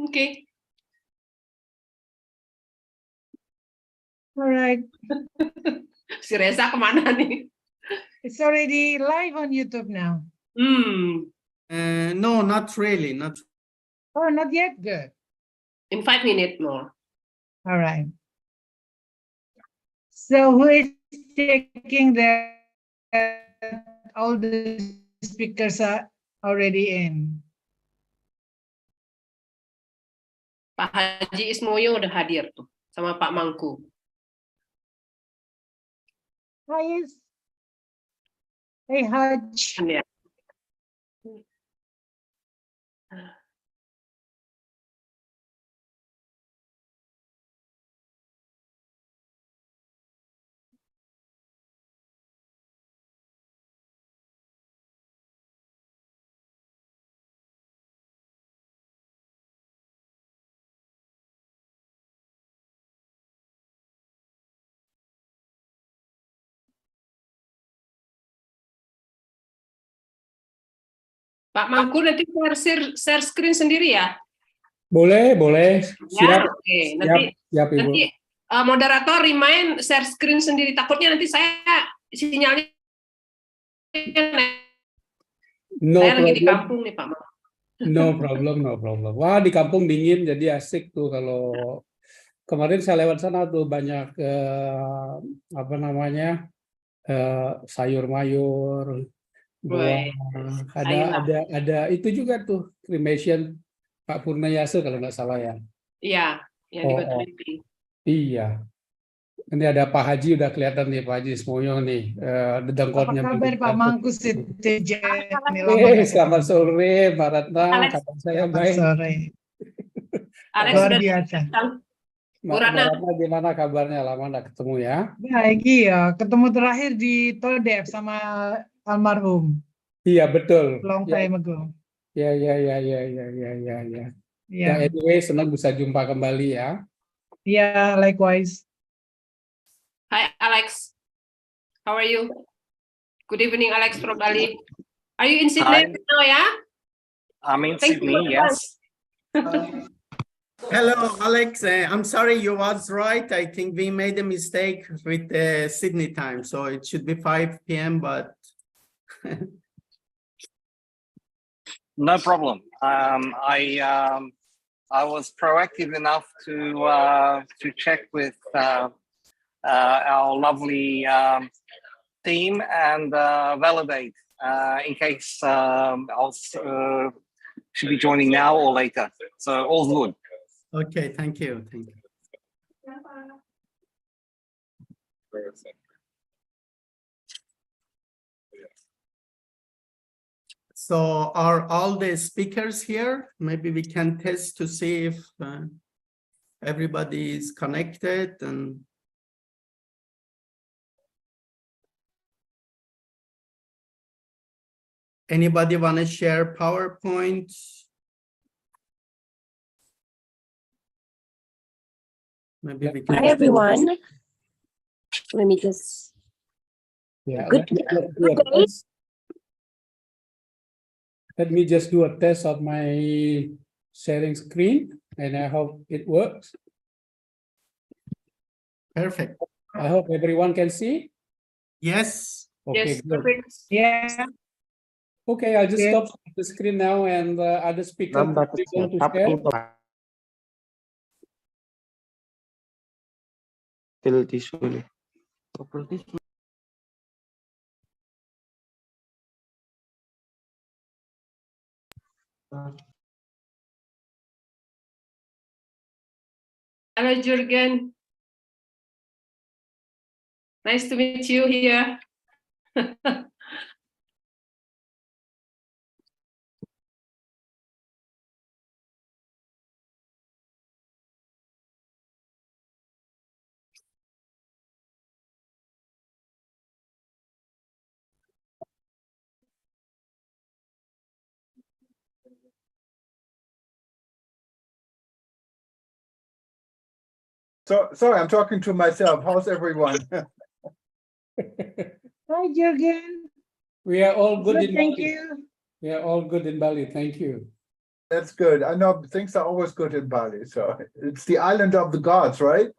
Okay. All right. Si Reza kemana nih? It's already live on YouTube now. No, not really. Not. Oh, not yet. Good. In 5 minutes more. All right. So who is checking that all the speakers are already in? Pak Haji Ismoyo udah hadir tuh sama Pak Mangku. Hi, yes. Hey, Haj. Ya. Pak Mangku nanti share screen sendiri ya? Boleh, boleh. Siap. Ya, oke. Siap, Ibu. Nanti moderator remind share screen sendiri. Takutnya nanti saya sinyalnya No saya lagi di problem. kampung nih Pak Mangku. No problem, no problem. Wah, di kampung dingin jadi asik tuh kalau kemarin saya lewat sana tuh banyak apa namanya sayur mayur, buah. Ada itu juga tuh cremation Pak Purnayasa kalau nggak salah ya. Iya, yang di Batu Mimpi. Iya. Ini ada Pak Haji udah kelihatan nih Pak Haji Ismoyo nih dedengkotnya. Apa kabar Pak Mangku Setijen? Selamat sore Mbak Ratna, kabar saya baik. Sore. Alex Luar sudah biasa. Mbak Ratna gimana kabarnya? Lama nggak ketemu ya? Baik, iya. Ketemu terakhir di Todep sama almarhum. Iya betul. Long time ago. Ya. Ya anyway senang bisa jumpa kembali ya. Yeah, likewise. Hi Alex, how are you? Good evening Alex from Bali. Are you in Sydney now ya? I'm in Sydney, yes. Hello, Alex. I'm sorry, you was right. I think we made a mistake with the Sydney time, so it should be 5 p.m. But no problem. I was proactive enough to check with our lovely team and validate in case I'll should be joining now or later. So all's good. okay, thank you. So are all the speakers here? Maybe we can test to see if everybody is connected and anybody want to share PowerPoint? Maybe we can. Hi everyone. Let me just. Let me just do a test of my sharing screen, and I hope it works. Perfect. I hope everyone can see. Yes. Okay, Yes, good. perfect. Yeah. Okay, I'll just stop the screen now, and other speakers want to share. Hello Jurgen. Nice to meet you here. So sorry, I'm talking to myself. How's everyone? Hi, Jürgen. We are all good in Thank Bali. you. We are all good in Bali. Thank you. That's good. I know things are always good in Bali. So it's the island of the gods, right?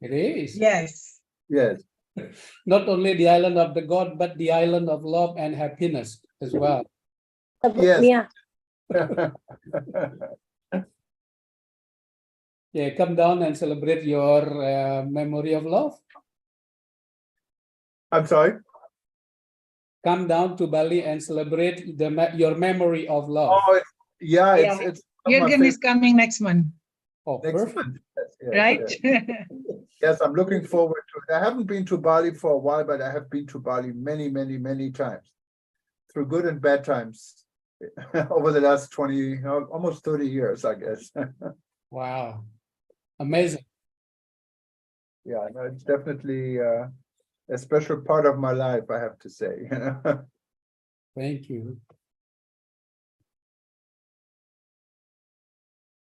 It is. Yes. Yes. Not only the island of the God, but the island of love and happiness as well. Yes. Yeah. Yeah, come down and celebrate your memory of love. I'm sorry. Come down to Bali and celebrate your memory of love. Oh, Yeah. it's one of my Jürgen is favorite coming next month, Oh, next perfect. month. Yes, right? yes. Yes, I'm looking forward to it. I haven't been to Bali for a while, but I have been to Bali many, many, many times, through good and bad times, over the last 20, almost 30 years, I guess. Wow. Amazing. Yeah, no, it's definitely a special part of my life, I have to say. Thank you.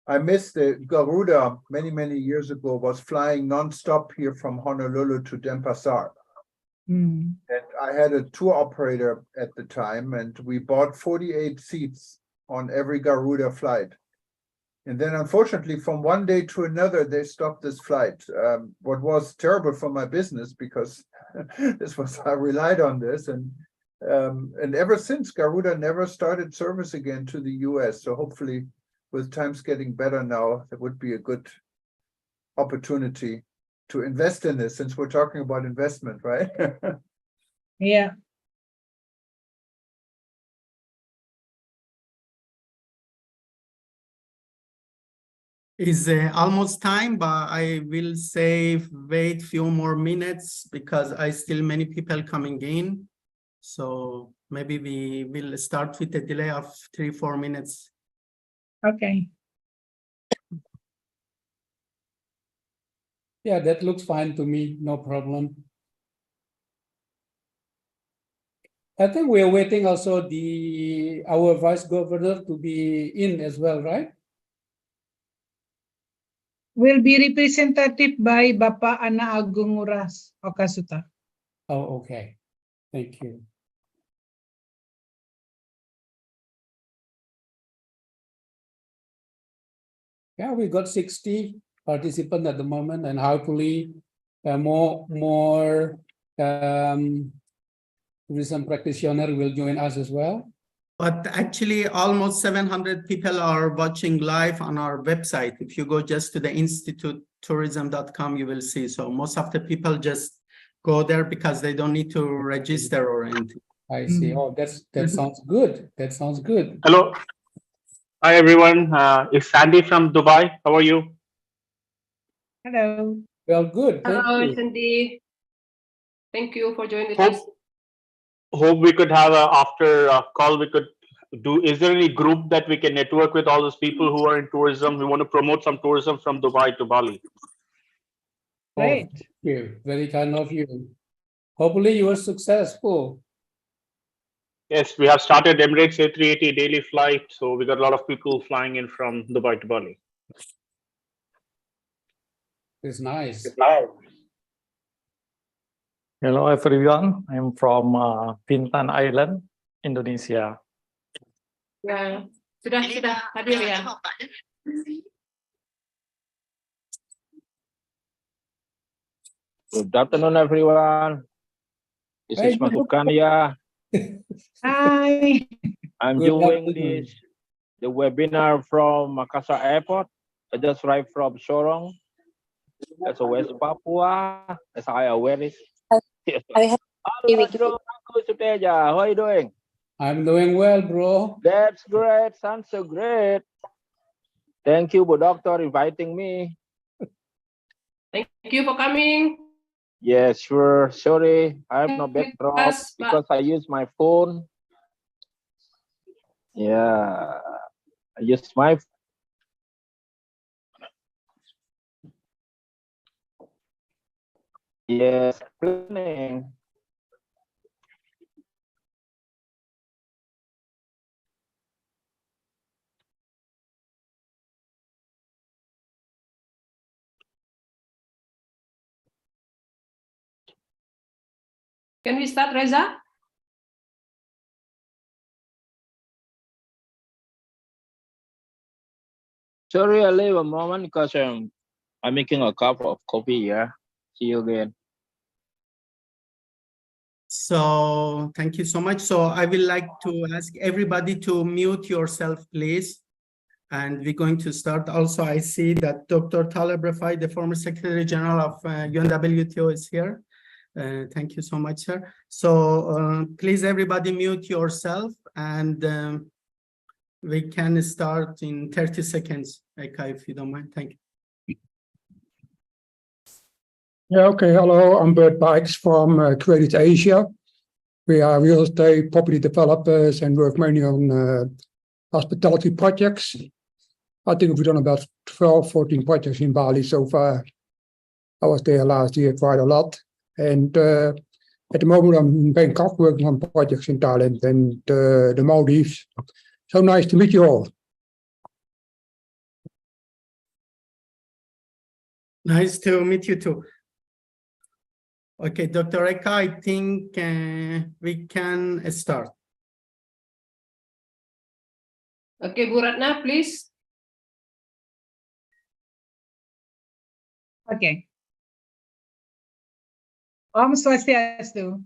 I missed the Garuda many, many years ago, was flying nonstop here from Honolulu to Denpasar. Mm. And I had a tour operator at the time, and we bought 48 seats on every Garuda flight. And then unfortunately, from one day to another, they stopped this flight. What was terrible for my business, because I relied on this. And ever since, Garuda never started service again to the US. So hopefully, with times getting better now, that would be a good opportunity to invest in this, since we're talking about investment, right? Yeah. It's almost time, but I will say wait few more minutes because I still many people coming in. So maybe we will start with a delay of 3-4 minutes. Okay. Yeah, that looks fine to me. No problem. I think we are waiting also our vice governor to be in as well, right? Will be representative by Bapak Ana Agung Nguras Okasuta. Oh, okay. Thank you. Yeah, we got 60 participants at the moment, and hopefully more tourism practitioner will join us as well. But actually almost 700 people are watching live on our website. If you go just to the institutetourism.com, you will see. So most of the people just go there because they don't need to register or anything. I see. Oh, that sounds good. That sounds good. Hello. Hi, everyone. It's Sandy from Dubai. How are you? Hello. Well, good. Thank Hello, you. Cindy. Thank you for joining us. Hope we could have after call we could do. Is there any group that we can network with all those people who are in tourism? We want to promote some tourism from Dubai to Bali. Oh, Great. thank you. Very kind of you. Hopefully you are successful. Yes, we have started Emirates A380 daily flight, so we got a lot of people flying in from Dubai to Bali. It's nice. Hello everyone, I'm from Bintan Island, Indonesia. Ya, sudah hadir ya. Good afternoon, everyone. This Hey, is Masukanya. Hi. I'm Good doing afternoon. the webinar from Makassar Airport. I just arrived from Sorong. That's West Papua. As I aware it. I have Hello, bro. Uncle Suteja. How are you doing? I'm doing well, bro. That's great. Sounds so great. Thank you, doctor, inviting me. Thank you for coming. Yes, sure. Sorry, I have no backdrop Yes, because I use my phone. Yeah, I use my. Yes, planning. Can we start, Reza? Sorry, I leave a moment because I'm making a cup of coffee. Yeah. See you again. So thank you so much. So I will like to ask everybody to mute yourself, please. And we're going to start. Also, I see that Dr. Taleb Rafai, the former Secretary General of UNWTO is here. Thank you so much, sir. So please, everybody mute yourself and we can start in 30 seconds, Eka, if you don't mind. Thank you. Yeah, okay. Hello, I'm Bert Bikes from Credit Asia. We are real estate property developers and work mainly on hospitality projects. I think we've done about 12, 14 projects in Bali so far. I was there last year quite a lot. And at the moment, I'm in Bangkok working on projects in Thailand and the Maldives. So nice to meet you all. Nice to meet you too. Okay, Dr. Eka, I think we can start. Okay, Bu Ratna, please. Okay. Om Swastiastu.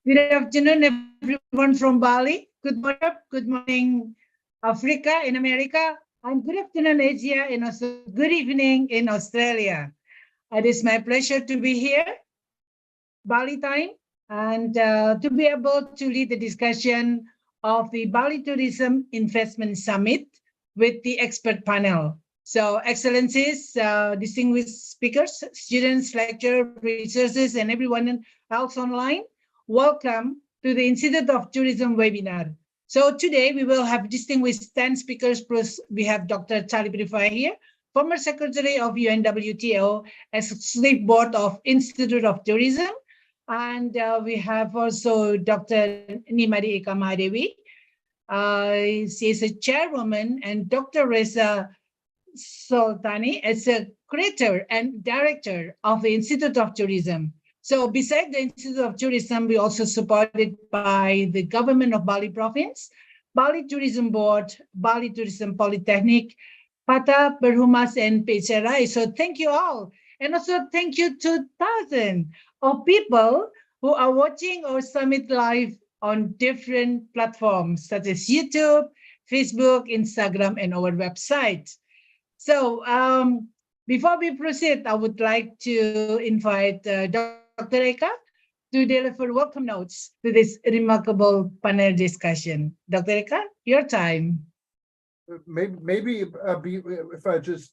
Good afternoon, everyone from Bali. Good morning, Africa in America, and good afternoon, Asia, and also good evening in Australia. It is my pleasure to be here, Bali time, and to be able to lead the discussion of the Bali Tourism Investment Summit with the expert panel. So, Excellencies, distinguished speakers, students, lecturers, researchers, and everyone else online, welcome to the Institute of Tourism webinar. So today we will have distinguished 10 speakers, plus we have Dr. Talib Rifai here, former Secretary of UNWTO, Executive Board of Institute of Tourism, and we have also Dr. Nimari Eka Mahadevi. She is a chairwoman, and Dr. Reza Soltani as a creator and director of the Institute of Tourism. So besides the Institute of Tourism, we also supported by the government of Bali province, Bali Tourism Board, Bali Tourism Polytechnic, Pata, Berhumas, and Pecherai. So thank you all. And also thank you to thousands of people who are watching our summit live on different platforms such as YouTube, Facebook, Instagram, and our website. So before we proceed, I would like to invite Dr. Eka to deliver welcome notes to this remarkable panel discussion. Dr. Eka, your time. Maybe if I just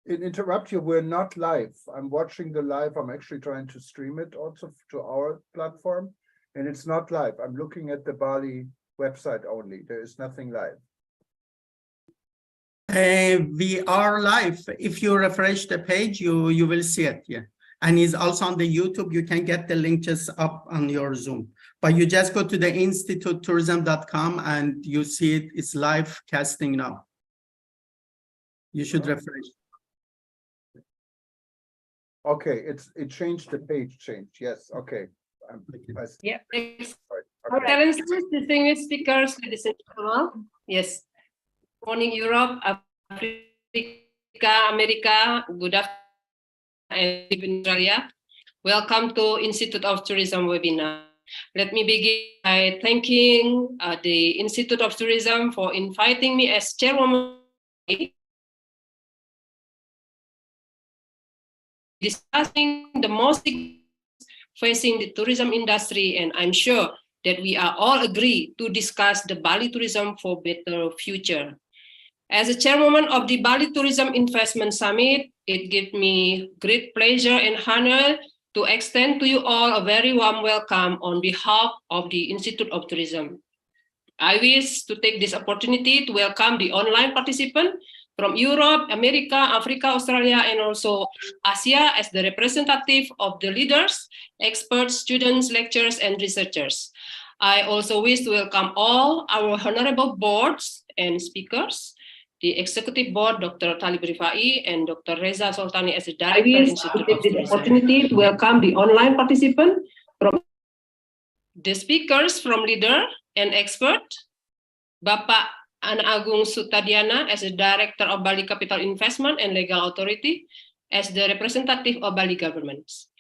interrupt you, we're not live. I'm watching the live. I'm actually trying to stream it also to our platform, and it's not live. I'm looking at the Bali website only. There is nothing live. We are live. If you refresh the page, you will see it. Yeah, and it's also on the YouTube. You can get the link just up on your Zoom, but you just go to the institutetourism.com and you see it. It's live casting now. You should refresh. Okay, it changed the page. Yes. Okay. Yeah. Excellencies, distinguished speakers, ladies and gentlemen. Yes. Morning, Europe, Africa, America, good afternoon, and even Australia. Welcome to Institute of Tourism webinar. Let me begin by thanking the Institute of Tourism for inviting me as chairwoman. Discussing the most facing the tourism industry, and I'm sure that we are all agree to discuss the Bali tourism for better future. As a chairwoman of the Bali Tourism Investment Summit, it gives me great pleasure and honor to extend to you all a very warm welcome on behalf of the Institute of Tourism. I wish to take this opportunity to welcome the online participants from Europe, America, Africa, Australia, and also Asia as the representative of the leaders, experts, students, lecturers, and researchers. I also wish to welcome all our honorable boards and speakers, the Executive Board, Dr. Talib Rifai, and Dr. Reza Soltani as the Director. I wish to take this opportunity to welcome the online participants from the speakers from leader and expert, Bapak Ana Agung Sutadiana as the Director of Bali Capital Investment and Legal Authority as the representative of Bali governments.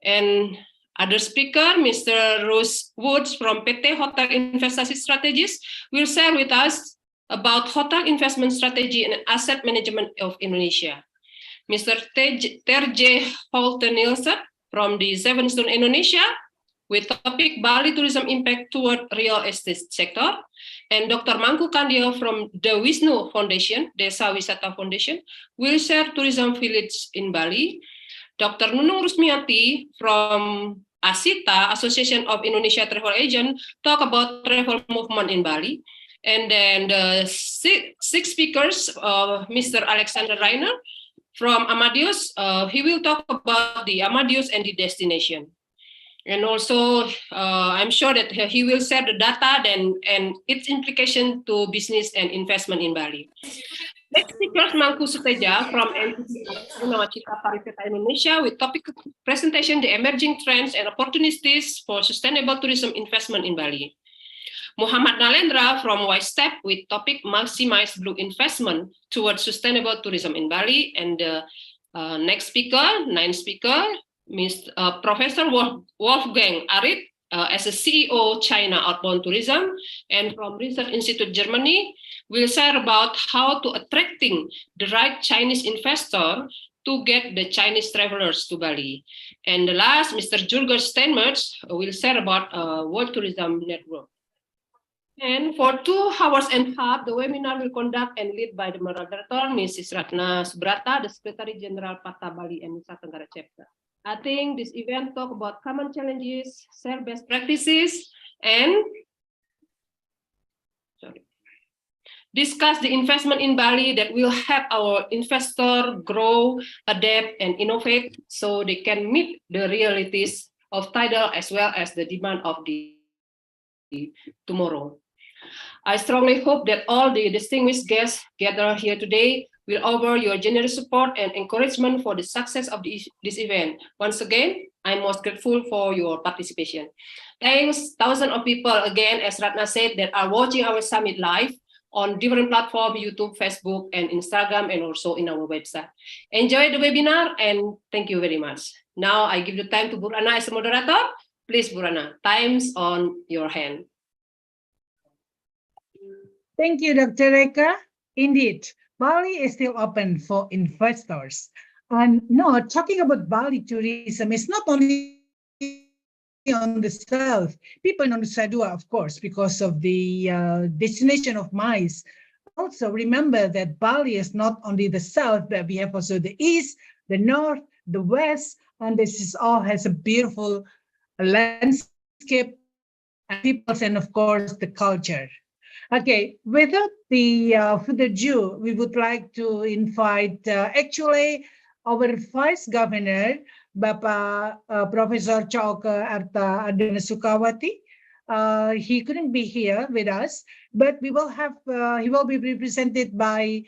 And other speaker, Mr. Rose Woods from PT Hotel Investasi Strategies will share with us about hotel investment strategy and asset management of Indonesia. Mr. Terje Holte Nielsen from the Seven Stone Indonesia with topic Bali tourism impact toward real estate sector, and Dr. Mangku Kandio from the Wisnu Foundation, Desa Wisata Foundation, will share tourism village in Bali. Dr. Nunung Rusmiati from ASITA, Association of Indonesia Travel Agent, talk about travel movement in Bali. And then the six speakers, Mr. Alexander Reiner from Amadeus, he will talk about the Amadeus and the destination. And also, I'm sure that he will share the data and its implication to business and investment in Bali. Next speaker, Mangku Suteja from NTT Nawacita Pariwisata Indonesia with topic presentation, the emerging trends and opportunities for sustainable tourism investment in Bali. Muhammad Nalendra from WiseStep with topic maximize blue investment towards sustainable tourism in Bali. And the next speaker, ninth speaker, Professor Wolfgang Arid as a CEO China Outbound Tourism and from Research Institute Germany will share about how to attracting the right Chinese investor to get the Chinese travelers to Bali. And the last, Mr. Jürgen Steinmetz will share about World Tourism Network. And for 2 hours and a half, the webinar will conduct and lead by the moderator, Mrs. Ratna Subrata, the Secretary General Pata Bali and Nusa Tenggara Chapter. I think this event talk about common challenges, share best practices, and discuss the investment in Bali that will help our investor grow, adapt, and innovate so they can meet the realities of tidal as well as the demand of the tomorrow. I strongly hope that all the distinguished guests gathered here today will offer your generous support and encouragement for the success of this event. Once again, I'm most grateful for your participation. Thanks, thousands of people again, as Ratna said, that are watching our summit live on different platforms, YouTube, Facebook, and Instagram, and also in our website. Enjoy the webinar, and thank you very much. Now I give the time to Burana as a moderator. Please, Burana, time's on your hand. Thank you, Dr. Reka. Indeed, Bali is still open for investors. And no, talking about Bali tourism is not only on the south. People in Nusa Dua, of course, because of the destination of MICE. Also, remember that Bali is not only the south, but we have also the east, the north, the west, and this is all has a beautiful landscape, and people, and of course, the culture. Okay, without the further ado, we would like to invite actually our Vice Governor, Bapak Professor Choka Arta Adana Sukawati. He couldn't be here with us, but we will have, he will be represented by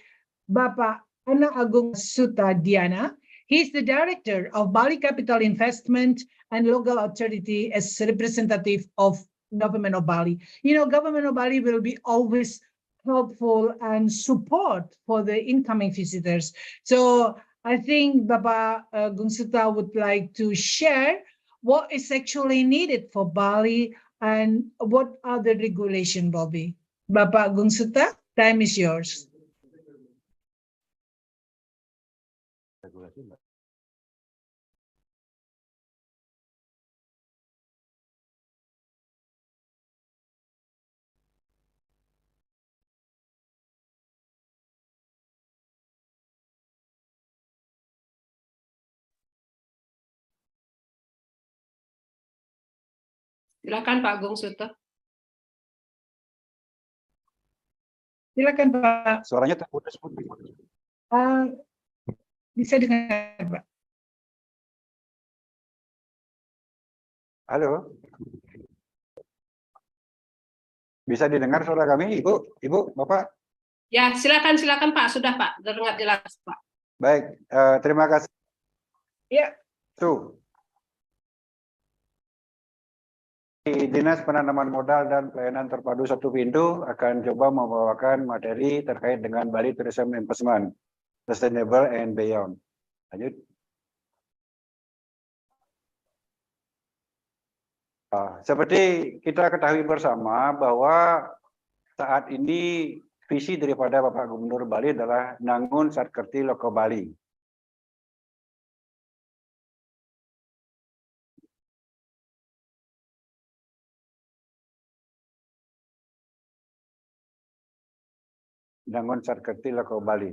Bapak Ana Agung Sutadiana. He's the Director of Bali Capital Investment and Local Authority as representative of Government of Bali. You know, Government of Bali will be always helpful and support for the incoming visitors. So I think Bapak Gungsuta would like to share what is actually needed for Bali and what are the regulation will be. Bapak Gungsuta, time is yours. Silakan Pak Gungsuta. Silakan Pak. Suaranya terputus-putus. Bisa dengar Pak. Halo. Bisa didengar suara kami, Ibu, Bapak? Ya, silakan Pak. Sudah Pak, terdengar jelas Pak. Baik, terima kasih. Ya. Tuh. Dinas Penanaman Modal dan Pelayanan Terpadu Satu Pintu akan coba membawakan materi terkait dengan Bali Tourism Investment, Sustainable and Beyond. Lanjut. Seperti kita ketahui bersama bahwa saat ini visi daripada Bapak Gubernur Bali adalah Nangun Satkerti Loko Bali. Nangun Satkerti Loko Bali.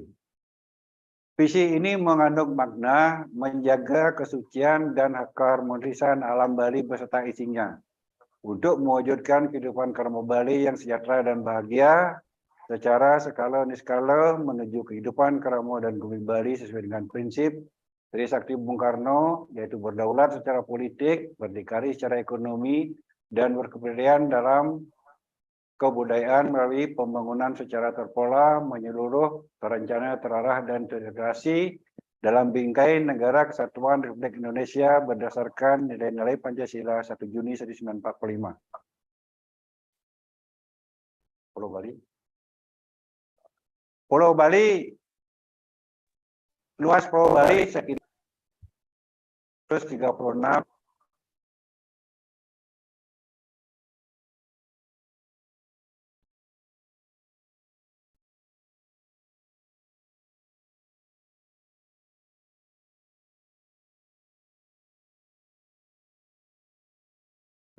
Visi ini mengandung makna menjaga kesucian dan keharmonisan alam Bali beserta isinya untuk mewujudkan kehidupan Karmo Bali yang sejahtera dan bahagia secara skala niskala menuju kehidupan Karmo dan Bumi Bali sesuai dengan prinsip Trisakti Bung Karno, yaitu berdaulat secara politik, berdikari secara ekonomi, dan berkebudayaan dalam kebudayaan melalui pembangunan secara terpola, menyeluruh, terencana, terarah, dan terintegrasi dalam bingkai negara kesatuan Republik Indonesia berdasarkan nilai-nilai Pancasila 1 Juni 1945. Pulau Bali. Pulau Bali, luas Pulau Bali sekitar 136.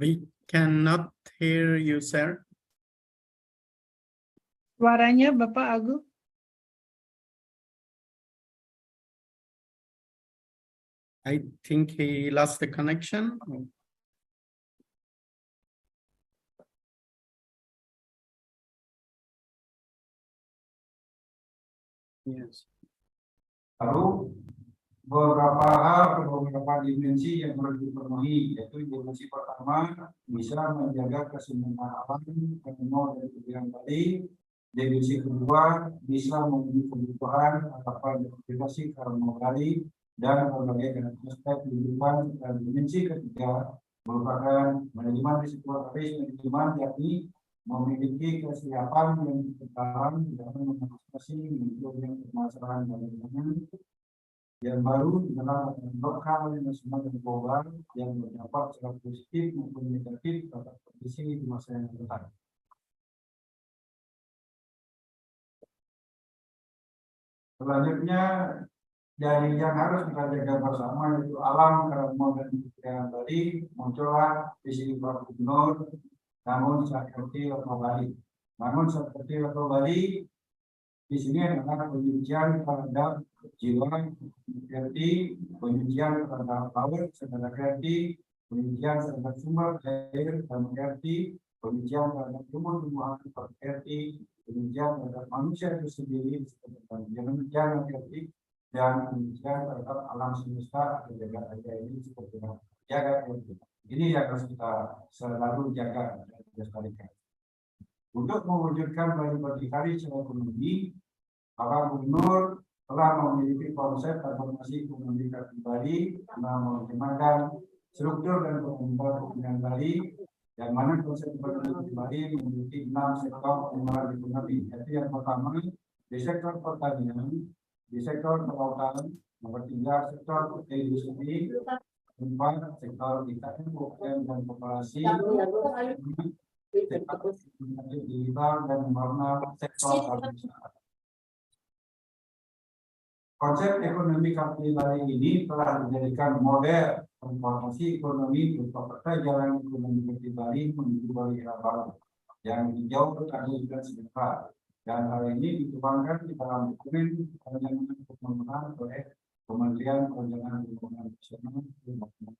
We cannot hear you, sir. Suaranya Bapak Agung. I think he lost the connection. Yes. Lalu beberapa hal, beberapa dimensi yang perlu dipenuhi, yaitu dimensi pertama bisa menjaga keseimbangan alam Karmo dan Kebudayaan Bali. Dimensi kedua bisa memenuhi kebutuhan harapan dan aktivasi Karmo Bali dan berbagai aspek kehidupan. Dan dimensi ketiga merupakan manajemen risiko manajemen, yakni memiliki kesiapan yang dalam mengatasi munculnya permasalahan dan yang baru dalam lokal nasional dan global yang berdampak secara positif maupun negatif terhadap kondisi di masa yang datang. Selanjutnya dari yang harus kita jaga bersama yaitu alam, Karmo dan Kebudayaan Bali, muncullah visi Pak Gubernur Nangun Satkerti Loko Bali. Nangun Satkerti Loko Bali di sini adalah penyucian terhadap jiwa kreatif, penyucian terhadap laut secara kreatif, penyucian terhadap sumber air dan kreatif, penyucian terhadap tumbuh-tumbuhan kreatif, penyucian terhadap manusia itu sendiri sebagai penyucian kreatif, dan penyucian terhadap alam semesta atau jagat raya ini seperti jagat kreatif. Ini yang harus kita selalu jaga dan lestarikan. Untuk mewujudkan Bali berdikari secara ekonomi, Bapak Gubernur telah memiliki konsep transformasi ekonomi kreatif Bali, menerjemahkan struktur dan pembangunan Bali, yang mana konsep ekonomi Bali memiliki 6 sektor pengembangan ekonomi. Yaitu yang pertama di sektor pertanian, di sektor kelautan, nomor 3 sektor industri, 4 sektor IKN, UKM dan koperasi, sektor digital dan nomor 6 sektor pariwisata. Konsep ekonomi kreatif Bali ini telah dijadikan model transformasi ekonomi berupa peta jalan ekonomi kreatif Bali menuju Bali era baru yang hijau, bertanggung dan sejahtera. Dan hal ini dikembangkan di dalam dokumen perencanaan pembangunan oleh Kementerian Perencanaan Pembangunan Nasional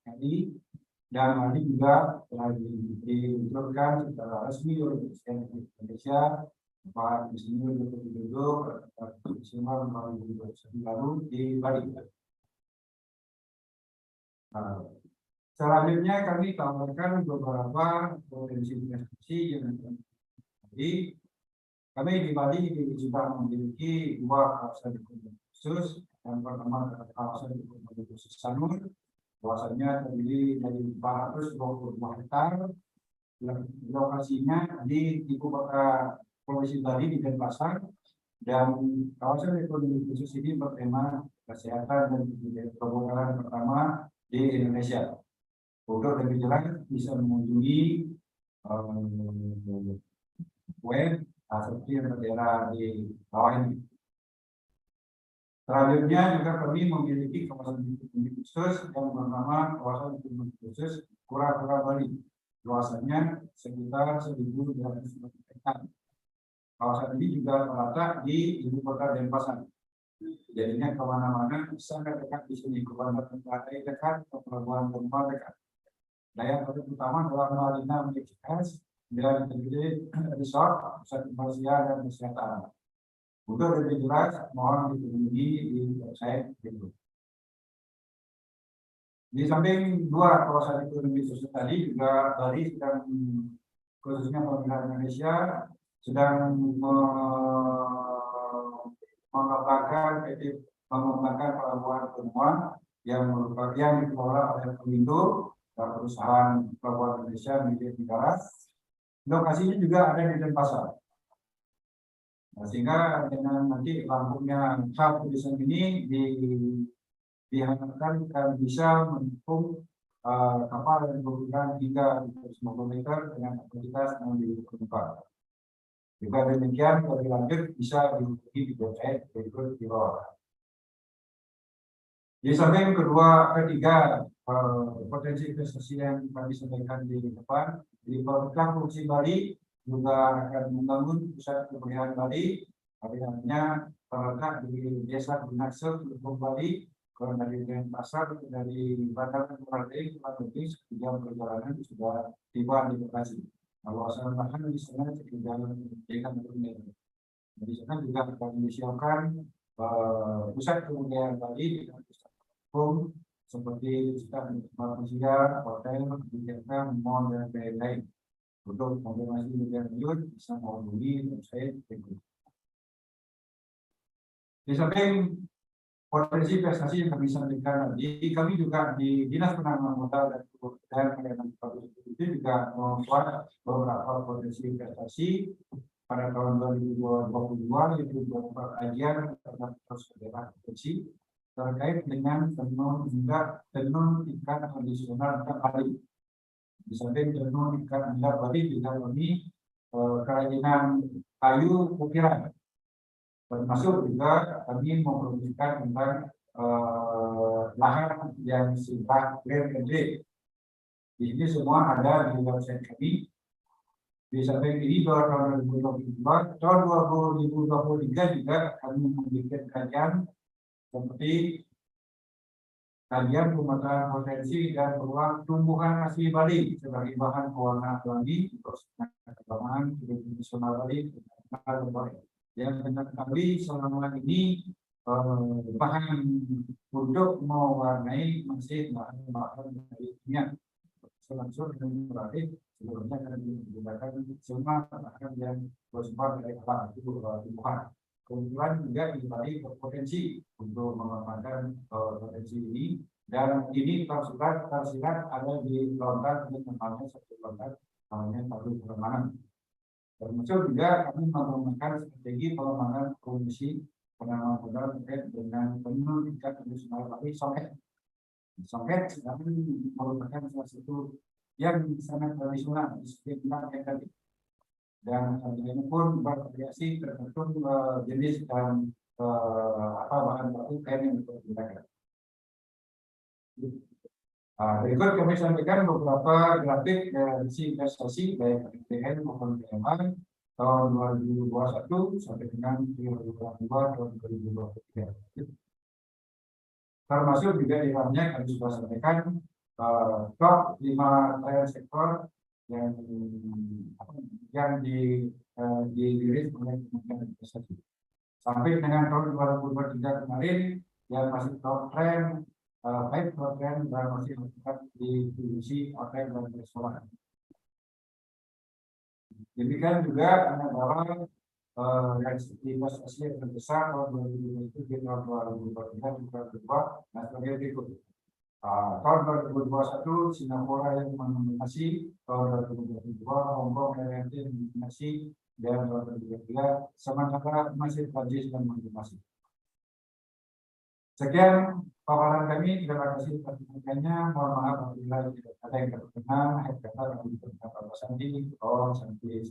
Bali, dan hal ini juga telah diluncurkan secara resmi oleh Presiden Indonesia Pak Insinyur Joko Widodo pada Desember 2009 di Bali. Selanjutnya kami tawarkan beberapa potensi investasi yang tadi. Kami di Bali sudah memiliki 2 kawasan ekonomi khusus. Yang pertama adalah kawasan ekonomi khusus Sanur, kawasannya terdiri dari 422 hektar Lokasinya di ibu kota Provinsi Bali di Denpasar, dan kawasan ekonomi khusus ini bertema kesehatan dan perbudakan pertama di Indonesia. Untuk lebih jelas bisa mengunjungi web seperti yang tertera di bawah ini. Selanjutnya juga kami memiliki kawasan ekonomi khusus yang bernama kawasan ekonomi khusus Kura-Kura Bali. Luasannya sekitar 1.200 hektar. Kawasan ini juga terletak di ibu kota Denpasar. Jadinya kemana-mana sangat dekat di sini, ke bandar pantai dekat, ke pelabuhan Benoa dekat. Daya tarik utama adalah Marina Express dan resort, pusat informasi dan kesehatan. Untuk lebih jelas, mohon dikunjungi di website itu. Di samping dua kawasan ekonomi khusus tadi, juga Bali sedang, khususnya pemerintah Indonesia, sedang mengembangkan pelabuhan Benoa yang merupakan yang dikelola oleh Pelindo dan perusahaan pelabuhan Indonesia milik negara. Lokasinya juga ada di Denpasar. Nah, sehingga dengan nanti rampungnya hub turisme ini diharapkan bisa mendukung kapal yang berukuran hingga 50 meter dengan kapasitas 6.000 penumpang. Juga demikian, lebih lanjut bisa dihubungi di website berikut di bawah. Di samping ketiga potensi investasi yang kami sampaikan di depan, di Provinsi Bali juga akan membangun pusat pemeliharaan Bali, namanya terletak di Desa Binakse, Bali. Kalau dari Denpasar, dari Bandar Merdeka, kurang lebih 1 jam perjalanan sudah tiba di lokasi. Luasan lahan di sana sekitar 3 meter. Di sana juga akan disiapkan pusat kebudayaan Bali dengan pusat hukum seperti pusat manusia, hotel, kebijakan, mall dan lain-lain. Untuk informasi lebih lanjut bisa menghubungi website berikut. Di samping potensi investasi yang kami sampaikan tadi, kami juga di Dinas Penanaman Modal dan Kebudayaan itu juga membuat beberapa potensi investasi pada tahun 2022, yaitu beberapa kajian terhadap daerah potensi terkait dengan tenun ikan tradisional Bali. Di samping tenun ikan Bali juga kami kerajinan kayu ukiran. Termasuk juga kami memproduksikan tentang lahan yang sudah clear and ready. Di sini semua ada di website kami. Di samping ini tahun 2022, tahun 2023 juga kami membuat kajian seperti kajian pemetaan potensi dan peluang tumbuhan asli Bali sebagai bahan pewarna alami untuk pengembangan tradisional Bali. Yang kami selama ini bahan untuk mewarnai masih bahan dari kimia. Langsung dengan berarti sebelumnya kami menggunakan semua bahan yang bersumber dari alam itu tumbuhan. Kebetulan juga di Bali berpotensi untuk mengembangkan potensi ini, dan ini tersirat ada di lontar yang namanya satu lontar namanya Palu Permanen. Termasuk juga kami menggunakan strategi pengembangan produksi penanaman modal terkait dengan tenun ikan tradisional Bali, songket. Songket merupakan salah satu yang sangat tradisional di sekitar yang tadi. Dan harganya pun bervariasi tergantung jenis dan bahan baku kain yang digunakan. Berikut kami sampaikan beberapa grafik dari investasi baik PPN maupun PMA tahun 2021 sampai dengan 2022 tahun 2023. Termasuk juga di dalamnya kami sudah sampaikan top 5 trial sektor yang dirilis oleh Kementerian Investasi. Sampai dengan tahun 2023 kemarin yang masih top trend, baik top trend dan masih terlihat di divisi hotel dan restoran. Demikian juga bahwa investasi yang terbesar tahun 2023 juga sebagai berikut. Tahun 2021 Singapura yang mendominasi, tahun 2022 Hong Kong dan yang mendominasi, dan 2023 sementara masih Prancis yang mendominasi. Sekian paparan kami, terima kasih atas perhatiannya. Mohon maaf apabila tidak ada yang berkenan, kata untuk Bapak Sandi, Santi.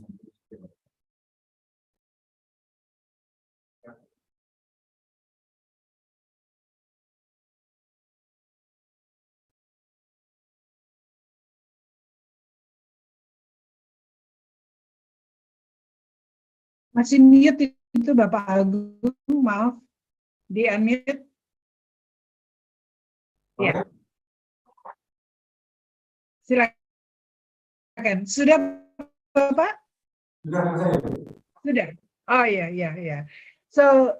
Masih mute itu Bapak Agung, maaf. Di unmute. Ya. Silakan. Sudah Bapak? Sudah. Oh ya. So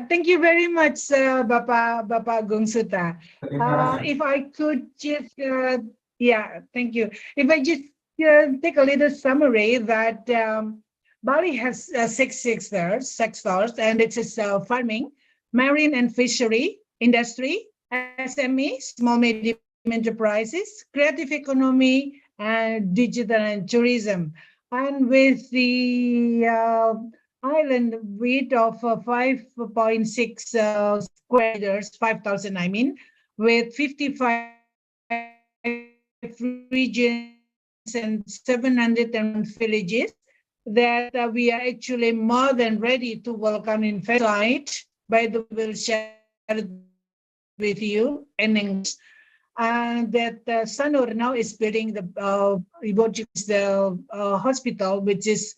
thank you very much Bapak Agung Suta. If I could just thank you. If I just take a little summary that Bali has six sectors, and it is farming, marine and fishery, industry, SME, small medium enterprises, creative economy, and digital and tourism. And with the island width of 5.6 square meters, 5,000 I mean, with 55 regions and 700 villages, that we are actually more than ready to welcome investment. By the way, we'll share it with you in English. And that Sanur now is building the hospital, which is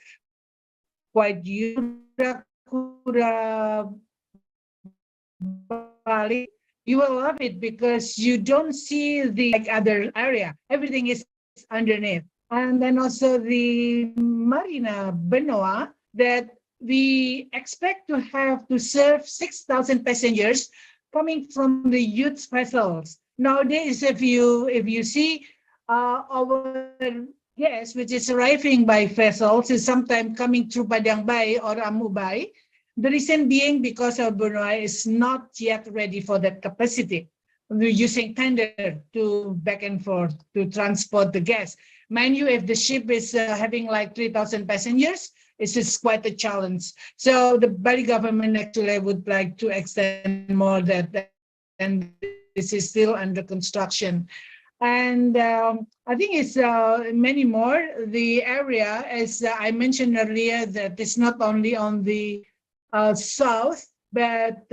quite unique. Bali, you will love it because you don't see the other area. Everything is underneath. And then also the Marina Benoa that we expect to have to serve 6,000 passengers coming from the youth vessels. Nowadays, if you see our guests, which is arriving by vessels, is sometimes coming through Padang Bay or Amu Bay. The reason being because our Benoa is not yet ready for that capacity. We're using tender to back and forth to transport the guests. Mind you, if the ship is having like 3,000 passengers, it's just quite a challenge. So the Bali government actually would like to extend more that, and this is still under construction. And I think it's many more. The area, as I mentioned earlier, that it's not only on the south, but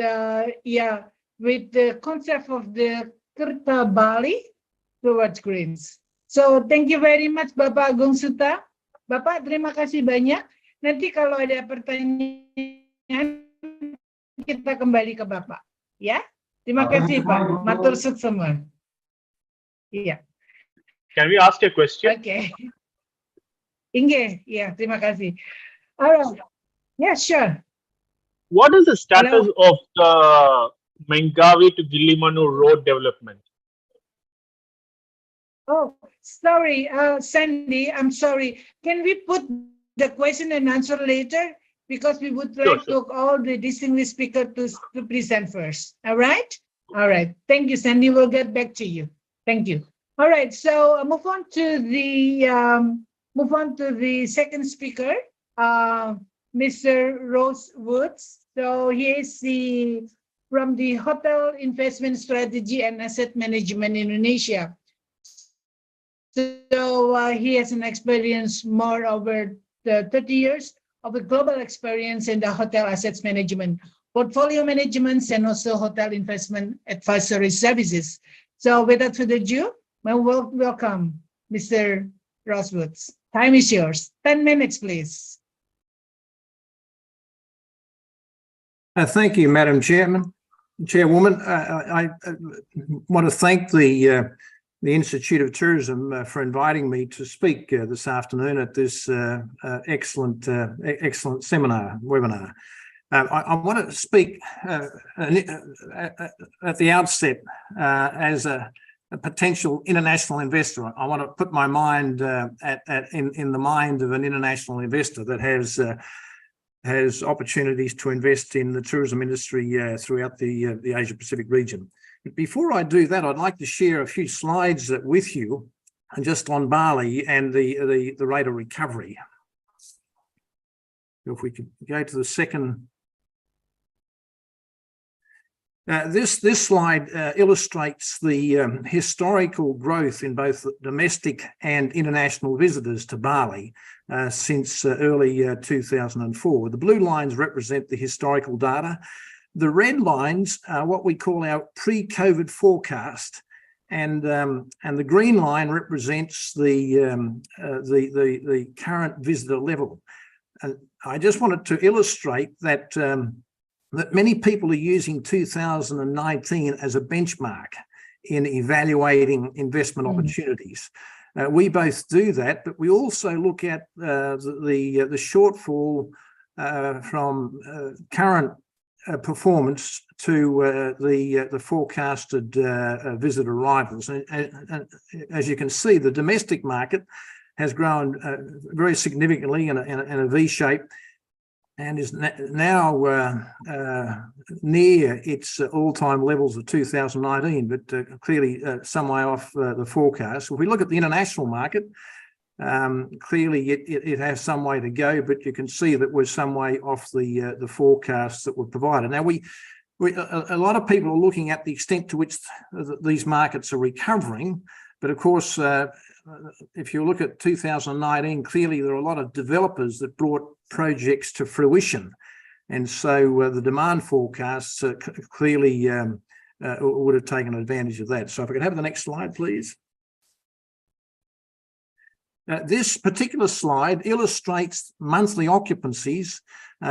with the concept of the Kerta Bali towards Greens. So thank you very much Bapak Agung Suta. Bapak terima kasih banyak. Nanti kalau ada pertanyaan kita kembali ke Bapak. Ya, terima kasih Pak. Matur suwun semua. Iya. Can we ask a question? Okay. Inge, ya terima kasih. Alright. Yeah, sure. What is the status of the Mengawi to Gillimanu road development? Oh, sorry, Sandy, I'm sorry. Can we put the question and answer later? Because we would like to all the distinguished speakers to present first. All right? All right. Thank you, Sandy. We'll get back to you. Thank you. All right. So move on to the second speaker, Mr. Rose Woods. So he is from the Hotel Investment Strategy and Asset Management Indonesia. So he has an experience more over the 30 years of a global experience in the hotel assets management, portfolio management, and also hotel investment advisory services. So without further ado, welcome, Mr. Rosewoods. Time is yours. 10 minutes, please. Thank you, Madam Chairwoman. I want to thank the Institute of Tourism for inviting me to speak this afternoon at this excellent webinar. I want to speak at the outset as a potential international investor. I want to put my mind in the mind of an international investor that has opportunities to invest in the tourism industry throughout the Asia Pacific region. Before I do that, I'd like to share a few slides with you just on Bali and the rate of recovery. If we could go to the second. This slide illustrates the historical growth in both domestic and international visitors to Bali since early 2004. The blue lines represent the historical data. The red lines are what we call our pre-COVID forecast, and the green line represents the current visitor level. And I just wanted to illustrate that that many people are using 2019 as a benchmark in evaluating investment opportunities. We both do that, but we also look at the shortfall from current performance to the forecasted visitor arrivals. And as you can see, the domestic market has grown very significantly in a V shape, and is now near its all-time levels of 2019, but clearly some way off the forecast. If we look at the international market, clearly it has some way to go, but you can see that we're some way off the forecasts that were provided. Now, a lot of people are looking at the extent to which these markets are recovering, but of course, if you look at 2019, clearly there are a lot of developers that brought projects to fruition. And so the demand forecasts clearly would have taken advantage of that. So if I could have the next slide, please. This particular slide illustrates monthly occupancies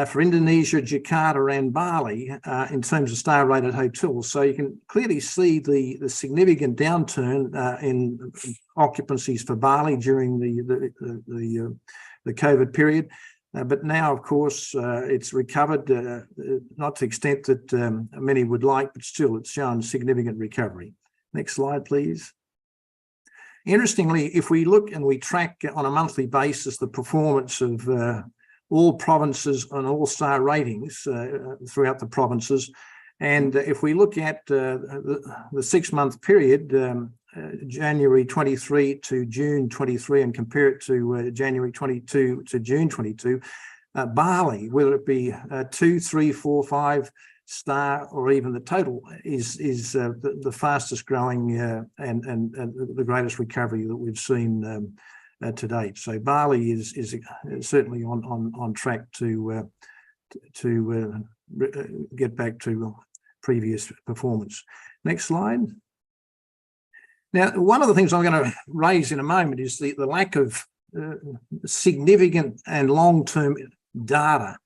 for Indonesia, Jakarta and Bali in terms of star-rated hotels. So you can clearly see the significant downturn in occupancies for Bali during the COVID period. But now, of course, it's recovered, not to the extent that many would like, but still it's shown significant recovery. Next slide, please. Interestingly, if we look and we track on a monthly basis the performance of all provinces and all star ratings throughout the provinces, and if we look at the 6-month period, January 23 to June 23, and compare it to January 22 to June 22, Bali, whether it be 2, 3, 4, 5 star or even the total, is the fastest growing and the greatest recovery that we've seen to date. So Bali is certainly on track to get back to previous performance. Next slide. Now, one of the things I'm going to raise in a moment is the lack of significant and long-term data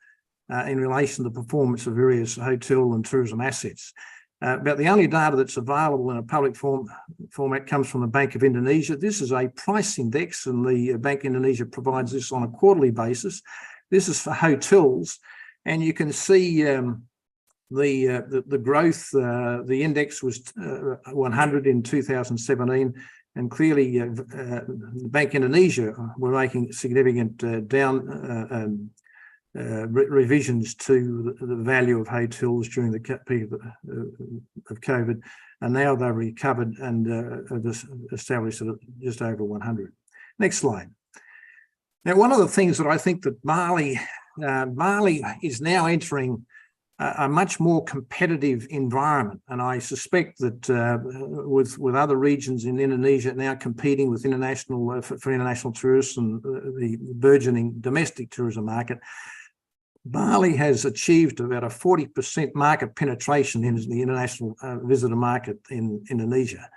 in relation to the performance of various hotel and tourism assets. But the only data that's available in a public format comes from the Bank of Indonesia. This is a price index, and the Bank of Indonesia provides this on a quarterly basis. This is for hotels, and you can see the growth. The index was 100 in 2017, and clearly the Bank of Indonesia were making significant revisions to the value of hotels during the peak of COVID, and now they've recovered and established at just over 100. Next slide. Now, one of the things that I think that Bali is now entering a much more competitive environment, and I suspect that with other regions in Indonesia now competing with international for international tourists and the burgeoning domestic tourism market, Bali has achieved about a 40% market penetration in the international visitor market in Indonesia.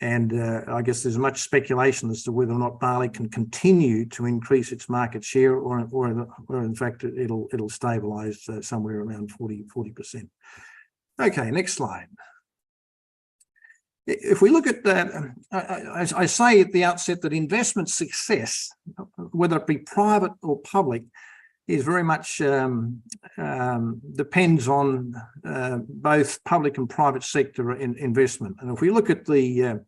And I guess there's much speculation as to whether or not Bali can continue to increase its market share, or in fact it'll stabilise somewhere around 40%. Okay, next slide. If we look at that, I say at the outset that investment success, whether it be private or public, is very much depends on both public and private sector investment. And if we look at the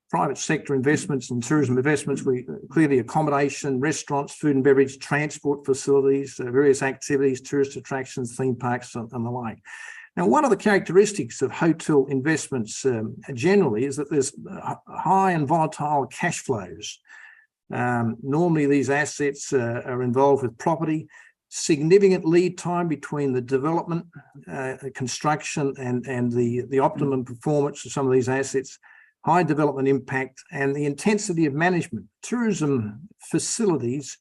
private sector investments and tourism investments, we clearly accommodation, restaurants, food and beverage, transport facilities, various activities, tourist attractions, theme parks, and the like. Now, one of the characteristics of hotel investments generally is that there's high and volatile cash flows. Normally, these assets are involved with property, significant lead time between the development, construction, and the optimum performance of some of these assets, high development impact, and the intensity of management. Tourism facilities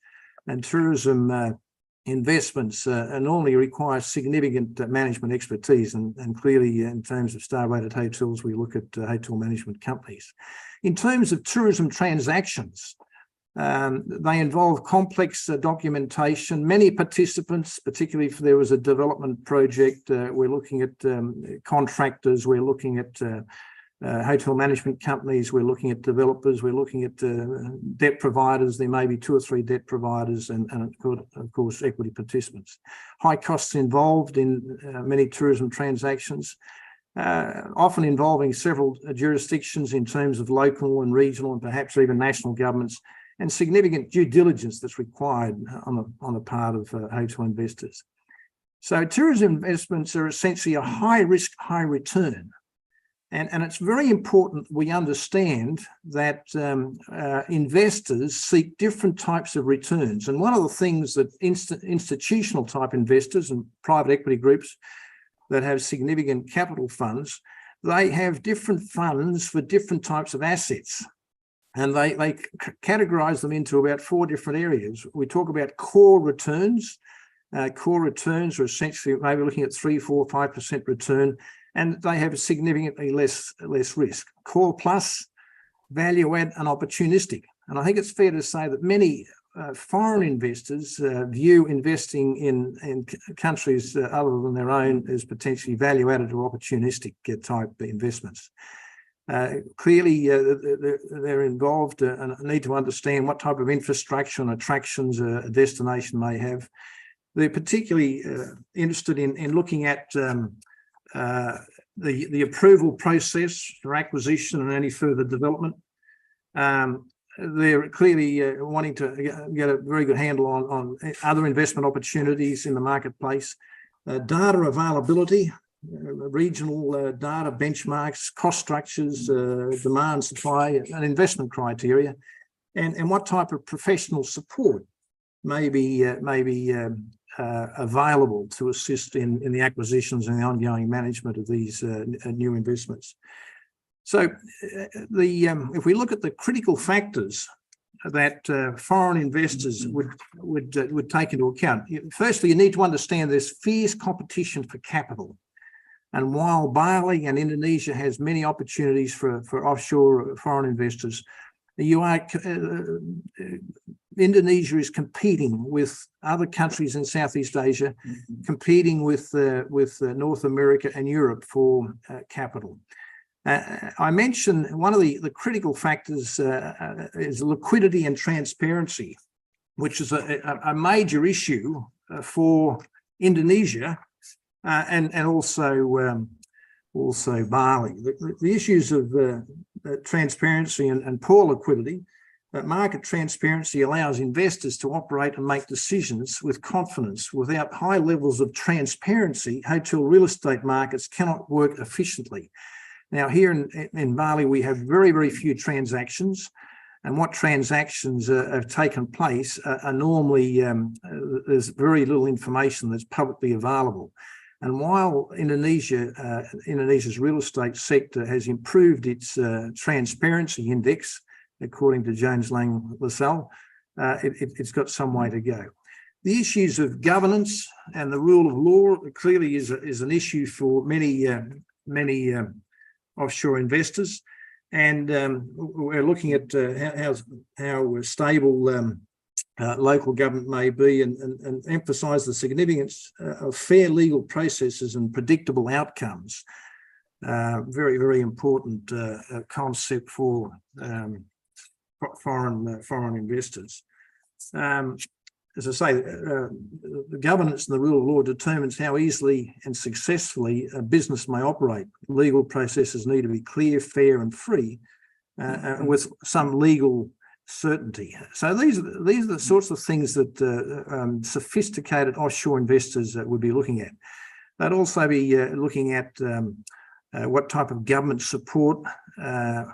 and tourism investments normally require significant management expertise, and clearly in terms of star-rated hotels, we look at hotel management companies. In terms of tourism transactions, they involve complex documentation, many participants, particularly if there was a development project. We're looking at contractors, we're looking at hotel management companies, we're looking at developers, we're looking at debt providers. There may be 2 or 3 debt providers, and of course equity participants. High costs involved in many tourism transactions, often involving several jurisdictions in terms of local and regional and perhaps even national governments, and significant due diligence that's required on the part of hotel investors. So tourism investments are essentially a high risk, high return. And it's very important we understand that investors seek different types of returns. And one of the things that institutional type investors and private equity groups that have significant capital funds, they have different funds for different types of assets. And they categorize them into about 4 different areas. We talk about core returns. Core returns are essentially maybe looking at 3, 4, 5% return, and they have significantly less risk. Core plus, value add, and opportunistic. And I think it's fair to say that many foreign investors view investing in countries other than their own as potentially value added or opportunistic type investments. Clearly, they're involved and need to understand what type of infrastructure and attractions a destination may have. They're particularly interested in looking at the approval process for acquisition and any further development. They're clearly wanting to get a very good handle on other investment opportunities in the marketplace, data availability, regional data benchmarks, cost structures, demand, supply, and investment criteria, and what type of professional support may be available to assist in the acquisitions and the ongoing management of these new investments. So if we look at the critical factors that foreign investors would take into account, firstly, you need to understand there's fierce competition for capital. And while Bali and Indonesia has many opportunities for offshore foreign investors, Indonesia is competing with other countries in Southeast Asia, competing with North America and Europe for capital. I mentioned one of the critical factors is liquidity and transparency, which is a major issue for Indonesia and also Bali. The issues of transparency and poor liquidity. Market transparency allows investors to operate and make decisions with confidence. Without high levels of transparency, hotel real estate markets cannot work efficiently. Now, here in Bali, we have very, very few transactions, and what transactions have taken place are normally, there's very little information that's publicly available. And while Indonesia's real estate sector has improved its transparency index, according to Jones Lang LaSalle, it's got some way to go. The issues of governance and the rule of law clearly is an issue for many offshore investors, and we're looking at how stable local government may be, and emphasise the significance of fair legal processes and predictable outcomes. Very, very important concept for foreign investors. As I say, the governance and the rule of law determines how easily and successfully a business may operate. Legal processes need to be clear, fair, and free, with some legal certainty. So these are the sorts of things that sophisticated offshore investors would be looking at. They'd also be looking at what type of government support has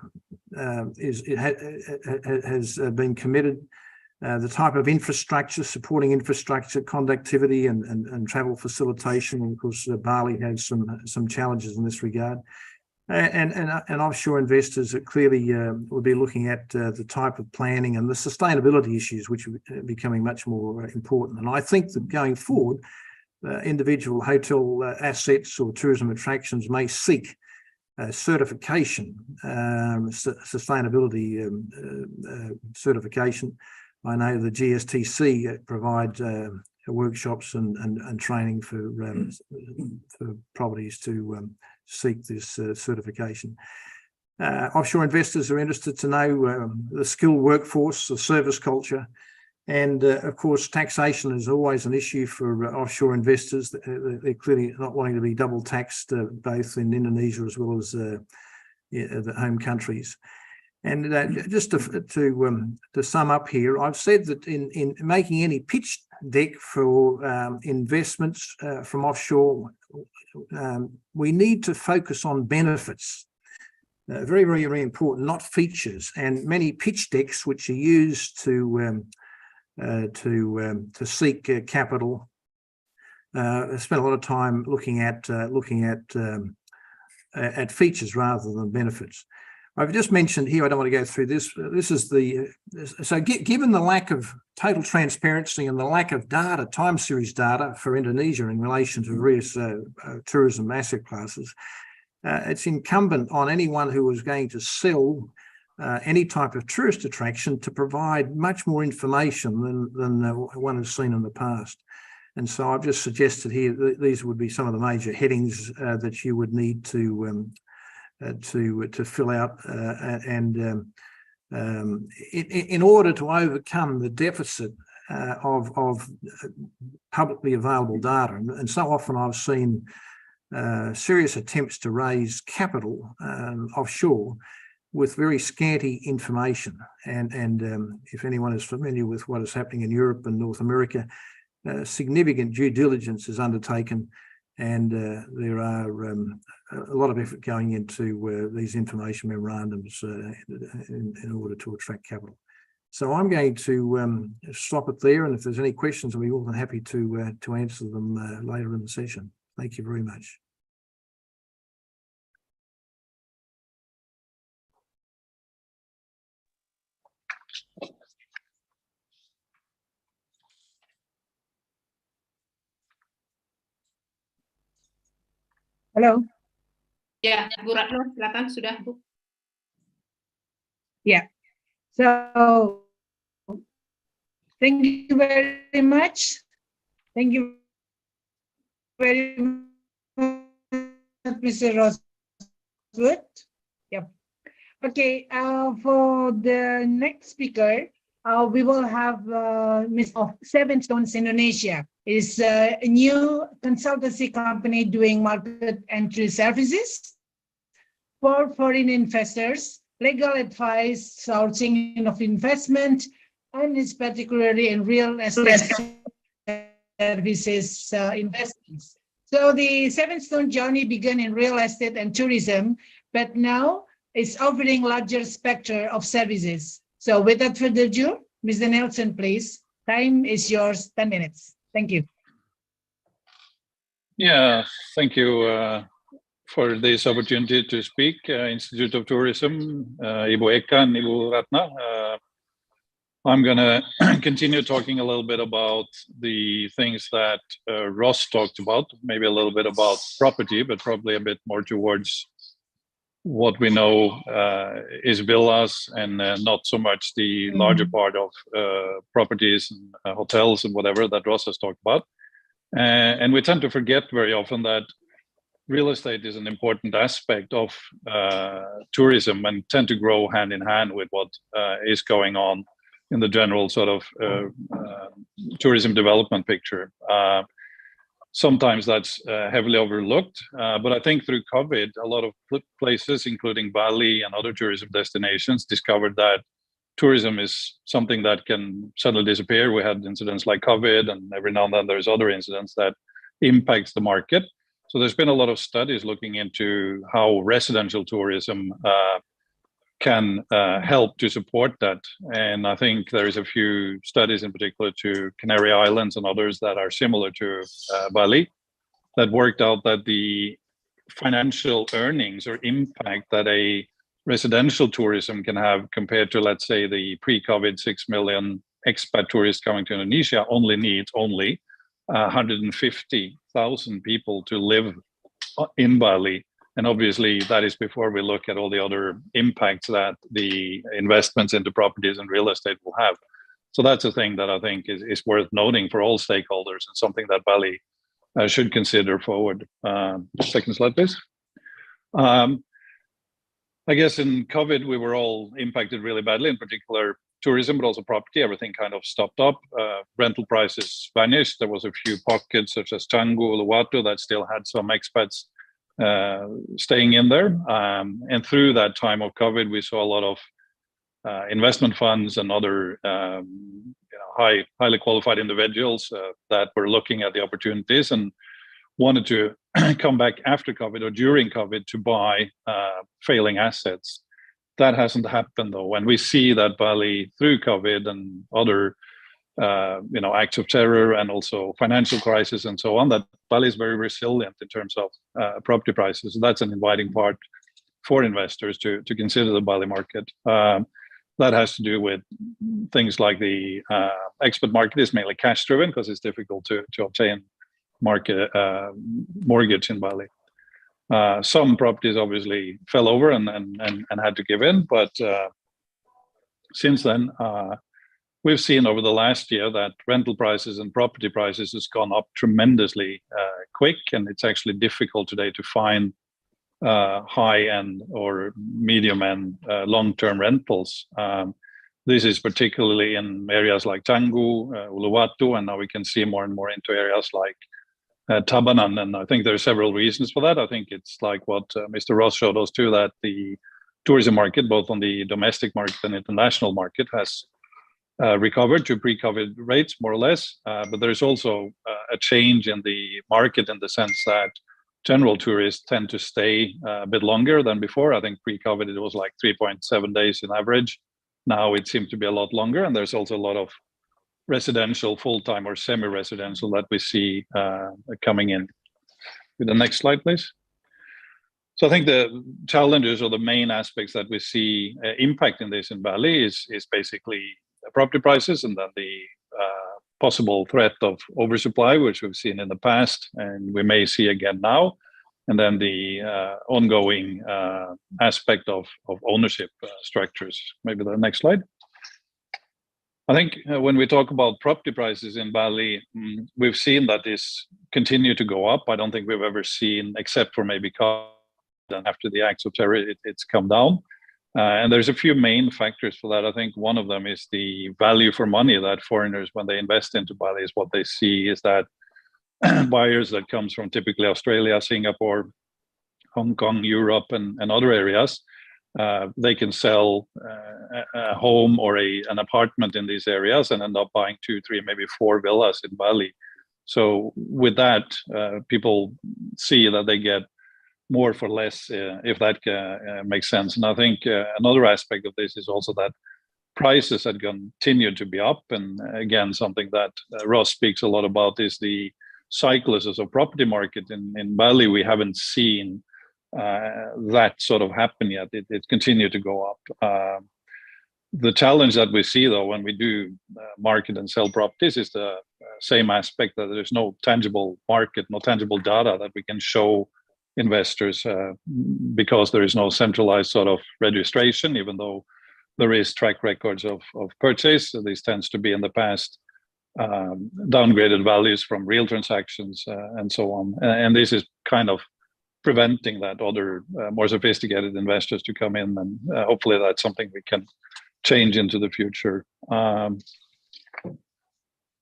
been committed, the type of infrastructure, supporting infrastructure, conductivity and travel facilitation. And of course, Bali has some challenges in this regard. And offshore investors clearly will be looking at the type of planning and the sustainability issues, which are becoming much more important. And I think that going forward, individual hotel assets or tourism attractions may seek certification, sustainability certification. I know the GSTC provide workshops and training for properties to seek this certification. Offshore investors are interested to know the skilled workforce, the service culture, and of course, taxation is always an issue for offshore investors. They're clearly not wanting to be double taxed, both in Indonesia as well as the home countries. And just to sum up here, I've said that in making any pitch deck for investments from offshore, we need to focus on benefits. Very, very, very important, not features. And many pitch decks which are used to seek capital spend a lot of time looking at features rather than benefits. I've just mentioned here, I don't want to go through this. This is given the lack of total transparency and the lack of data, time series data for Indonesia in relation to various tourism asset classes, it's incumbent on anyone who is going to sell any type of tourist attraction to provide much more information than one has seen in the past. And so I've just suggested here that these would be some of the major headings that you would need to fill out, in order to overcome the deficit of publicly available data. And so often I've seen serious attempts to raise capital offshore with very scanty information. And if anyone is familiar with what is happening in Europe and North America, significant due diligence is undertaken, and there are a lot of effort going into these information memorandums in order to attract capital. So I'm going to stop it there, and if there's any questions, I'll be more than happy to answer them later in the session. Thank you very much. Hello. Ya, Bu Ratno, silakan sudah, Bu. Yeah. So thank you very much. Thank you very much, Mr. Rosewood. Yep. Okay. For the next speaker, we will have Ms. of Seven Stones Indonesia. Is a new consultancy company doing market entry services for foreign investors, legal advice, sourcing of investment, and is particularly in real estate services investments. So the Seven Stone journey began in real estate and tourism, but now it's offering larger spectrum of services. So without further ado, Mr. Nelson, please. Time is yours, 10 minutes. Thank you. Yeah, thank you for this opportunity to speak. Institute of Tourism, Ibu Eka and Ibu Ratna. I'm going to continue talking a little bit about the things that Ross talked about, maybe a little bit about property, but probably a bit more towards what we know is villas and not so much the larger part of properties and hotels and whatever that Ross has talked about. And we tend to forget very often that real estate is an important aspect of tourism and tend to grow hand in hand with what is going on in the general sort of tourism development picture. Sometimes that's heavily overlooked, but I think through COVID, a lot of places, including Bali and other tourism destinations, discovered that tourism is something that can suddenly disappear. We had incidents like COVID, and every now and then there's other incidents that impacts the market. So there's been a lot of studies looking into how residential tourism can help to support that. And I think there is a few studies in particular to Canary Islands and others that are similar to Bali that worked out that the financial earnings or impact that a residential tourism can have compared to, let's say, the pre-COVID 6 million expat tourists coming to Indonesia only needs 150,000 people to live in Bali. And obviously that is before we look at all the other impacts that the investments into properties and real estate will have. So that's a thing that I think is worth noting for all stakeholders and something that Bali should consider forward. Second slide, please. I guess in COVID, we were all impacted really badly, in particular tourism, but also property. Everything kind of stopped up. Rental prices vanished. There was a few pockets such as Canggu, Uluwatu that still had some expats staying in there. And through that time of COVID, we saw a lot of investment funds and other highly qualified individuals that were looking at the opportunities and wanted to come back after COVID or during COVID to buy failing assets. That hasn't happened though. When we see that Bali through COVID and other acts of terror and also financial crisis and so on, that Bali is very resilient in terms of property prices. So that's an inviting part for investors to consider the Bali market. That has to do with things like the expat market is mainly cash driven because it's difficult to obtain mortgage in Bali. Some properties obviously fell over and had to give in, but since then we've seen over the last year that rental prices and property prices has gone up tremendously quick, and it's actually difficult today to find high-end or medium-end long-term rentals. This is particularly in areas like Canggu, Uluwatu, and now we can see more and more into areas like Tabanan, and I think there are several reasons for that. I think it's like what Mr. Ross showed us too, that the tourism market, both on the domestic market and international market, has recovered to pre-COVID rates, more or less. But there's also a change in the market in the sense that general tourists tend to stay a bit longer than before. I think pre-COVID it was like 3.7 days in average. Now it seems to be a lot longer, and there's also a lot of residential, full-time or semi-residential that we see coming in. With the next slide, please. So I think the challenges or the main aspects that we see impacting this in Bali is basically property prices, and then the possible threat of oversupply, which we've seen in the past and we may see again now, and then the ongoing aspect of ownership structures. Maybe the next slide. I think when we talk about property prices in Bali, we've seen that this continue to go up. I don't think we've ever seen, except for maybe after the acts of terror, it's come down. And there's a few main factors for that. I think one of them is the value for money that foreigners, when they invest into Bali, is what they see is that buyers that comes from typically Australia, Singapore, Hong Kong, Europe, and other areas, they can sell a home or an apartment in these areas and end up buying 2, 3, maybe 4 villas in Bali. So with that, people see that they get more for less, if that makes sense. And I think another aspect of this is also that prices had continued to be up. And again, something that Ross speaks a lot about is the cycles of property market in Bali. We haven't seen that sort of happen yet. It continued to go up. The challenge that we see though when we do market and sell properties is the same aspect, that there's no tangible market, no tangible data that we can show investors because there is no centralized sort of registration, even though there is track records of purchase. So this tends to be in the past downgraded values from real transactions and so on. And this is kind of preventing that other more sophisticated investors to come in, and hopefully that's something we can change into the future.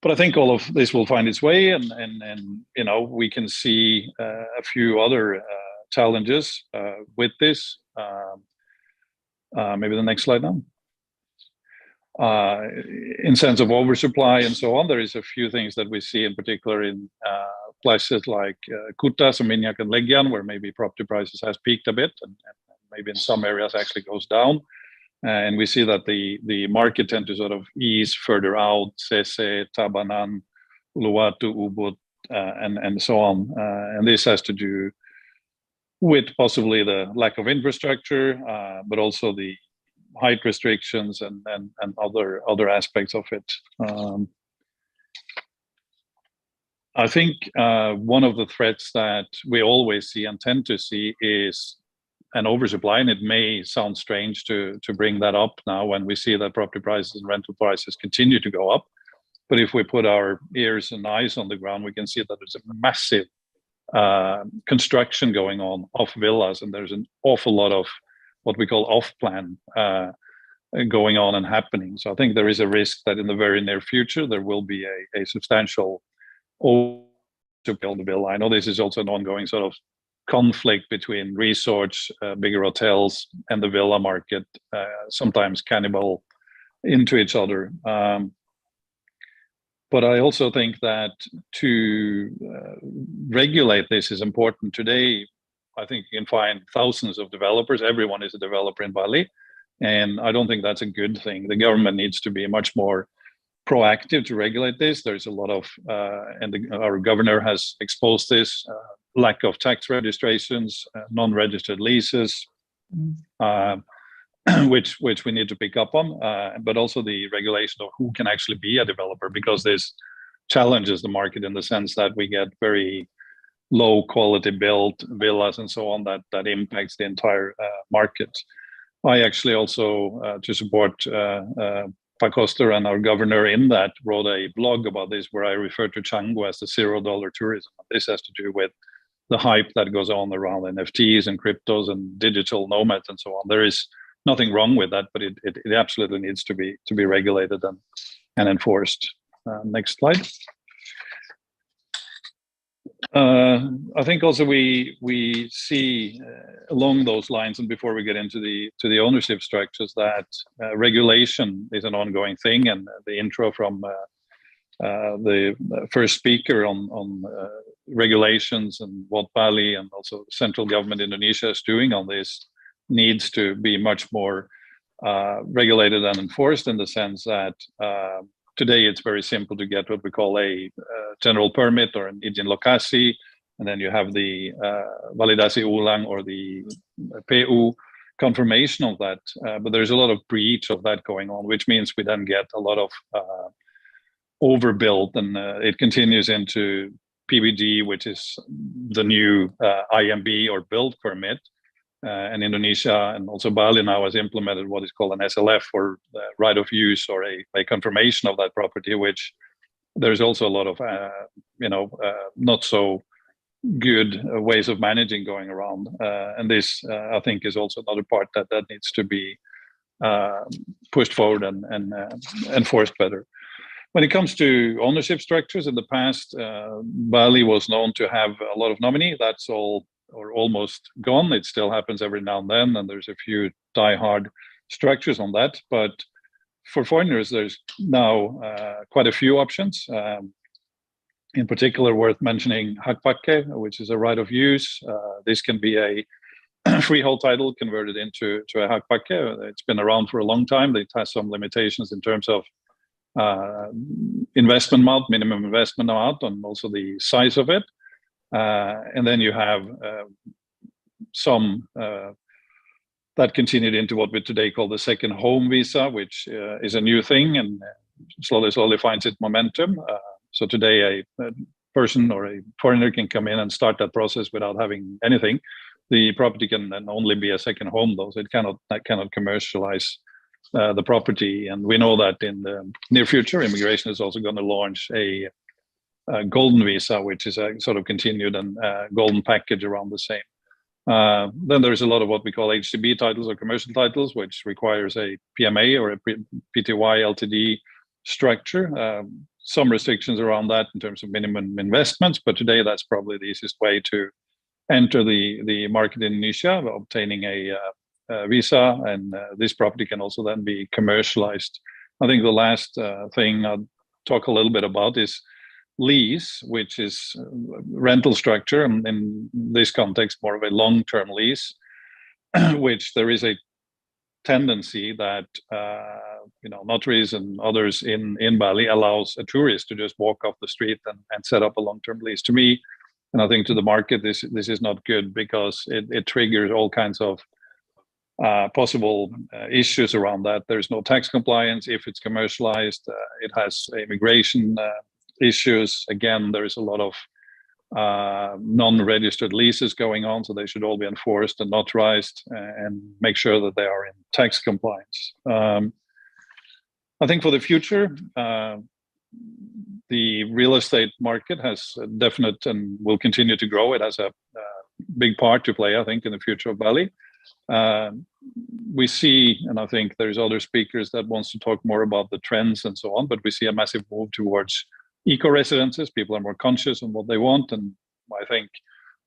But I think all of this will find its way, and you know, we can see a few other challenges with this. Maybe the next slide now. In sense of oversupply and so on, there is a few things that we see in particular in places like Kuta, Seminyak, and Legian, where maybe property prices has peaked a bit, and maybe in some areas actually goes down. And we see that the market tend to sort of ease further out, Sese, Tabanan, Uluwatu, Ubud, and so on. And this has to do with possibly the lack of infrastructure, but also the height restrictions and other aspects of it. I think one of the threats that we always see and tend to see is an oversupply, and it may sound strange to bring that up now when we see that property prices and rental prices continue to go up. But if we put our ears and eyes on the ground, we can see that there's a massive construction going on of villas, and there's an awful lot of what we call off-plan going on and happening. So I think there is a risk that in the very near future there will be a substantial to build a villa. I know this is also an ongoing sort of conflict between resorts, bigger hotels, and the villa market, sometimes cannibal into each other. But I also think that to regulate this is important. Today, I think you can find thousands of developers. Everyone is a developer in Bali. And I don't think that's a good thing. The government needs to be much more proactive to regulate this. There's a lot of, our governor has exposed this, lack of tax registrations, non-registered leases, which we need to pick up on, but also the regulation of who can actually be a developer, because this challenges the market in the sense that we get very low quality built villas and so on that impacts the entire market. I actually also, to support Pakoster and our governor in that, wrote a blog about this where I refer to Canggu as the $0 tourism. This has to do with the hype that goes on around NFTs and cryptos and digital nomads and so on. There is nothing wrong with that, but it absolutely needs to be regulated and enforced. Next slide. I think also we see along those lines, and before we get into the ownership structures, that regulation is an ongoing thing, and the intro from the first speaker on regulations and what Bali and also central government Indonesia is doing on this needs to be much more regulated and enforced, in the sense that today it's very simple to get what we call a general permit or an izin lokasi, and then you have the validasi ulang or the PU confirmation of that. But there's a lot of breach of that going on, which means we then get a lot of overbuilt, and it continues into PBD, which is the new IMB or build permit. And Indonesia and also Bali now has implemented what is called an SLF, or right of use, or a confirmation of that property, which there's also a lot of not so good ways of managing going around. And this, I think, is also another part that needs to be pushed forward and enforced better. When it comes to ownership structures, in the past, Bali was known to have a lot of nominee. That's all, or almost gone. It still happens every now and then, and there's a few die-hard structures on that. But for foreigners, there's now quite a few options. In particular, worth mentioning Hakpakke, which is a right of use. This can be a freehold title converted into a Hakpakke. It's been around for a long time. It has some limitations in terms of investment amount, minimum investment amount, and also the size of it. And then you have some that continued into what we today call the second home visa, which is a new thing and slowly finds its momentum. So today a person or a foreigner can come in and start that process without having anything. The property can then only be a second home, though, so it cannot commercialize the property. And we know that in the near future, immigration is also going to launch a golden visa, which is a sort of continued and golden package around the same. Then there's a lot of what we call HCB titles or commercial titles, which requires a PMA or a PTY LTD structure. Some restrictions around that in terms of minimum investments, but today that's probably the easiest way to enter the market in Indonesia, obtaining a visa, and this property can also then be commercialized. I think the last thing I'll talk a little bit about is lease, which is rental structure, and in this context, more of a long-term lease, which there is a tendency that notaries and others in Bali allows a tourist to just walk off the street and set up a long-term lease. To me, and I think to the market, this is not good, because it triggers all kinds of possible issues around that. There's no tax compliance if it's commercialized. It has immigration issues. Again, there's a lot of non-registered leases going on, so they should all be enforced and notarized and make sure that they are in tax compliance. I think for the future, the real estate market has a definite and will continue to grow. It has a big part to play, I think, in the future of Bali. We see, and I think there's other speakers that wants to talk more about the trends and so on, but we see a massive move towards eco-residences. People are more conscious on what they want, and I think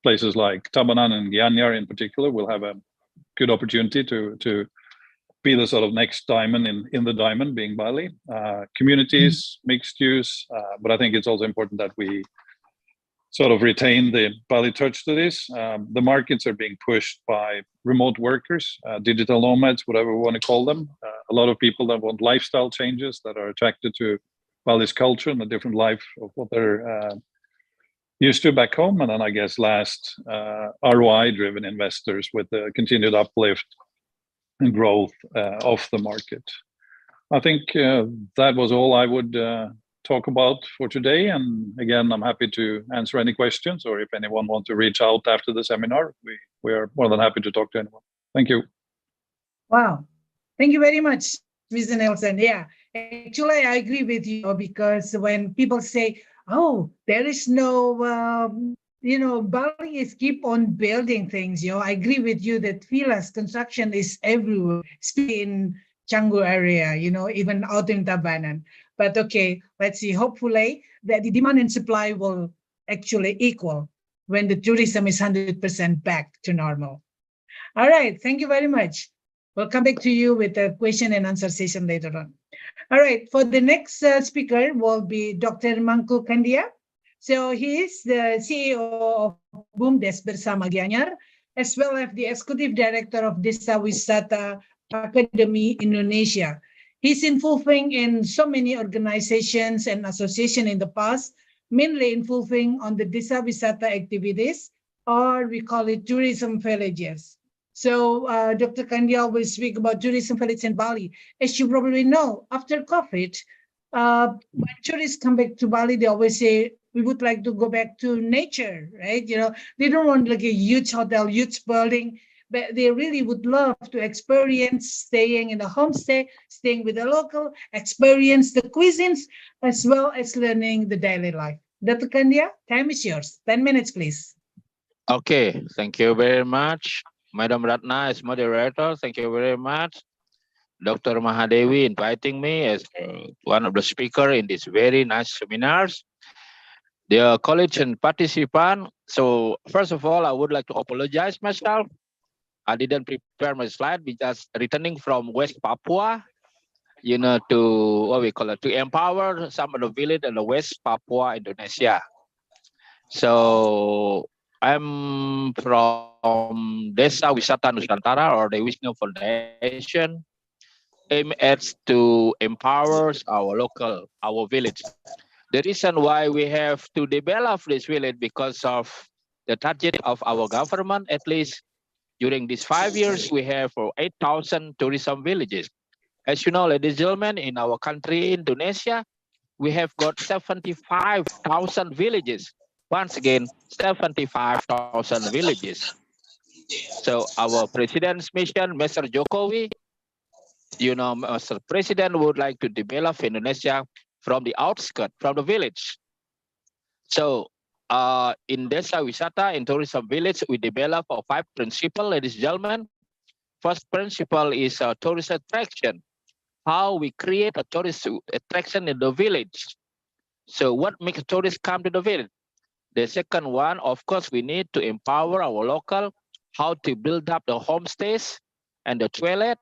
places like Tabanan and Gianyar in particular will have a good opportunity to be the sort of next diamond in the diamond, being Bali. Communities, mixed use, but I think it's also important that we sort of retain the Bali touch to this. The markets are being pushed by remote workers, digital nomads, whatever we want to call them. A lot of people that want lifestyle changes, that are attracted to Bali's culture and a different life of what they're used to back home. And then I guess last, ROI-driven investors with the continued uplift and growth of the market. I think that was all I would talk about for today. And again, I'm happy to answer any questions, or if anyone wants to reach out after the seminar, we are more than happy to talk to anyone. Thank you. Wow. Thank you very much, Mr. Nelson. Yeah, actually, I agree with you, because when people say, oh, there is no, Bali is keep on building things, I agree with you that villas construction is everywhere, especially in Canggu area, even out in Tabanan. But okay, let's see, hopefully that the demand and supply will actually equal when the tourism is 100% back to normal. All right, thank you very much. We'll come back to you with a question and answer session later on. All right, for the next speaker will be Dr. Mangku Kandia. So he is the CEO of BUMDes Bersama Gianyar, as well as the Executive Director of Desa Wisata Academy Indonesia. He's involving in so many organizations and associations in the past, mainly involving on the Desa Wisata activities, or we call it tourism villages. So Dr. Kandia will speak about tourism village in Bali. As you probably know, after COVID, when tourists come back to Bali, they always say, we would like to go back to nature, right? They don't want like a huge hotel, huge building, but they really would love to experience staying in a homestay, staying with the local, experience the cuisines, as well as learning the daily life. Dr. Kandia, time is yours. 10 minutes, please. Okay, thank you very much. Madam Ratna as moderator, thank you very much. Dr. Mahadevi inviting me as one of the speakers in this very nice seminars. Dear colleagues and participants, so first of all, I would like to apologize myself. I didn't prepare my slide because returning from West Papua, to what we call it, to empower some of the village in the West Papua, Indonesia. So I'm from Desa Wisata Nusantara, or the Wisnu Foundation, aim at to empower our village. The reason why we have to develop this village because of the target of our government. At least during these 5 years, we have 8,000 tourism villages. As you know, ladies and gentlemen, in our country, Indonesia, we have got 75,000 villages. Once again, 75,000 villages. So our president's mission, Mr. Jokowi, Mr. President would like to develop Indonesia from the outskirts, from the village. So in Desa Wisata, in tourism village, we develop 5 principles, ladies and gentlemen. First principle is tourist attraction. How we create a tourist attraction in the village. So what makes tourists come to the village? The second one, of course, we need to empower our local, how to build up the homestays and the toilet.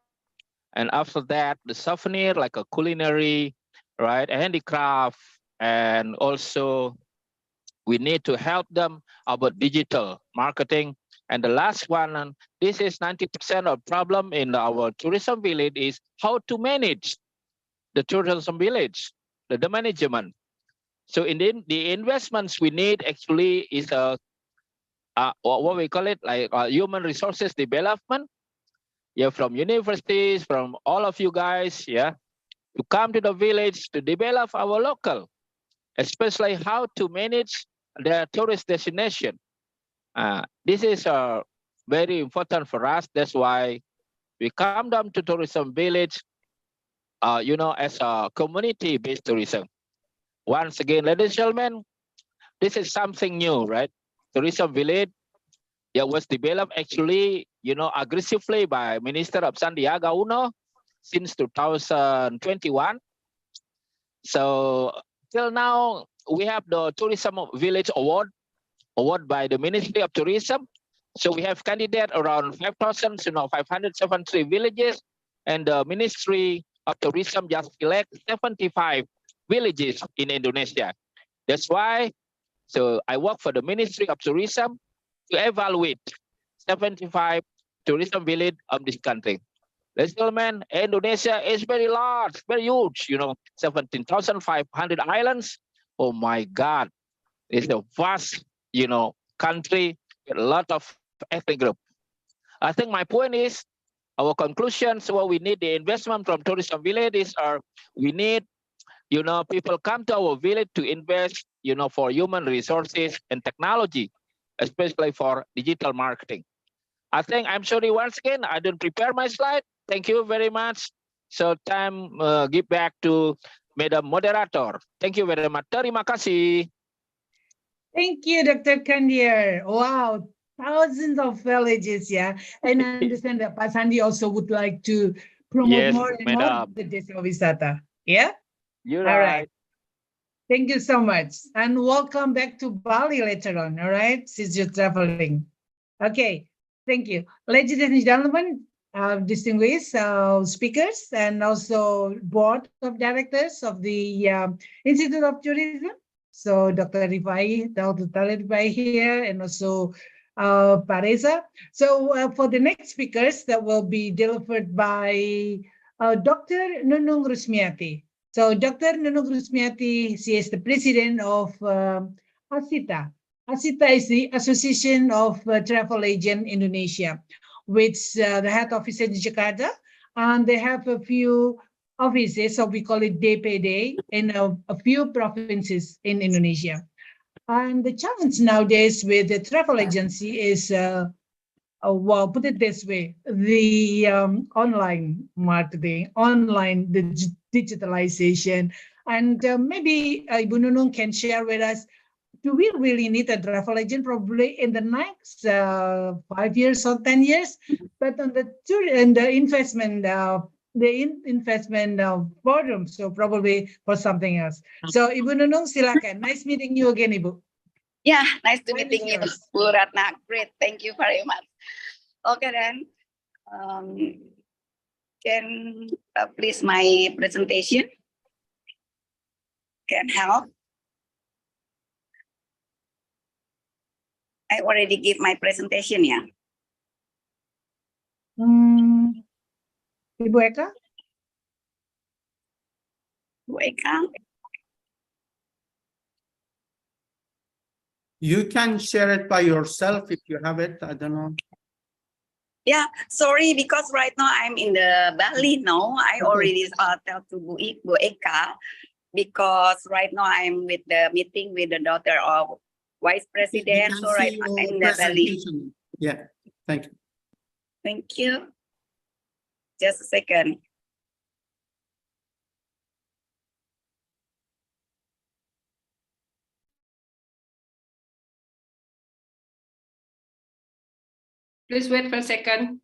And after that, the souvenir, like a culinary, right, a handicraft, and also we need to help them about digital marketing. And the last one, and this is 90% of problem in our tourism village, is how to manage the tourism village, the management. So in the investments we need actually is what we call it, like human resources development. Yeah, from universities, from all of you guys, yeah, to come to the village to develop our local, especially how to manage the tourist destination. This is very important for us. That's why we come down to tourism village, as a community-based tourism. Once again, ladies and gentlemen, this is something new, right? Tourism village, was developed actually, aggressively by Minister of Sandiaga Uno since 2021. So till now, we have the Tourism Village Award by the Ministry of Tourism. So we have candidate around 5,573 villages, and the Ministry of Tourism just select 75 villages in Indonesia. That's why, so I work for the Ministry of Tourism to evaluate 75 tourism village of this country. Ladies and gentlemen, Indonesia is very large, very huge, 17,500 islands. Oh my God, it's a vast, country with a lot of ethnic group. I think my point is, our conclusions, what we need the investment from tourism villages are, we need, people come to our village to invest, for human resources and technology, especially for digital marketing. I think, I'm sorry once again, I didn't prepare my slide. Thank you very much. So time give back to Madam Moderator. Thank you very much. Terima kasih. Thank you, Dr. Kandir. Wow, thousands of villages, yeah. And I understand that Pak Sandi also would like to promote Yes, more and more madam. the Desa Wisata. Yeah? You're All right. right. Thank you so much. And welcome back to Bali later on, all right? Since you're traveling. Okay, thank you. Ladies and gentlemen, distinguished speakers and also board of directors of the Institute of Tourism. So Dr. Rifai, Dr. Rifai here, and also Pareza. So for the next speakers that will be delivered by Dr. Nunung Rusmiati. So Dr. Nunung Rusmiati, she is the president of ASITA. ASITA is the Association of Travel Agent Indonesia, which the head office is in Jakarta, and they have a few offices, so we call it DPD, in a few provinces in Indonesia. And the challenge nowadays with the travel agency is, well, put it this way, the online marketing, the digitalization, and maybe Ibu Nunung can share with us, do we really need a travel agent probably in the next 5 years or 10 years? But on the investment, investment forum, so probably for something else. So Ibu Nunung, silakan. Nice meeting you again, Ibu. Yeah, nice to meeting you, Bu Ratna. Great, thank you very much. Okay then, can please my presentation? Can help? I already give my presentation, yeah. Ibu Eka? Bu Eka? You can share it by yourself if you have it. I don't know. Yeah, sorry, because right now I'm in the Bali now. I already tell to Bu Eka, because right now I'm with the meeting with the daughter of Vice President. So right now I'm in the Bali. Yeah, thank you. Thank you. Just a second. Please wait for a second.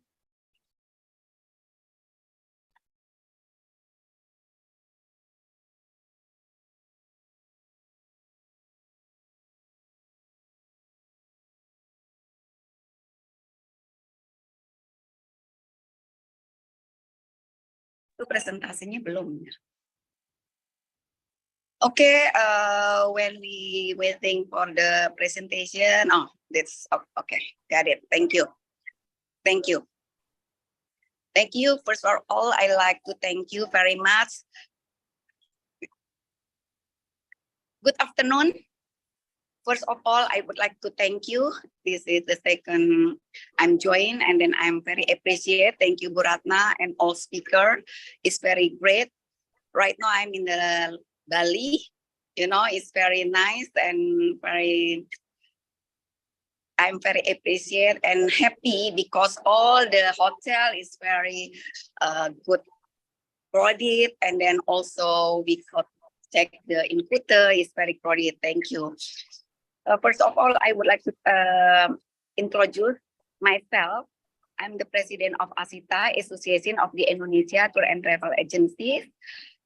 Itu presentasinya belum. Okay, when we waiting for the presentation, oh, that's okay, got it. Thank you. Thank you. Thank you. First of all, I like to thank you very much. Good afternoon. First of all, I would like to thank you. This is the second I'm joined, and then I'm very appreciate. Thank you, Buratna, and all speaker. It's very great. Right now, I'm in the Bali. You know, it's very nice and I'm very appreciate and happy because all the hotel is very good crowded, and then also we could check the incubator is very crowded. Thank you. First of all, I would like to introduce myself. I'm the president of ASITA, Association of the Indonesia Tour and Travel Agencies.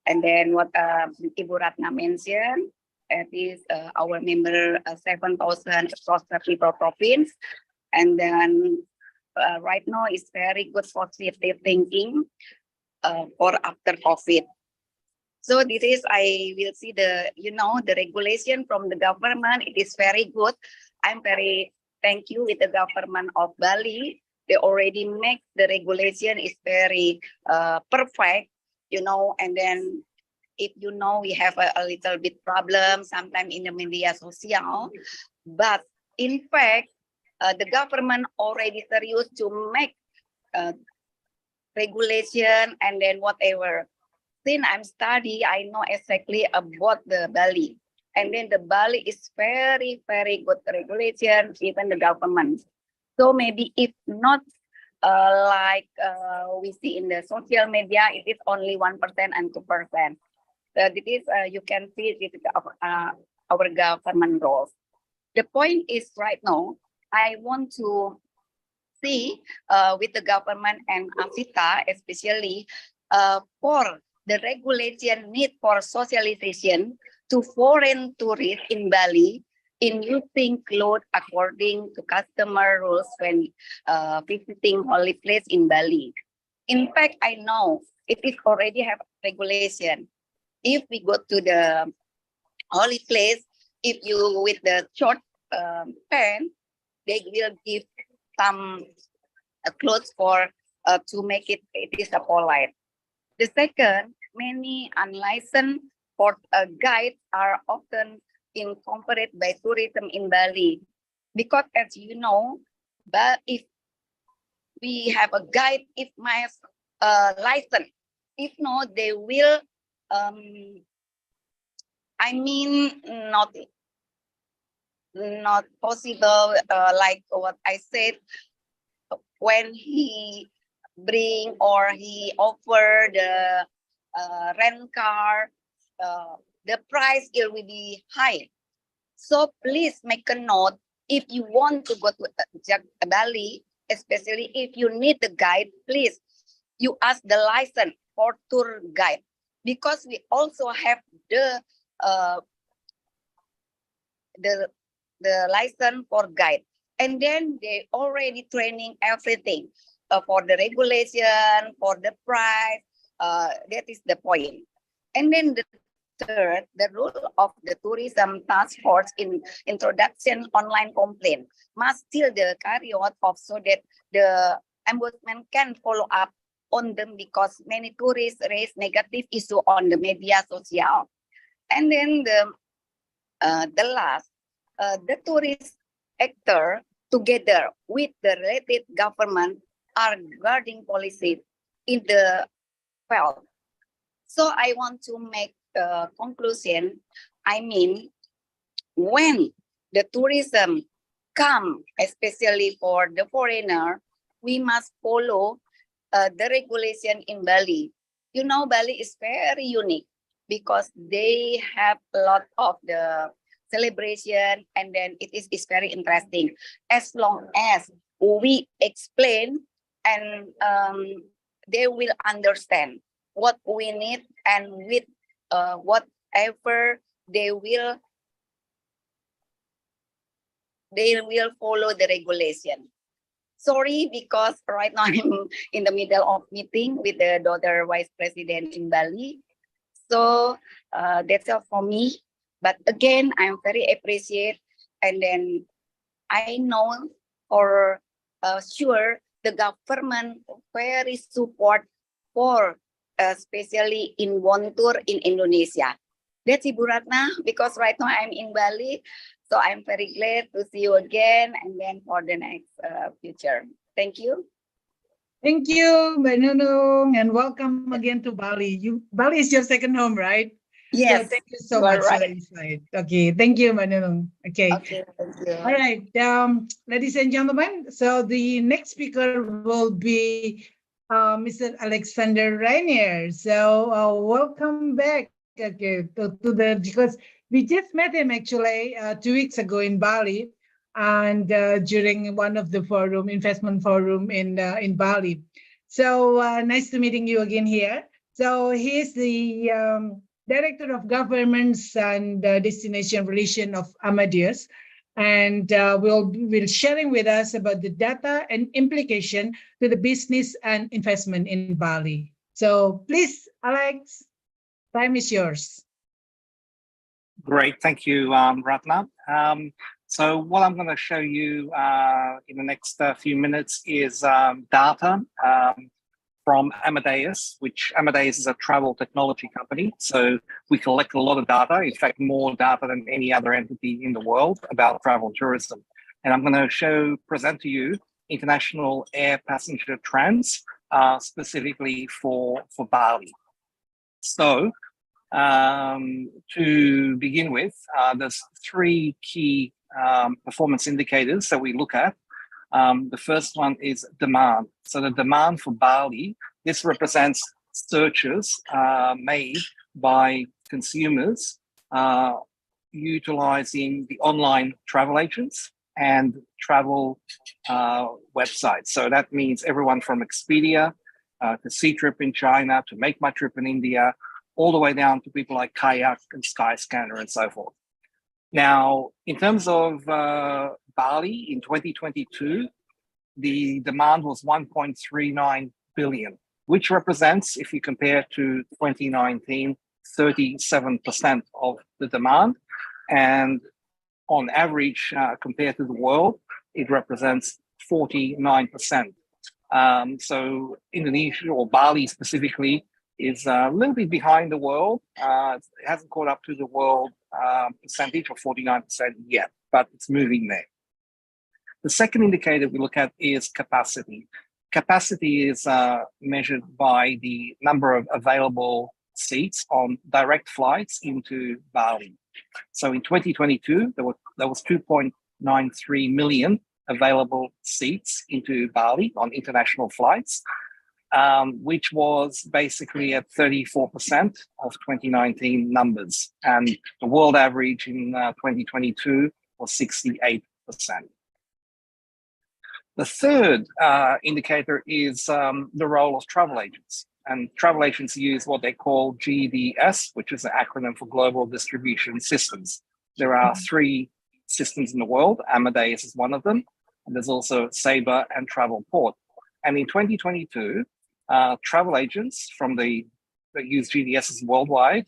And then what Ibu Ratna mentioned, it is our member 7,000 across the people province. And then right now it's very good positive thinking for after COVID. So this is, I will see the, the regulation from the government. It is very good. I'm very thank you with the government of Bali. They already make the regulation is very perfect, and then if we have a little bit problem sometimes in the media social, but in fact, the government already serious to make regulation, and then whatever. Since I'm studying, I know exactly about the Bali. And then the Bali is very, very good regulation, even the government. So maybe if not like we see in the social media, it is only 1% and 2%. This is, you can see this is our government roles. The point is right now, I want to see with the government and ASITA, especially for the regulation need for socialization to foreign tourists in Bali in using clothes according to customer rules when visiting holy place in Bali. In fact, I know it is already have regulation. If we go to the holy place, if you with the short pants, they will give some clothes for to make it is a polite. The second, many unlicensed guides are often incorporated by tourism in Bali, because as you know, but if we have a guide, if my license, if not, they will. I mean, not possible. Like what I said, when he bring or he offer the rent car, the price it will be high. So please make a note if you want to go to Bali, especially if you need the guide, please you ask the license for tour guide, because we also have the license for guide, and then they already training everything for the regulation, for the price. That is the point. And then the third, the role of the tourism task force in introduction online complaint must still the carry out of, so that the ombudsman can follow up on them, because many tourists raise negative issue on the media social. And then the last, the tourist actor together with the related government are guarding policies in the field. So I want to make a conclusion. I mean, when the tourism come, especially for the foreigner, we must follow the regulation in Bali. You know, Bali is very unique because they have a lot of the celebration, and then it is very interesting. As long as we explain, and they will understand what we need, and with whatever they will follow the regulation. Sorry, because right now I'm in the middle of meeting with the daughter vice president in Bali. So that's all for me. But again, I'm very appreciate, and then I know for sure the government very support for especially in one tour in Indonesia. That's Ibu Ratna, because right now I'm in Bali, so I'm very glad to see you again, and then for the next future. Thank you. Thank you, Mbak Nunung, and welcome again to Bali. Bali is your second home, right? Yes, So thank you so you are much for right. the insight. Okay, thank you, Mbak Nunung. Okay. Okay, thank you. All right, ladies and gentlemen, so the next speaker will be Mr. Alexander Rainier. So welcome back, okay, to the, because we just met him actually 2 weeks ago in Bali, and during one of the investment forum in Bali. So nice to meeting you again here. So he's the Director of Governments and Destination Relation of Amadeus, and will sharing with us about the data and implication to the business and investment in Bali. So please, Alex, time is yours. Great, thank you, Ratna. So what I'm going to show you in the next few minutes is data from Amadeus, which Amadeus is a travel technology company. So we collect a lot of data, in fact, more data than any other entity in the world about travel and tourism. And I'm going to present to you international air passenger trends, specifically for Bali. So to begin with, there's 3 key performance indicators that we look at. The first one is demand. So the demand for Bali, this represents searches made by consumers utilizing the online travel agents and travel websites. So that means everyone from Expedia to Ctrip in China, to Make My Trip in India, all the way down to people like Kayak and Skyscanner and so forth. Now, in terms of Bali in 2022, the demand was 1.39 billion, which represents, if you compare to 2019, 37% of the demand. And on average, compared to the world, it represents 49%. So Indonesia, or Bali specifically, is a little bit behind the world. It hasn't caught up to the world percentage of 49% yet, but it's moving there. The second indicator we look at is capacity. Capacity is measured by the number of available seats on direct flights into Bali. So in 2022, there was 2.93 million available seats into Bali on international flights, which was basically at 34% of 2019 numbers. And the world average in 2022 was 68%. The third indicator is the role of travel agents. And travel agents use what they call GDS, which is an acronym for Global Distribution Systems. There are 3 systems in the world. Amadeus is one of them. And there's also Sabre and Travelport. And in 2022, travel agents that use GDSs worldwide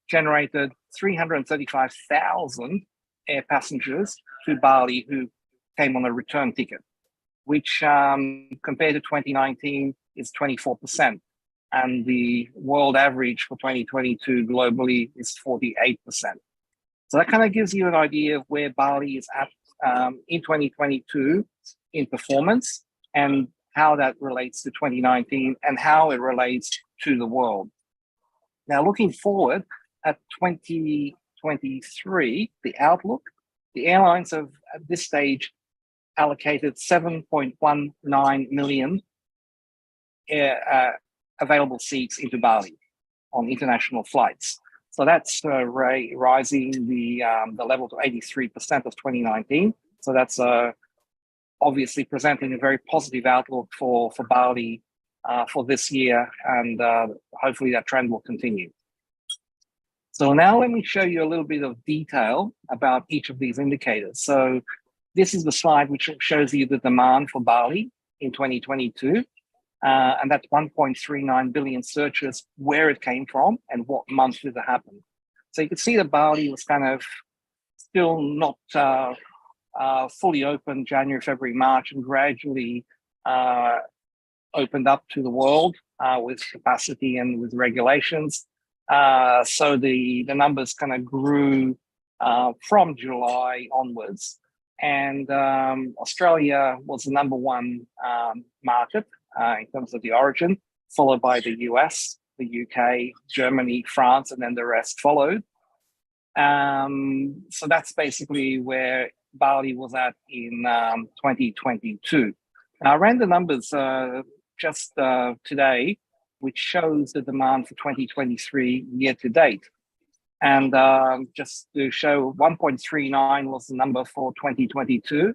generated 335,000 air passengers to Bali who came on a return ticket, which compared to 2019 is 24%. And the world average for 2022 globally is 48%. So that kind of gives you an idea of where Bali is at in 2022 in performance, and how that relates to 2019 and how it relates to the world. Now, looking forward at 2023, the outlook, the airlines have at this stage allocated 7.19 million available seats into Bali on international flights. So that's rising the level to 83% of 2019. So that's obviously presenting a very positive outlook for Bali for this year, and hopefully that trend will continue. So now let me show you a little bit of detail about each of these indicators. So this is the slide which shows you the demand for Bali in 2022. and that's 1.39 billion searches, where it came from and what month did it happen. So you could see that Bali was kind of still not fully open January, February, March, and gradually opened up to the world with capacity and with regulations. So the numbers kind of grew from July onwards. And Australia was the number one market in terms of the origin, followed by the US, the UK, Germany, France, and then the rest followed. So that's basically where Bali was at in 2022. I ran the numbers just today, which shows the demand for 2023 year to date. And just to show, 1.39 was the number for 2022.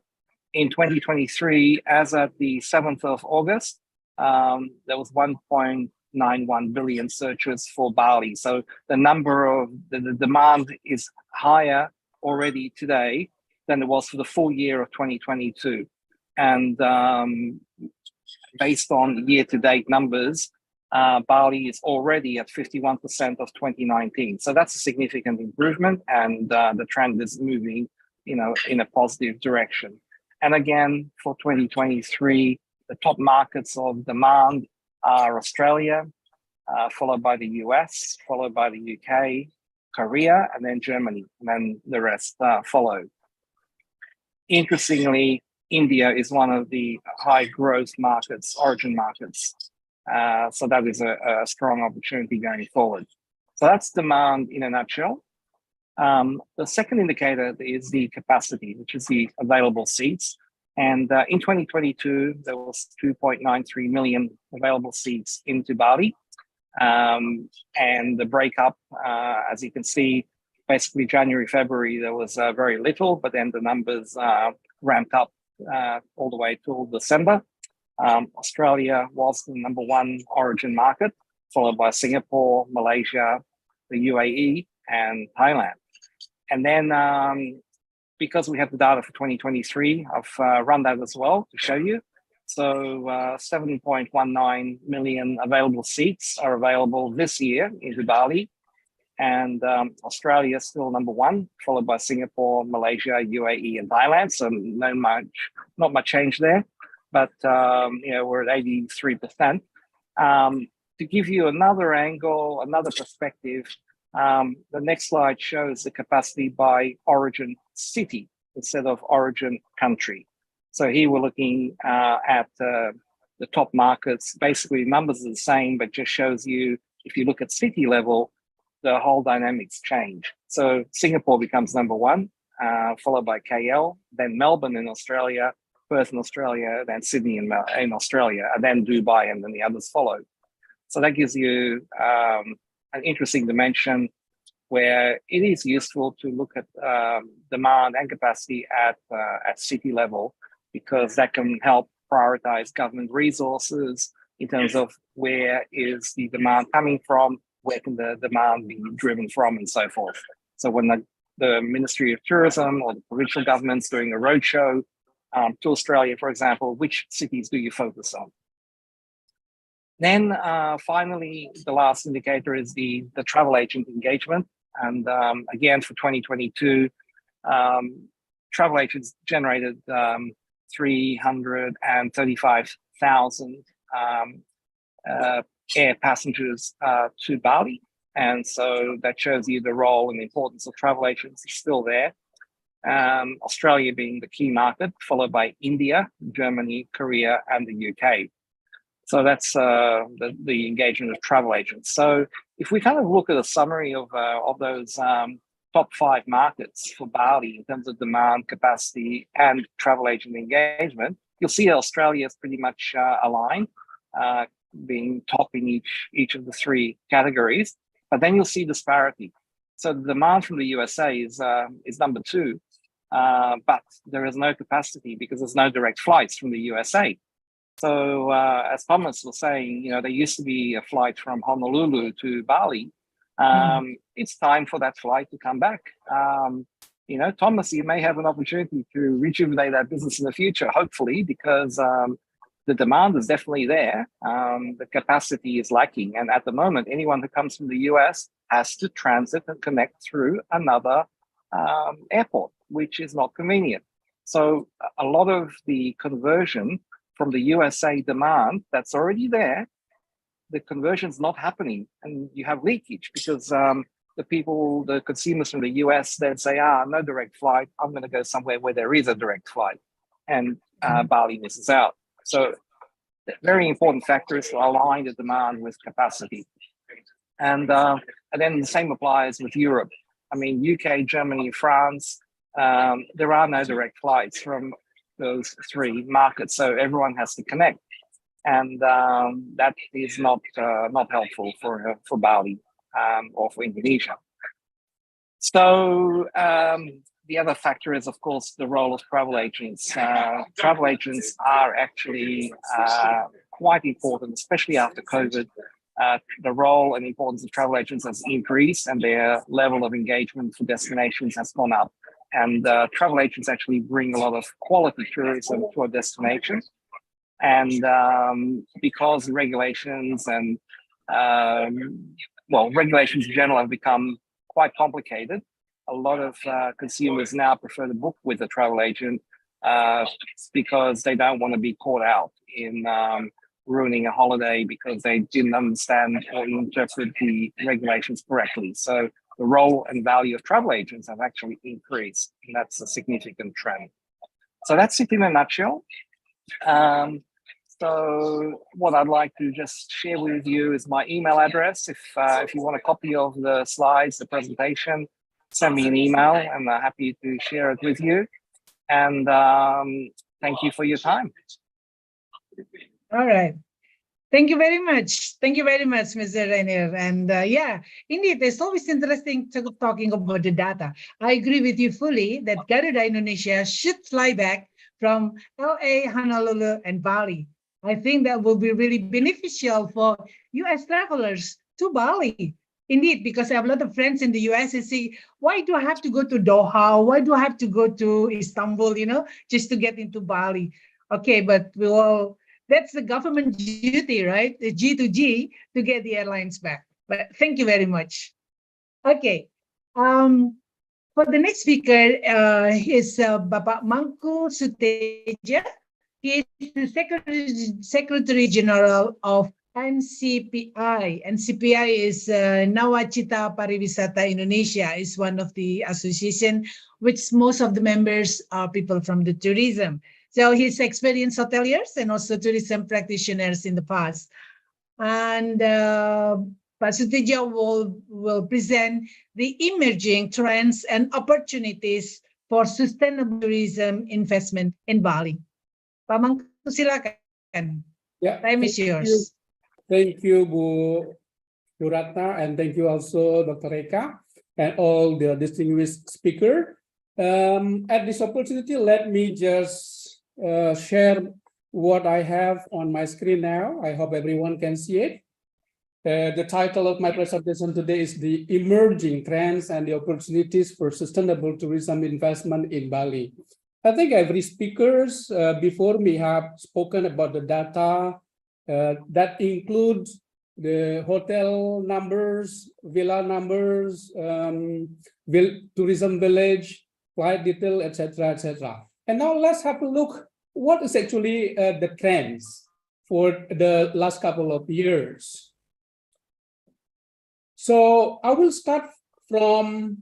In 2023, as at the 7th of August, there was 1.91 billion searches for Bali. So the number of the demand is higher already today than it was for the full year of 2022. And based on year-to-date numbers, Bali is already at 51% of 2019. So that's a significant improvement, and the trend is moving, in a positive direction. And again, for 2023, the top markets of demand are Australia, followed by the US, followed by the UK, Korea, and then Germany, and then the rest follow. Interestingly, India is one of the high growth markets, origin markets. So that is a strong opportunity going forward. So that's demand in a nutshell. The second indicator is the capacity, which is the available seats. And in 2022, there was 2.93 million available seats into Bali. And the breakup, as you can see, basically January, February, there was very little, but then the numbers ramped up all the way till December. Australia was the number one origin market, followed by Singapore, Malaysia, the UAE, and Thailand. And then because we have the data for 2023, I've run that as well to show you. So 7.19 million available seats are available this year into Bali. And Australia is still number one, followed by Singapore, Malaysia, UAE, and Thailand. So not much change there. But we're at 83%. To give you another angle, another perspective, the next slide shows the capacity by origin city instead of origin country. So here we're looking at the top markets. Basically, numbers are the same, but just shows you, if you look at city level, the whole dynamics change. So Singapore becomes number one, followed by KL, then Melbourne in Australia, Perth in Australia, then Sydney in Australia, and then Dubai, and then the others follow. So that gives you an interesting dimension where it is useful to look at demand and capacity at city level, because that can help prioritize government resources in terms of where is the demand coming from, where can the demand be driven from, and so forth. So when the Ministry of Tourism or the provincial government's doing a roadshow to Australia, for example, which cities do you focus on? Then finally, the last indicator is the travel agent engagement. And again, for 2022, travel agents generated 335,000 air passengers to Bali. And so that shows you the role and the importance of travel agents is still there. Australia being the key market, followed by India, Germany, Korea, and the UK. So that's the engagement of travel agents. So if we kind of look at a summary of those top 5 markets for Bali in terms of demand, capacity, and travel agent engagement, you'll see Australia is pretty much aligned, being top in each of the 3 categories. But then you'll see disparity. So the demand from the USA is number 2, but there is no capacity because there's no direct flights from the USA. So as Thomas was saying, there used to be a flight from Honolulu to Bali. It's time for that flight to come back. Thomas, you may have an opportunity to rejuvenate that business in the future, hopefully, because the demand is definitely there. The capacity is lacking. And at the moment, anyone who comes from the US has to transit and connect through another airport, which is not convenient. So a lot of the conversion from the USA demand that's already there, the conversion is not happening, and you have leakage because the consumers from the US, they'd say, no direct flight, I'm going to go somewhere where there is a direct flight, and Bali misses out. So very important factor is to align the demand with capacity. And then the same applies with Europe. I mean, UK, Germany, France, there are no direct flights from those three markets, so everyone has to connect, and that is not helpful for Bali or for Indonesia. So the other factor is, of course, the role of travel agents. Travel agents are actually quite important, especially after COVID. The role and importance of travel agents has increased, and their level of engagement for destinations has gone up. And travel agents actually bring a lot of quality tourism to a destination. And because regulations and regulations in general have become quite complicated, a lot of consumers now prefer to book with a travel agent because they don't want to be caught out in ruining a holiday because they didn't understand or interpret the regulations correctly. So the role and value of travel agents have actually increased, and that's a significant trend. So that's it in a nutshell. So what I'd like to just share with you is my email address. If you want a copy of the slides, the presentation, send me an email, and I'm happy to share it with you. And thank you for your time. All right. Thank you very much. Thank you very much, Mr. Rainier. And yeah, indeed, it's always interesting talking about the data. I agree with you fully that Garuda Indonesia should fly back from LA, Honolulu, and Bali. I think that will be really beneficial for US travelers to Bali. Indeed, because I have a lot of friends in the US and say, why do I have to go to Doha? Why do I have to go to Istanbul, just to get into Bali? Okay, but that's the government duty, right? The G to G to get the airlines back. But thank you very much. Okay. For the next speaker is Bapak Mangku Suteja. He is the Secretary General of NCPI. NCPI is Nawacita Pariwisata Indonesia. Is one of the association which most of the members are people from the tourism. So he's experienced hoteliers and also tourism practitioners in the past. And Pak Suteja will present the emerging trends and opportunities for sustainable tourism investment in Bali. Pak Mangku, silakan. Yeah, time is yours. Thank you, Bu Ratna, and thank you also, Dr. Eka, and all the distinguished speaker. At this opportunity, let me just share what I have on my screen now. I hope everyone can see it. The title of my presentation today is the Emerging Trends and the Opportunities for Sustainable Tourism Investment in Bali. I think every speakers before me have spoken about the data that includes the hotel numbers, villa numbers, tourism village, flight detail, etc., etc. And now let's have a look what is actually the trends for the last couple of years. So I will start from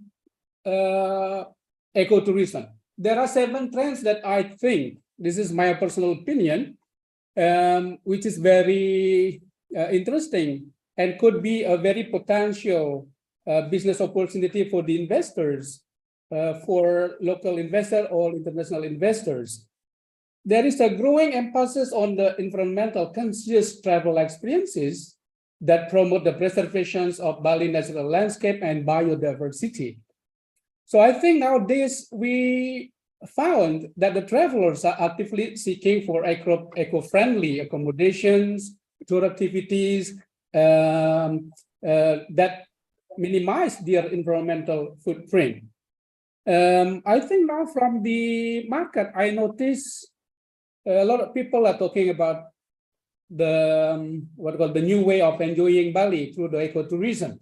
ecotourism. There are 7 trends that I think, this is my personal opinion, which is very interesting and could be a very potential business opportunity for the investors, for local investors or international investors. There is a growing emphasis on the environmental conscious travel experiences that promote the preservation of Bali natural landscape and biodiversity. So I think nowadays we found that the travelers are actively seeking for eco-friendly accommodations, tour activities that minimize their environmental footprint. I think now from the market, I notice a lot of people are talking about the the new way of enjoying Bali through the ecotourism.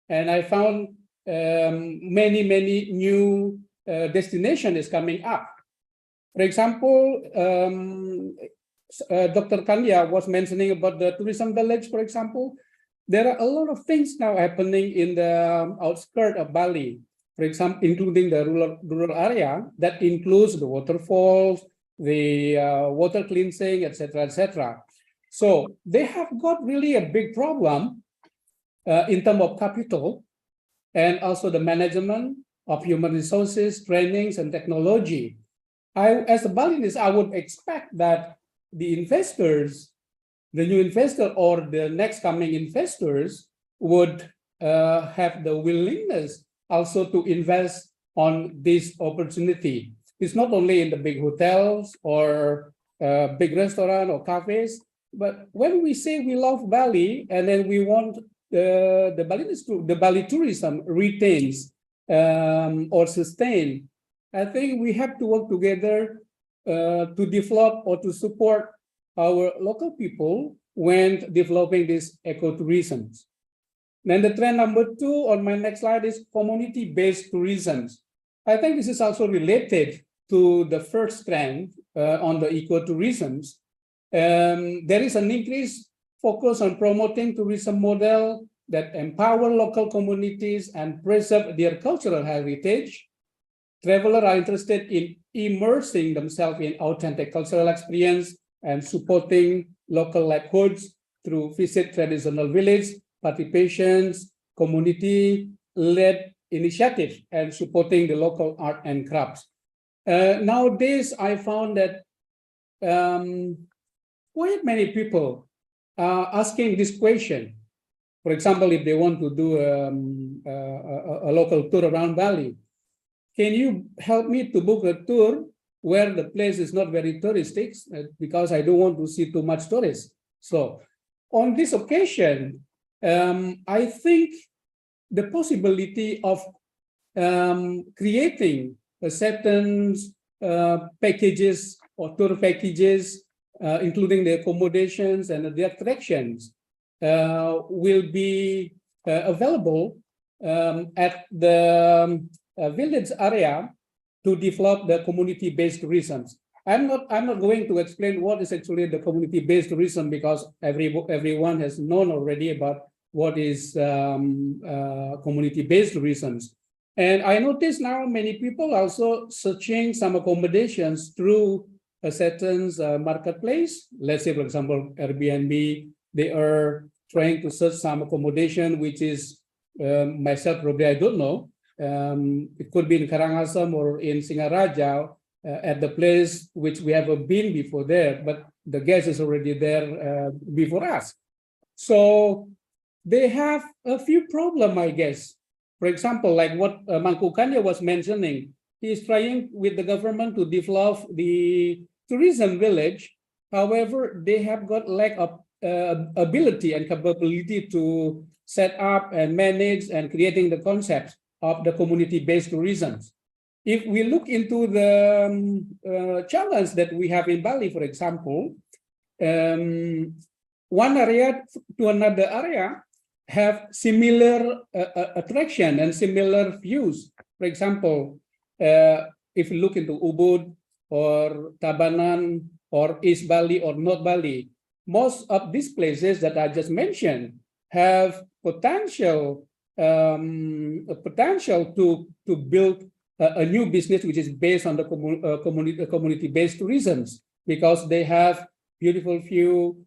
And I found many new destination is coming up. For example, Dr. Kanya was mentioning about the tourism village, for example. There are a lot of things now happening in the outskirts of Bali, for example, including the rural area that includes the waterfalls, the water cleansing, etc., etc. So they have got really a big problem in terms of capital and also the management of human resources, trainings, and technology. As a Balinese, I would expect that the investors, the new investor or the next coming investors would have the willingness also to invest on this opportunity. It's not only in the big hotels or big restaurant or cafes, but when we say we love Bali and then we want the Bali tourism retains or sustain, I think we have to work together to develop or to support our local people when developing this ecotourism. Then the trend number 2 on my next slide is community-based tourism. I think this is also related to the first trend on the ecotourism. There is an increased focus on promoting tourism model that empower local communities and preserve their cultural heritage. Travelers are interested in immersing themselves in authentic cultural experience and supporting local livelihoods through visit traditional village, participations, community-led initiatives, and supporting the local art and crafts. Nowadays, I found that quite many people are asking this question. For example, if they want to do a local tour around Bali, can you help me to book a tour where the place is not very touristic because I don't want to see too much tourists? So on this occasion, I think the possibility of creating a certain packages or tour packages, including the accommodations and the attractions, will be available at the village area to develop the community-based tourism. I'm not going to explain what is actually the community-based tourism because everyone has known already about what is community-based tourism. And I notice now many people also searching some accommodations through a certain marketplace. Let's say, for example, Airbnb, they are trying to search some accommodation, which is myself, probably I don't know. It could be in Karangasem or in Singaraja at the place which we have been before there, but the guest is already there before us. So they have a few problems, I guess. For example, like what Mangku Kanya was mentioning, he is trying with the government to develop the tourism village. However, they have got lack of ability and capability to set up and manage and creating the concepts of the community-based tourism. If we look into the challenge that we have in Bali, for example, one area to another area have similar attraction and similar views. For example, if you look into Ubud or Tabanan or East Bali or North Bali, most of these places that I just mentioned have potential to build a new business which is based on the community-based tourism, because they have beautiful view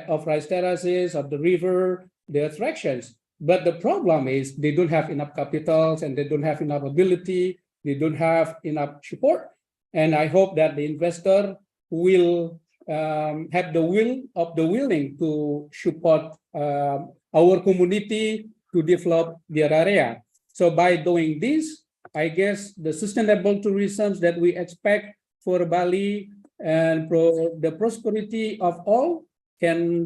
of rice terraces, of the river, the attractions. But the problem is they don't have enough capitals and they don't have enough ability, they don't have enough support. And I hope that the investor will have the willing to support our community to develop their area. So by doing this, I guess the sustainable tourism that we expect for Bali and the prosperity of all can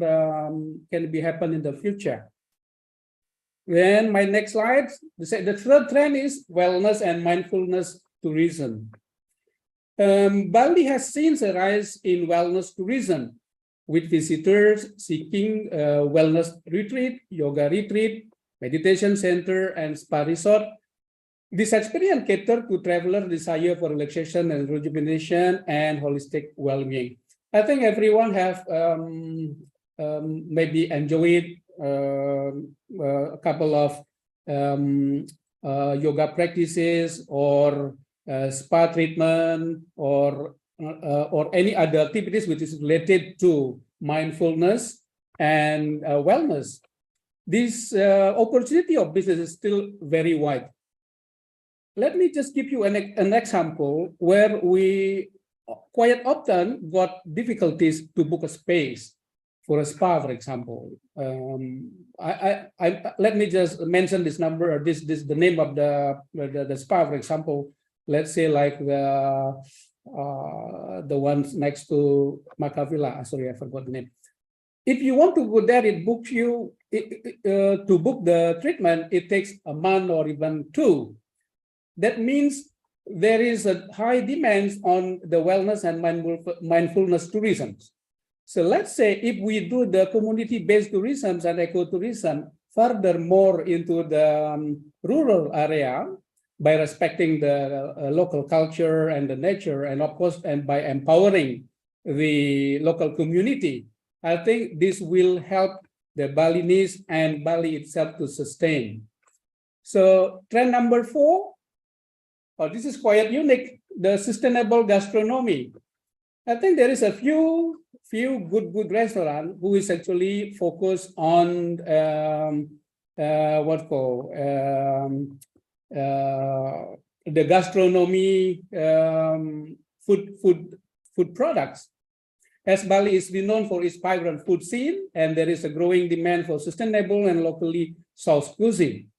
be happen in the future. Then my next slide, the third trend is wellness and mindfulness tourism. Bali has seen a rise in wellness tourism. with visitors seeking wellness retreat, yoga retreat, meditation center, and spa resort. This experience caters to travelers' desire for relaxation and rejuvenation and holistic well-being. I think everyone have maybe enjoyed a couple of yoga practices or spa treatment or any other activities which is related to mindfulness and wellness. This opportunity of business is still very wide. Let me just give you an example where we quite often got difficulties to book a space for a spa, for example. Let me just mention this number, or the name of the spa, for example. Let's say like the ones next to Makavilla. Sorry, I forgot the name. If you want to go there, it books you to book the treatment. It takes a month or even 2. That means there is a high demand on the wellness and mindfulness tourism. So let's say if we do the community-based tourism and ecotourism furthermore into the rural area by respecting the local culture and the nature, and of course, and by empowering the local community, I think this will help the Balinese and Bali itself to sustain. So trend number 4. Oh, this is quite unique, the sustainable gastronomy. I think there is a few good restaurants who is actually focused on the gastronomy food products. As Bali is renowned for its vibrant food scene, and there is a growing demand for sustainable and locally sourced cuisine.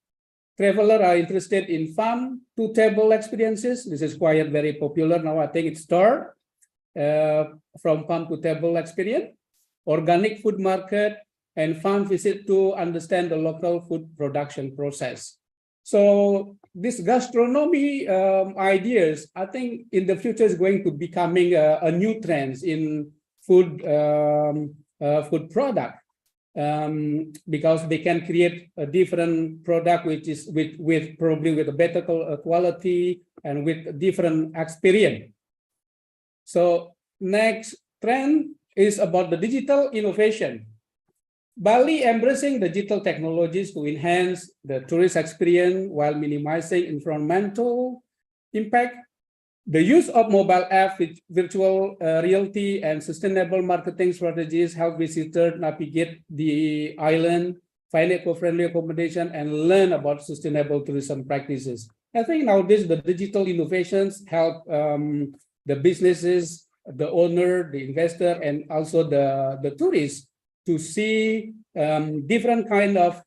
Travelers are interested in farm-to-table experiences. This is quite very popular now. I think it started from farm-to-table experience, organic food market, and farm visit to understand the local food production process. So this gastronomy ideas, I think in the future is going to becoming a new trend in food product. Because they can create a different product which is with probably with a better quality and with different experience. So next trend is about the digital innovation. Bali embracing digital technologies to enhance the tourist experience while minimizing environmental impact. The use of mobile apps with virtual reality and sustainable marketing strategies help visitors navigate the island, find eco-friendly accommodation, and learn about sustainable tourism practices. I think nowadays the digital innovations help the businesses, the owner, the investor, and also the tourists to see different kind of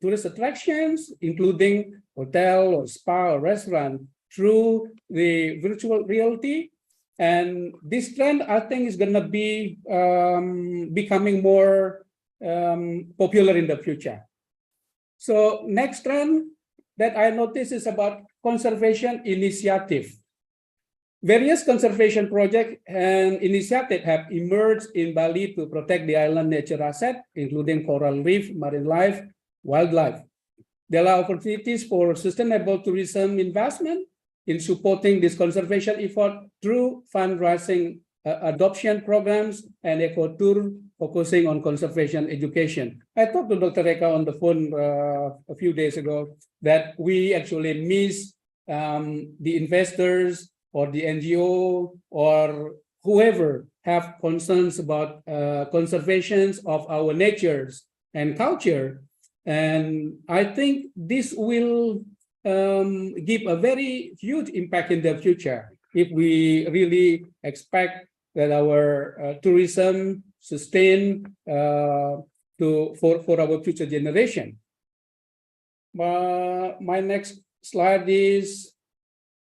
tourist attractions, including hotel or spa or restaurant, through the virtual reality. And this trend, I think, is going to be becoming more popular in the future. So next trend that I noticed is about conservation initiative. Various conservation projects and initiatives have emerged in Bali to protect the island nature asset, including coral reef, marine life, wildlife. There are opportunities for sustainable tourism investment in supporting this conservation effort through fundraising, adoption programs, and eco-tour focusing on conservation education. I talked to Dr. Eka on the phone a few days ago that we actually miss the investors or the NGO or whoever have concerns about conservations of our natures and culture. And I think this will give a very huge impact in the future if we really expect that our tourism sustain for our future generation. My next slide is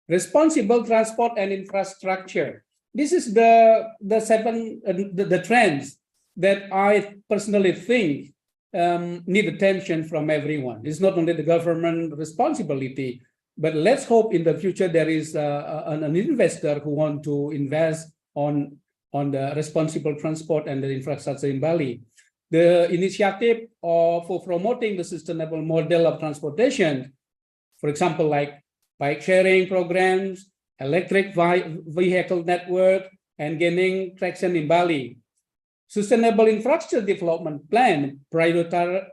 responsible transport and infrastructure. This is the trends that I personally think need attention from everyone. It's not only the government responsibility, but let's hope in the future there is an investor who want to invest on on the responsible transport and the infrastructure in Bali. The initiative for promoting the sustainable model of transportation, for example, like bike sharing programs, electric vehicle network, and gaining traction in Bali. Sustainable infrastructure development plan prioritize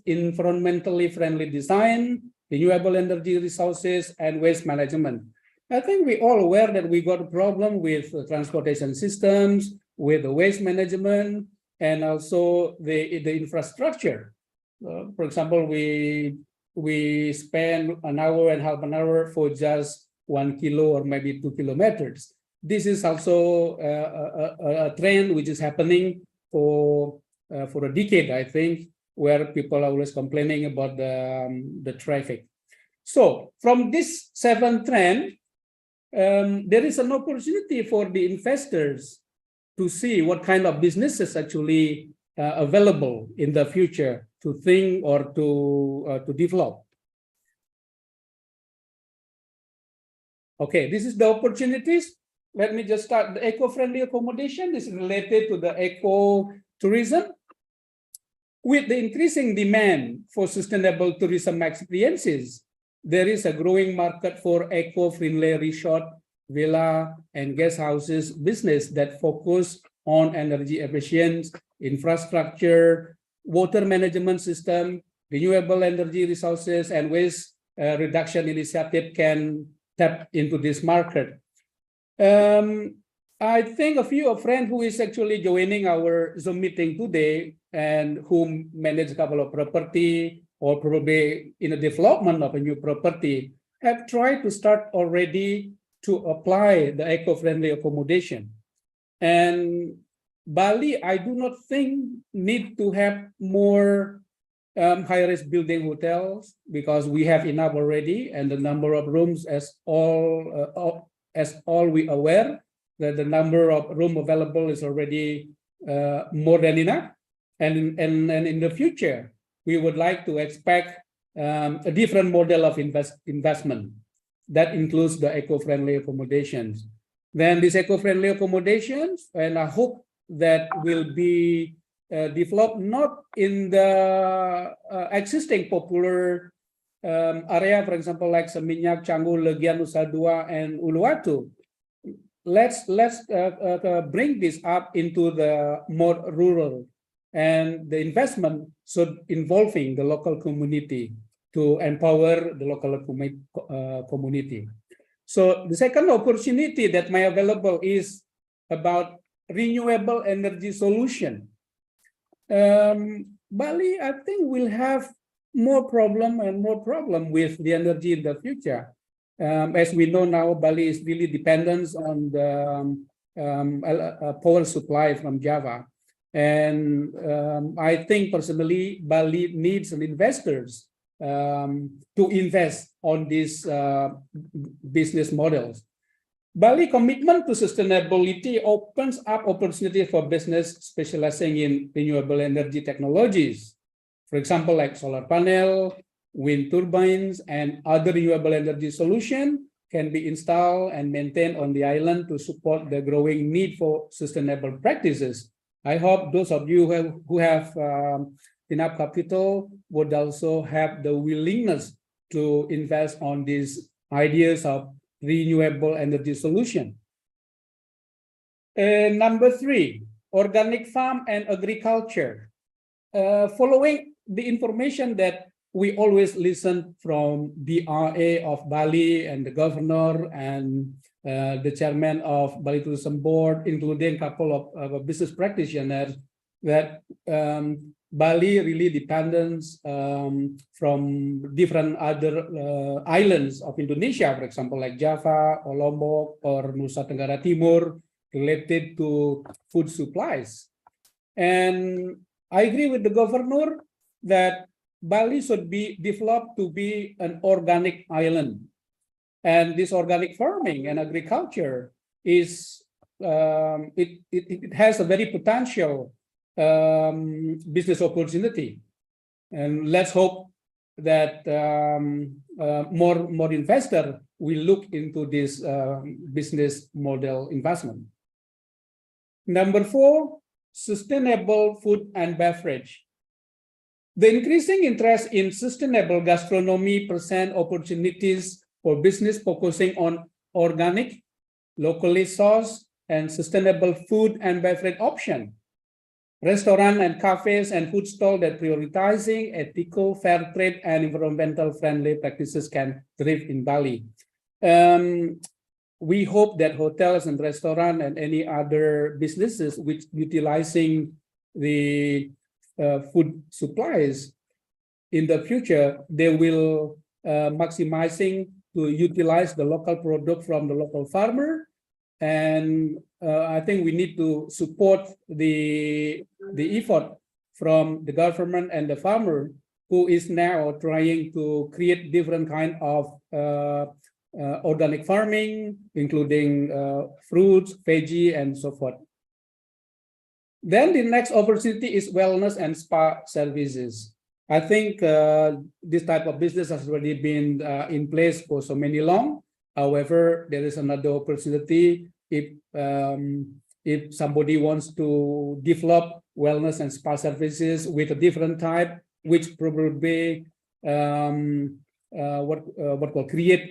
environmentally friendly design, renewable energy resources, and waste management. I think we're all aware that we got a problem with transportation systems, with the waste management, and also the infrastructure. For example, we spend an hour and half an hour for just 1 kilo or maybe 2 kilometers. This is also a trend which is happening for a decade, I think, where people are always complaining about the traffic. So from this 7 trend, there is an opportunity for the investors to see what kind of businesses actually available in the future to think or to develop. Okay, this is the opportunities. Let me just start the eco-friendly accommodation. This is related to the eco-tourism. With the increasing demand for sustainable tourism experiences, there is a growing market for eco-friendly resort, villa, and guest houses business that focus on energy efficient infrastructure, water management system, renewable energy resources, and waste reduction initiative can tap into this market. I think a few friends who is actually joining our Zoom meeting today and who manage a couple of property or probably in the development of a new property have tried to start already to apply the eco-friendly accommodation. And Bali, I do not think need to have more high-rise building hotels because we have enough already, and the number of rooms as all we aware that the number of room available is already more than enough. And in the future, we would like to expect a different model of investment that includes the eco-friendly accommodations. Then these eco-friendly accommodations, and I hope that will be developed not in the existing popular area, for example, like Seminyak, Canggu, Legian, Nusa Dua, and Uluwatu. Let's bring this up into the more rural, and the investment should involving the local community to empower the local community. So the second opportunity that may available is about renewable energy solution. Bali, I think, will have more problem with the energy in the future. As we know now, Bali is really dependent on the power supply from Java. And I think personally, Bali needs investors to invest on these business models. Bali commitment to sustainability opens up opportunity for business specializing in renewable energy technologies. For example, like solar panel, wind turbines, and other renewable energy solution can be installed and maintained on the island to support the growing need for sustainable practices. I hope those of you who have enough capital would also have the willingness to invest on these ideas of renewable energy solution. Number 3, organic farm and agriculture. Following the information that we always listen from BRA of Bali and the governor and the chairman of Bali Tourism Board, including a couple of business practitioners, that Bali really depends from different other islands of Indonesia, for example, like Java or Lombok or Nusa Tenggara Timur, related to food supplies. And I agree with the governor that Bali should be developed to be an organic island. And this organic farming and agriculture is, it has a very potential business opportunity. And let's hope that more investors we look into this business model investment. Number 4, sustainable food and beverage. The increasing interest in sustainable gastronomy present opportunities for business focusing on organic, locally sourced, and sustainable food and beverage options. Restaurants and cafes and food stalls that prioritizing ethical, fair trade, and environmental friendly practices can thrive in Bali. We hope that hotels and restaurants and any other businesses which utilizing the food supplies in the future, they will maximizing to utilize the local product from the local farmer. And I think we need to support the effort from the government and the farmer who is now trying to create different kind of organic farming, including fruits, veggie, and so forth. Then the next opportunity is wellness and spa services. I think this type of business has already been in place for so many long. However, there is another opportunity if somebody wants to develop wellness and spa services with a different type, which probably create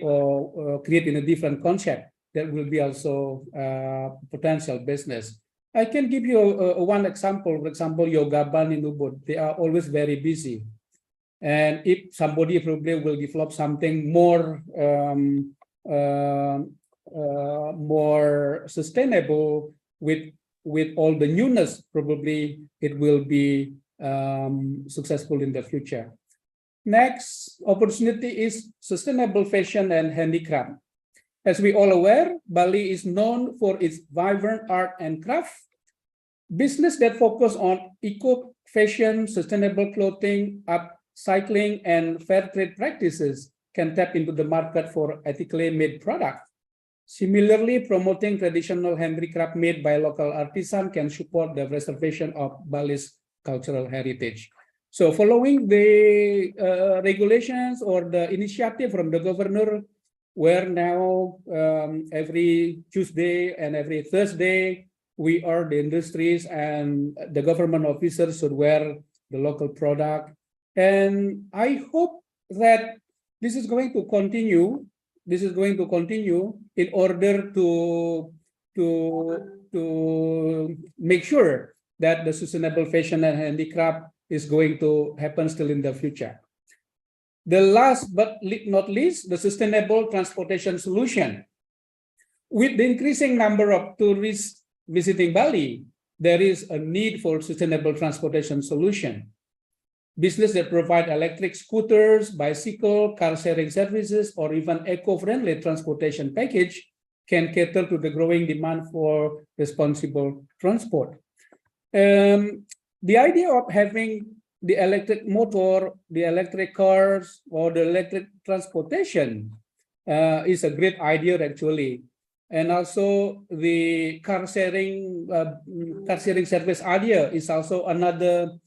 in a different concept, that will be also potential business. I can give you one example. For example, Yoga Ban in Ubud, they are always very busy. And if somebody probably will develop something more more sustainable with all the newness, probably it will be successful in the future. Next opportunity is sustainable fashion and handicraft. As we all aware, Bali is known for its vibrant art and craft. Business that focus on eco-fashion, sustainable clothing, upcycling, and fair trade practices can tap into the market for ethically made products. Similarly, promoting traditional handicraft made by local artisans can support the preservation of Bali's cultural heritage. So following the regulations or the initiative from the governor, where now every Tuesday and every Thursday, we are the industries and the government officers should wear the local product. And I hope that this is going to continue. This is going to continue in order to make sure that the sustainable fashion and handicraft is going to happen still in the future. The last but not least, the sustainable transportation solution. With the increasing number of tourists visiting Bali, there is a need for sustainable transportation solution. Business that provide electric scooters, bicycle, car sharing services, or even eco-friendly transportation package can cater to the growing demand for responsible transport. The idea of having the electric motor, the electric cars, or the electric transportation is a great idea actually. And also the car sharing service idea is also another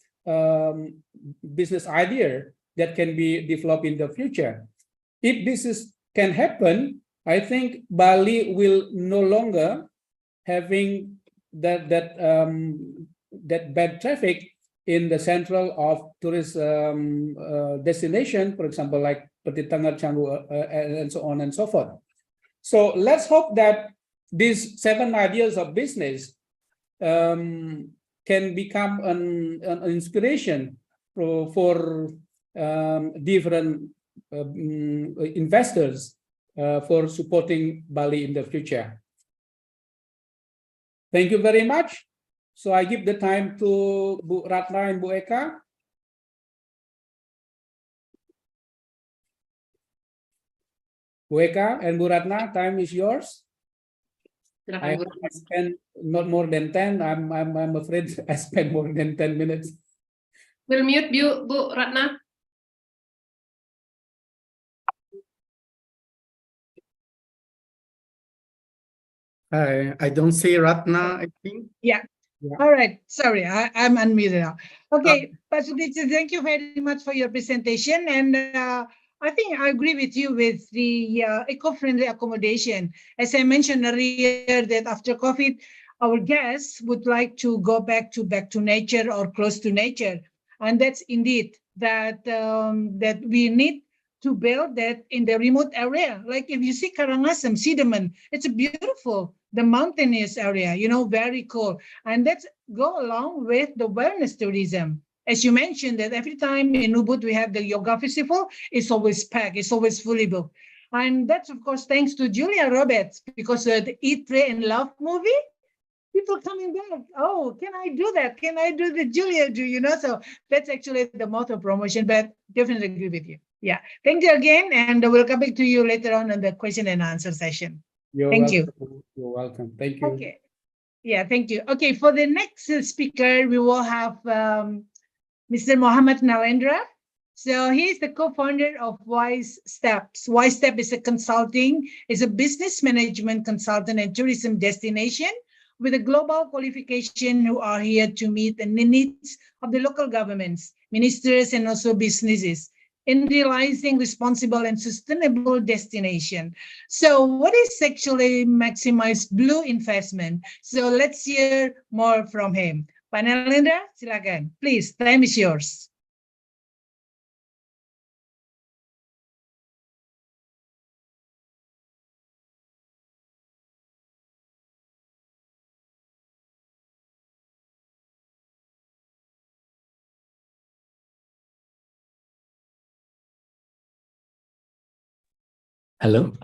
business idea that can be developed in the future. If this can happen, I think Bali will no longer having that bad traffic in the central of tourist destination, for example, like Petitangar, Canggu, and so on and so forth. So let's hope that these 7 ideas of business can become an inspiration for different investors for supporting Bali in the future. Thank you very much. So I give the time to Bu Ratna and Bu Eka. Bu Eka and Bu Ratna, time is yours. I spend not more than 10. I'm afraid I spent more than 10 minutes. We'll mute you, Bu Ratna. I don't see Ratna, I think. Yeah. All right. Sorry, I'm unmuted now. Okay, Pak Suditya, thank you very much for your presentation. And I think I agree with you with the eco-friendly accommodation. As I mentioned earlier, that after COVID, our guests would like to go back to nature or close to nature, and that's indeed that that we need to build that in the remote area. Like if you see Karangasem, Sidaman, it's a beautiful, the mountainous area, you know, very cool, and that's go along with the wellness tourism. As you mentioned, that every time in Ubud we have the yoga festival, it's always packed, it's always fully booked. And that's, of course, thanks to Julia Roberts, because the Eat, Pray, and Love movie, people coming back. Oh, can I do that? Can I do the Julia do, you know? So that's actually the motto promotion, but definitely agree with you. Yeah. Thank you again. And we'll come back to you later on in the question and answer session. Thank you. You're welcome. Thank you. Okay. Yeah, thank you. Okay, for the next speaker, we will have Mr. Mohammed Nalendra. So he is the co-founder of Wise Steps. Wise Step is a consulting, is a business management consultant and tourism destination with a global qualification who are here to meet the needs of the local governments, ministers, and also businesses in realizing responsible and sustainable destination. So what is actually maximize blue investment? So let's hear more from him. Pak Nalendra, silakan. Please, time is yours. Hello.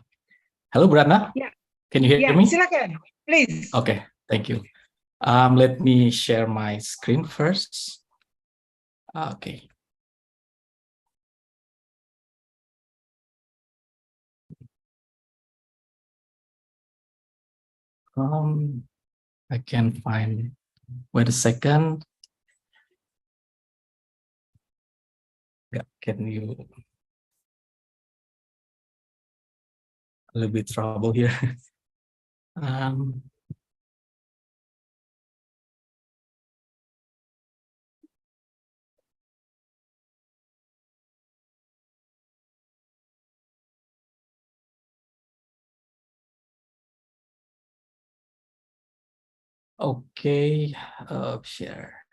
Hello, Bu Ratna. Yeah. Can you hear Yeah, me? silakan, please. Okay, thank you. Let me share my screen first. Okay. I can find. Wait a second. Yeah, can you? A little bit trouble here. Okay, share.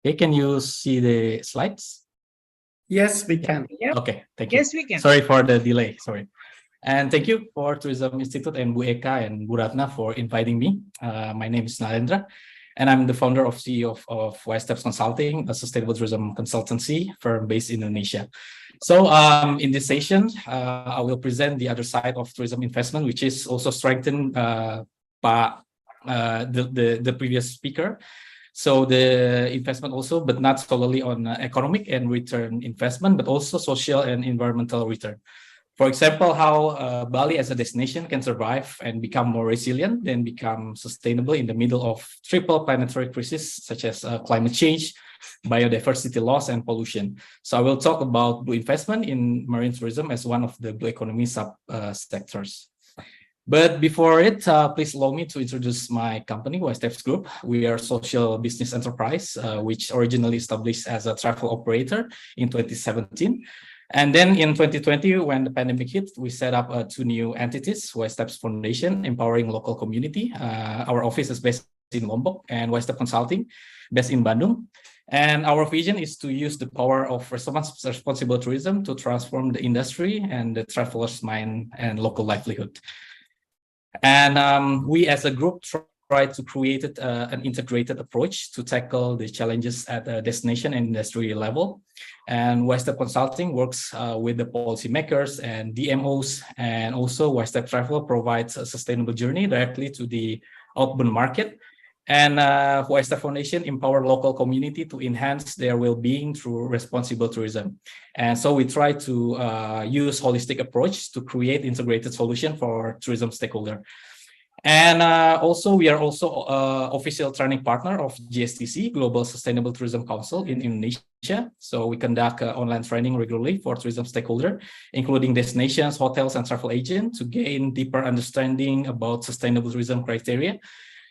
Okay, can you see the slides? Yes, we can. Yep. Okay, thank you. Yes, we can. Sorry for the delay, sorry. And thank you for Tourism Institute and Bu Eka and Bu Ratna for inviting me. My name is Nalendra, and I'm the founder of CEO of Wise Steps Consulting, a sustainable tourism consultancy firm based in Indonesia. So in this session, I will present the other side of tourism investment, which is also strengthened by the previous speaker. So the investment also, but not solely on economic and return investment, but also social and environmental return. For example, how Bali as a destination can survive and become more resilient and become sustainable in the middle of triple planetary crises such as climate change, biodiversity loss, and pollution. So I will talk about blue investment in marine tourism as one of the blue economy sub-sectors. But before it, please allow me to introduce my company, Wise Steps Group. We are a social business enterprise, which originally established as a travel operator in 2017. And then in 2020, when the pandemic hit, we set up two new entities, Wise Steps Foundation, empowering local community. Our office is based in Lombok, and Wise Steps Consulting, based in Bandung. And our vision is to use the power of responsible tourism to transform the industry and the traveler's mind and local livelihood. And we as a group try to create an integrated approach to tackle the challenges at the destination and industry level. And Wise Steps Consulting works with the policymakers and DMOs, and also Wise Steps Travel provides a sustainable journey directly to the outbound market. And Wise Steps Foundation empower local community to enhance their well-being through responsible tourism. And so we try to use holistic approach to create integrated solution for tourism stakeholder. And also we are also official training partner of GSTC, Global Sustainable Tourism Council in Indonesia. So we conduct online training regularly for tourism stakeholder, including destinations, hotels, and travel agents to gain deeper understanding about sustainable tourism criteria.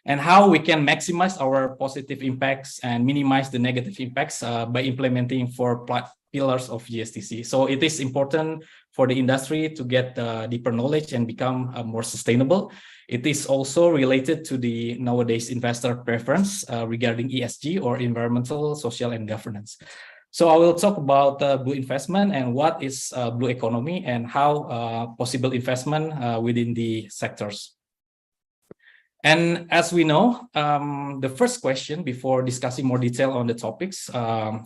and how we can maximize our positive impacts and minimize the negative impacts by implementing 4 pillars of GSTC. So it is important for the industry to get deeper knowledge and become more sustainable. It is also related to the nowadays investor preference regarding ESG, or environmental, social, and governance. So I will talk about blue investment and what is blue economy and how possible investment within the sectors. And as we know, the first question before discussing more detail on the topics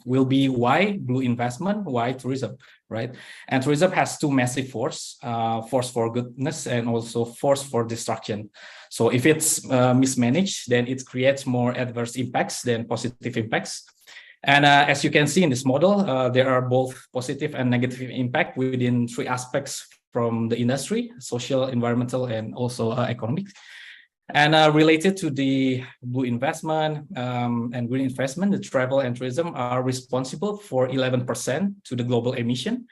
will be why blue investment, why tourism, right? And tourism has 2 massive force for goodness and also force for destruction. So if it's mismanaged, then it creates more adverse impacts than positive impacts. And as you can see in this model, there are both positive and negative impact within 3 aspects from the industry: social, environmental, and also economic. And related to the blue investment and green investment, the travel and tourism are responsible for 11% to the global emission.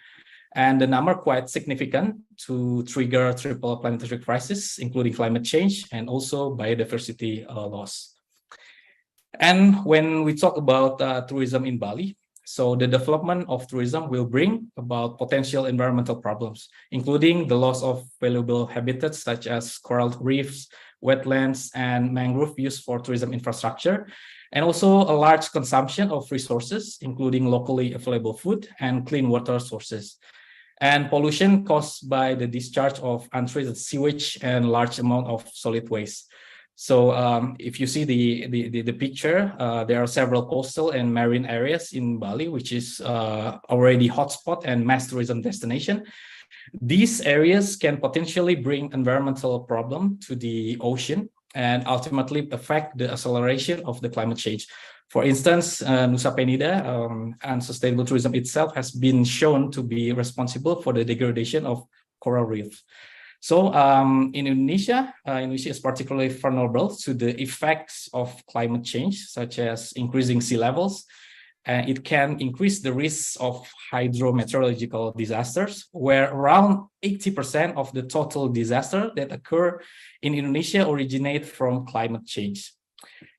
And the number quite significant to trigger triple planetary crisis, including climate change and also biodiversity loss. And when we talk about tourism in Bali, so the development of tourism will bring about potential environmental problems, including the loss of valuable habitats such as coral reefs, wetlands, and mangrove used for tourism infrastructure, and also a large consumption of resources, including locally available food and clean water sources, and pollution caused by the discharge of untreated sewage and large amount of solid waste. So if you see the picture, there are several coastal and marine areas in Bali, which is already hotspot and mass tourism destination. These areas can potentially bring environmental problem to the ocean and ultimately affect the acceleration of the climate change. For instance, Nusa Penida and sustainable tourism itself has been shown to be responsible for the degradation of coral reef. So in Indonesia, Indonesia is particularly vulnerable to the effects of climate change, such as increasing sea levels. It can increase the risk of hydrometeorological disasters, where around 80% of the total disaster that occur in Indonesia originate from climate change.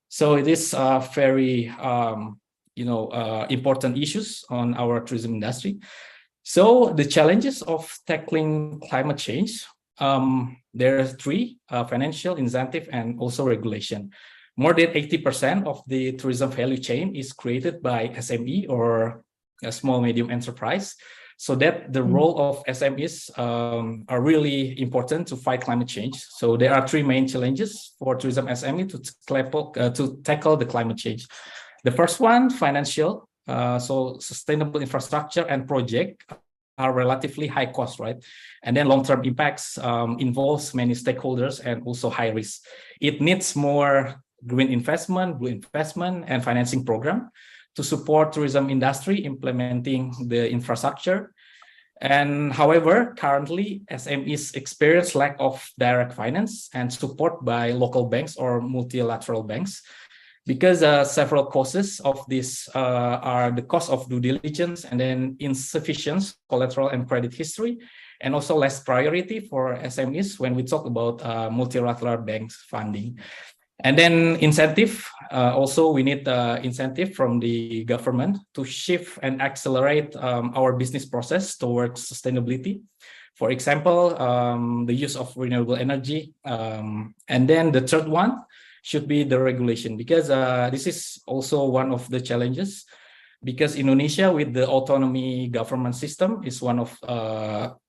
So it is very important issues on our tourism industry. So the challenges of tackling climate change, there are 3: financial, incentive, and also regulation. More than 80% of the tourism value chain is created by SME, or a small medium enterprise. So that the role of SMEs are really important to fight climate change. So there are 3 main challenges for tourism SME to tackle the climate change. The first one, financial. So sustainable infrastructure and project are relatively high cost, right? And then long-term impacts involves many stakeholders and also high risk. It needs more green investment, blue investment, and financing program to support tourism industry implementing the infrastructure. And however, currently SMEs experience lack of direct finance and support by local banks or multilateral banks, because several causes of this are the cost of due diligence, and then insufficient collateral and credit history, and also less priority for SMEs when we talk about multilateral banks funding. And then incentive, also we need incentive from the government to shift and accelerate our business process towards sustainability. For example, the use of renewable energy. And then the third one should be the regulation, because this is also one of the challenges, because Indonesia with the autonomy government system is one of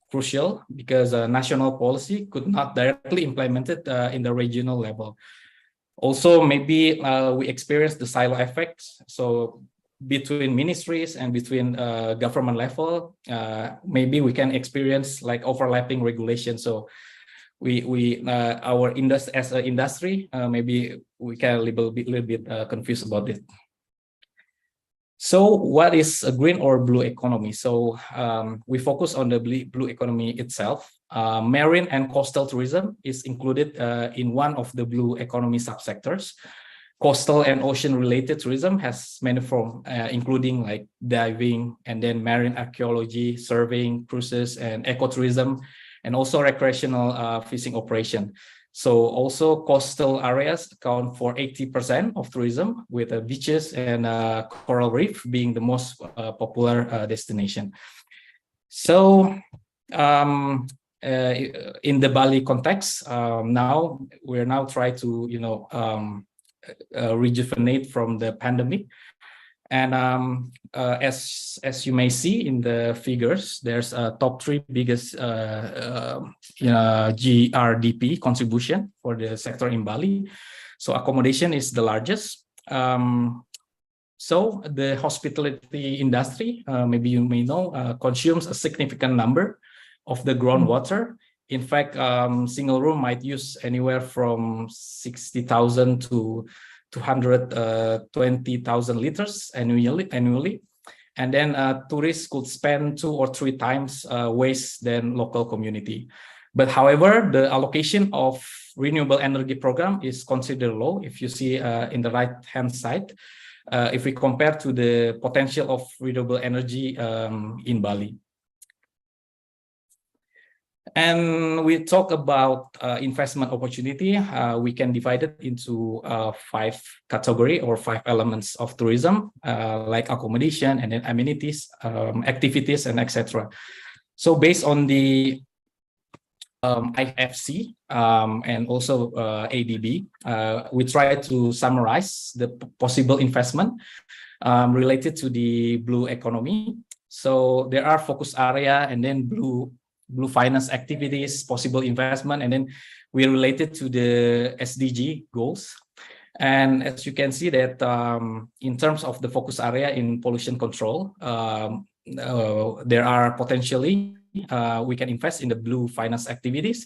crucial, because national policy could not directly implement it in the regional level. Also, maybe we experience the silo effect. So between ministries and between government level, maybe we can experience like overlapping regulation. So our industry as an industry, maybe we can a little bit confused about it. So what is a green or blue economy? So we focus on the blue economy itself. Marine and coastal tourism is included in one of the blue economy subsectors. Coastal and ocean related tourism has many forms, including like diving, and then marine archaeology, surveying, cruises, and ecotourism, and also recreational fishing operation. So also coastal areas account for 80% of tourism, with beaches and coral reef being the most popular destination. So in the Bali context, now we're trying to rejuvenate from the pandemic. And as you may see in the figures, there's a top 3 biggest GRDP contribution for the sector in Bali. So accommodation is the largest. So the hospitality industry, maybe you may know, consumes a significant number of the groundwater. In fact, single room might use anywhere from 60,000 to 220,000 liters annually. And then tourists could spend 2 or 3 times waste than local community. But however, the allocation of renewable energy program is considered low. If you see in the right-hand side, if we compare to the potential of renewable energy in Bali. And we talk about investment opportunity. We can divide it into 5 categories or 5 elements of tourism, like accommodation and then amenities, activities, and etc. So based on the IFC and also ADB, we try to summarize the possible investment related to the blue economy. So there are focus area and then blue finance activities, possible investment, and then we related to the SDG goals. And as you can see that in terms of the focus area in pollution control, there are potentially we can invest in the blue finance activities.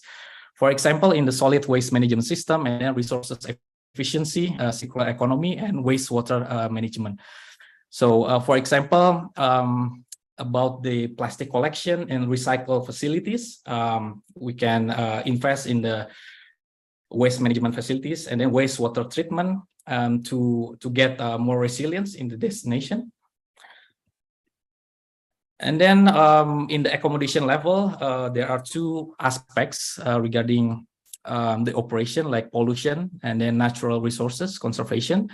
For example, in the solid waste management system and resources efficiency, circular economy, and wastewater management. So for example, about the plastic collection and recycle facilities, we can invest in the waste management facilities and then wastewater treatment to get more resilience in the destination. And then in the accommodation level, there are 2 aspects regarding the operation, like pollution and then natural resources conservation.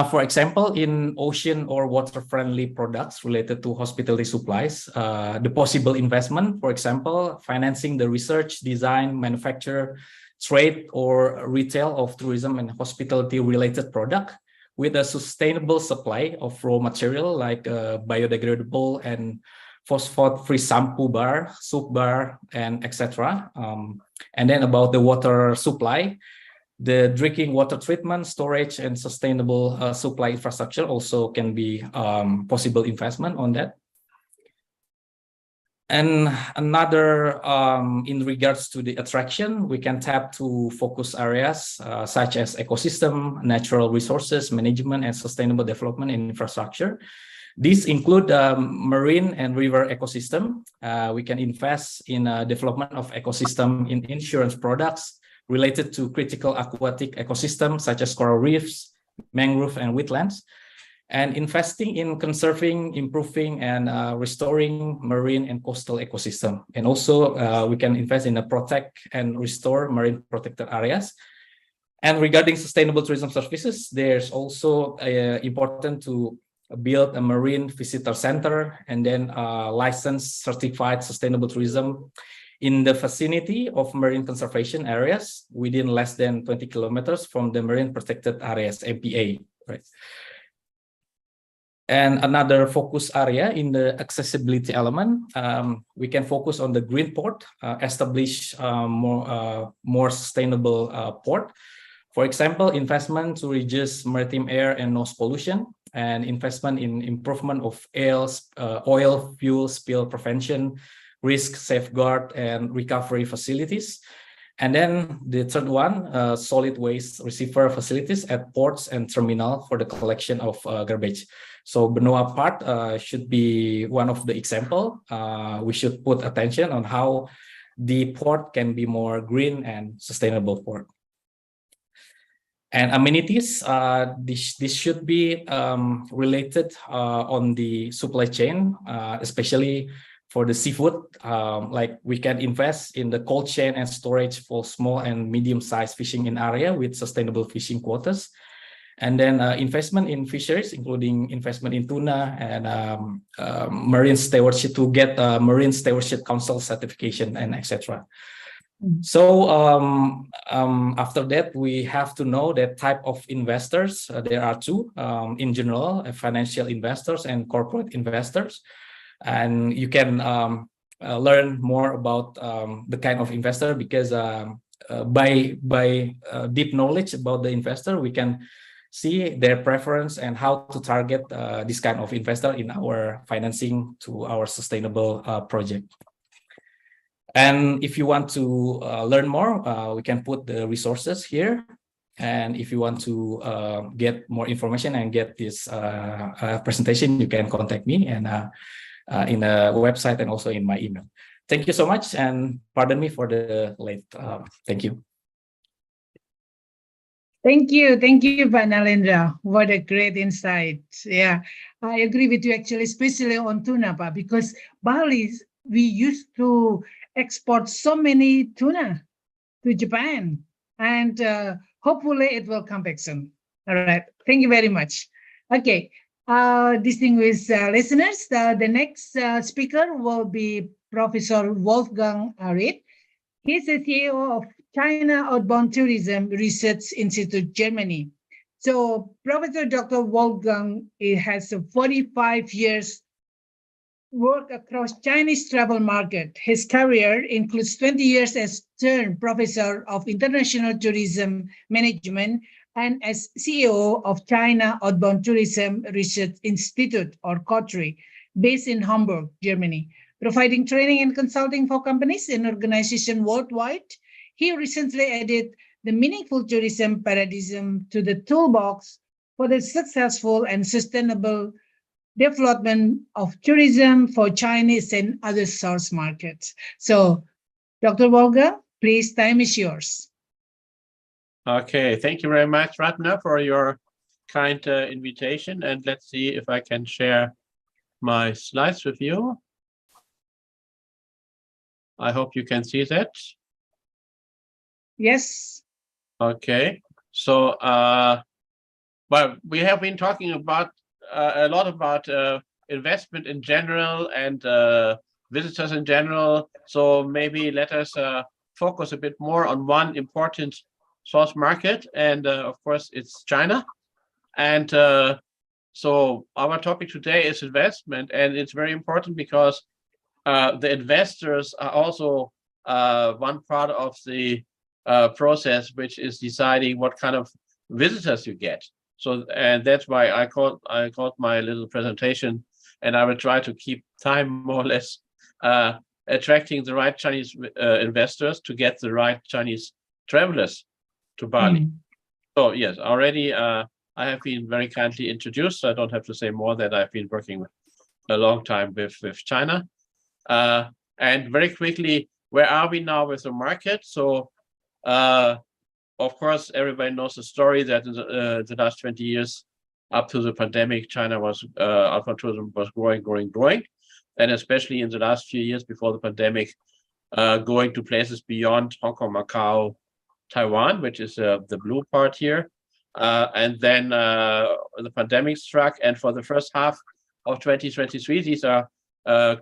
For example, in ocean or water-friendly products related to hospitality supplies, the possible investment, for example, financing the research, design, manufacture, trade, or retail of tourism and hospitality-related product with a sustainable supply of raw material like biodegradable and phosphate-free shampoo bar, soap bar, and etc. And then about the water supply, the drinking water treatment, storage, and sustainable supply infrastructure also can be possible investment on that. And another, in regards to the attraction, we can tap to focus areas such as ecosystem, natural resources management, and sustainable development and infrastructure. These include marine and river ecosystem. We can invest in development of ecosystem in insurance products related to critical aquatic ecosystems such as coral reefs, mangrove, and wetlands, and investing in conserving, improving, and restoring marine and coastal ecosystem. And also we can invest in protect and restore marine protected areas. And regarding sustainable tourism services, there's also important to build a marine visitor center and then licensed certified sustainable tourism in the vicinity of marine conservation areas within less than 20 kilometers from the marine protected areas, MPA, right? And another focus area in the accessibility element, we can focus on the green port, establish more sustainable port. For example, investment to reduce maritime air and noise pollution, and investment in improvement of oil fuel spill prevention, risk safeguard, and recovery facilities. And then the third one, solid waste receiver facilities at ports and terminal for the collection of garbage. So Benoa part should be one of the example. We should put attention on how the port can be more green and sustainable port. And amenities, this should be related on the supply chain, especially for the seafood, like we can invest in the cold chain and storage for small and medium-sized fishing in area with sustainable fishing quotas. And then investment in fisheries, including investment in tuna and marine stewardship to get Marine Stewardship Council certification and etc. So after that, we have to know that type of investors. There are two in general: financial investors and corporate investors. And you can learn more about the kind of investor, because by deep knowledge about the investor, we can see their preference and how to target this kind of investor in our financing to our sustainable project. And if you want to learn more, we can put the resources here. And if you want to get more information and get this presentation, you can contact me and in a website and also in my email. Thank you so much, and pardon me for the late. Thank you. Thank you, Pak Nalendra. What a great insight. Yeah, I agree with you actually, especially on tuna, Pak, because Bali, we used to export so many tuna to Japan, and hopefully it will come back soon. All right, thank you very much. Okay, distinguished listeners, the next speaker will be Professor Wolfgang Arid. He's the CEO of China Outbound Tourism Research Institute, Germany. So Professor Dr. Wolfgang has 45 years work across Chinese travel market. His career includes 20 years as Stern Professor of International Tourism Management and as CEO of China Outbound Tourism Research Institute, or COTRI, based in Hamburg, Germany, providing training and consulting for companies and organizations worldwide. He recently added the meaningful tourism paradigm to the toolbox for the successful and sustainable development of tourism for Chinese and other source markets. So, Dr. Wolfgang, please, time is yours. Okay, thank you very much, Ratna, for your kind invitation. And let's see if I can share my slides with you. I hope you can see that. Yes. Okay, so well, we have been talking about a lot about investment in general and visitors in general. So maybe let us focus a bit more on one important source market, and of course it's China. And so our topic today is investment, and it's very important because the investors are also one part of the process, which is deciding what kind of visitors you get. So, and that's why I called my little presentation, and I will try to keep time more or less attracting the right Chinese investors to get the right Chinese travelers to Bali. So yes, already I have been very kindly introduced, so I don't have to say more that I've been working a long time with China. And very quickly, where are we now with the market? So of course, everybody knows the story that in the last 20 years, up to the pandemic, China was outbound tourism was growing, and especially in the last few years before the pandemic, going to places beyond Hong Kong, Macau, Taiwan, which is the blue part here, and then the pandemic struck, and for the first half of 2023, these are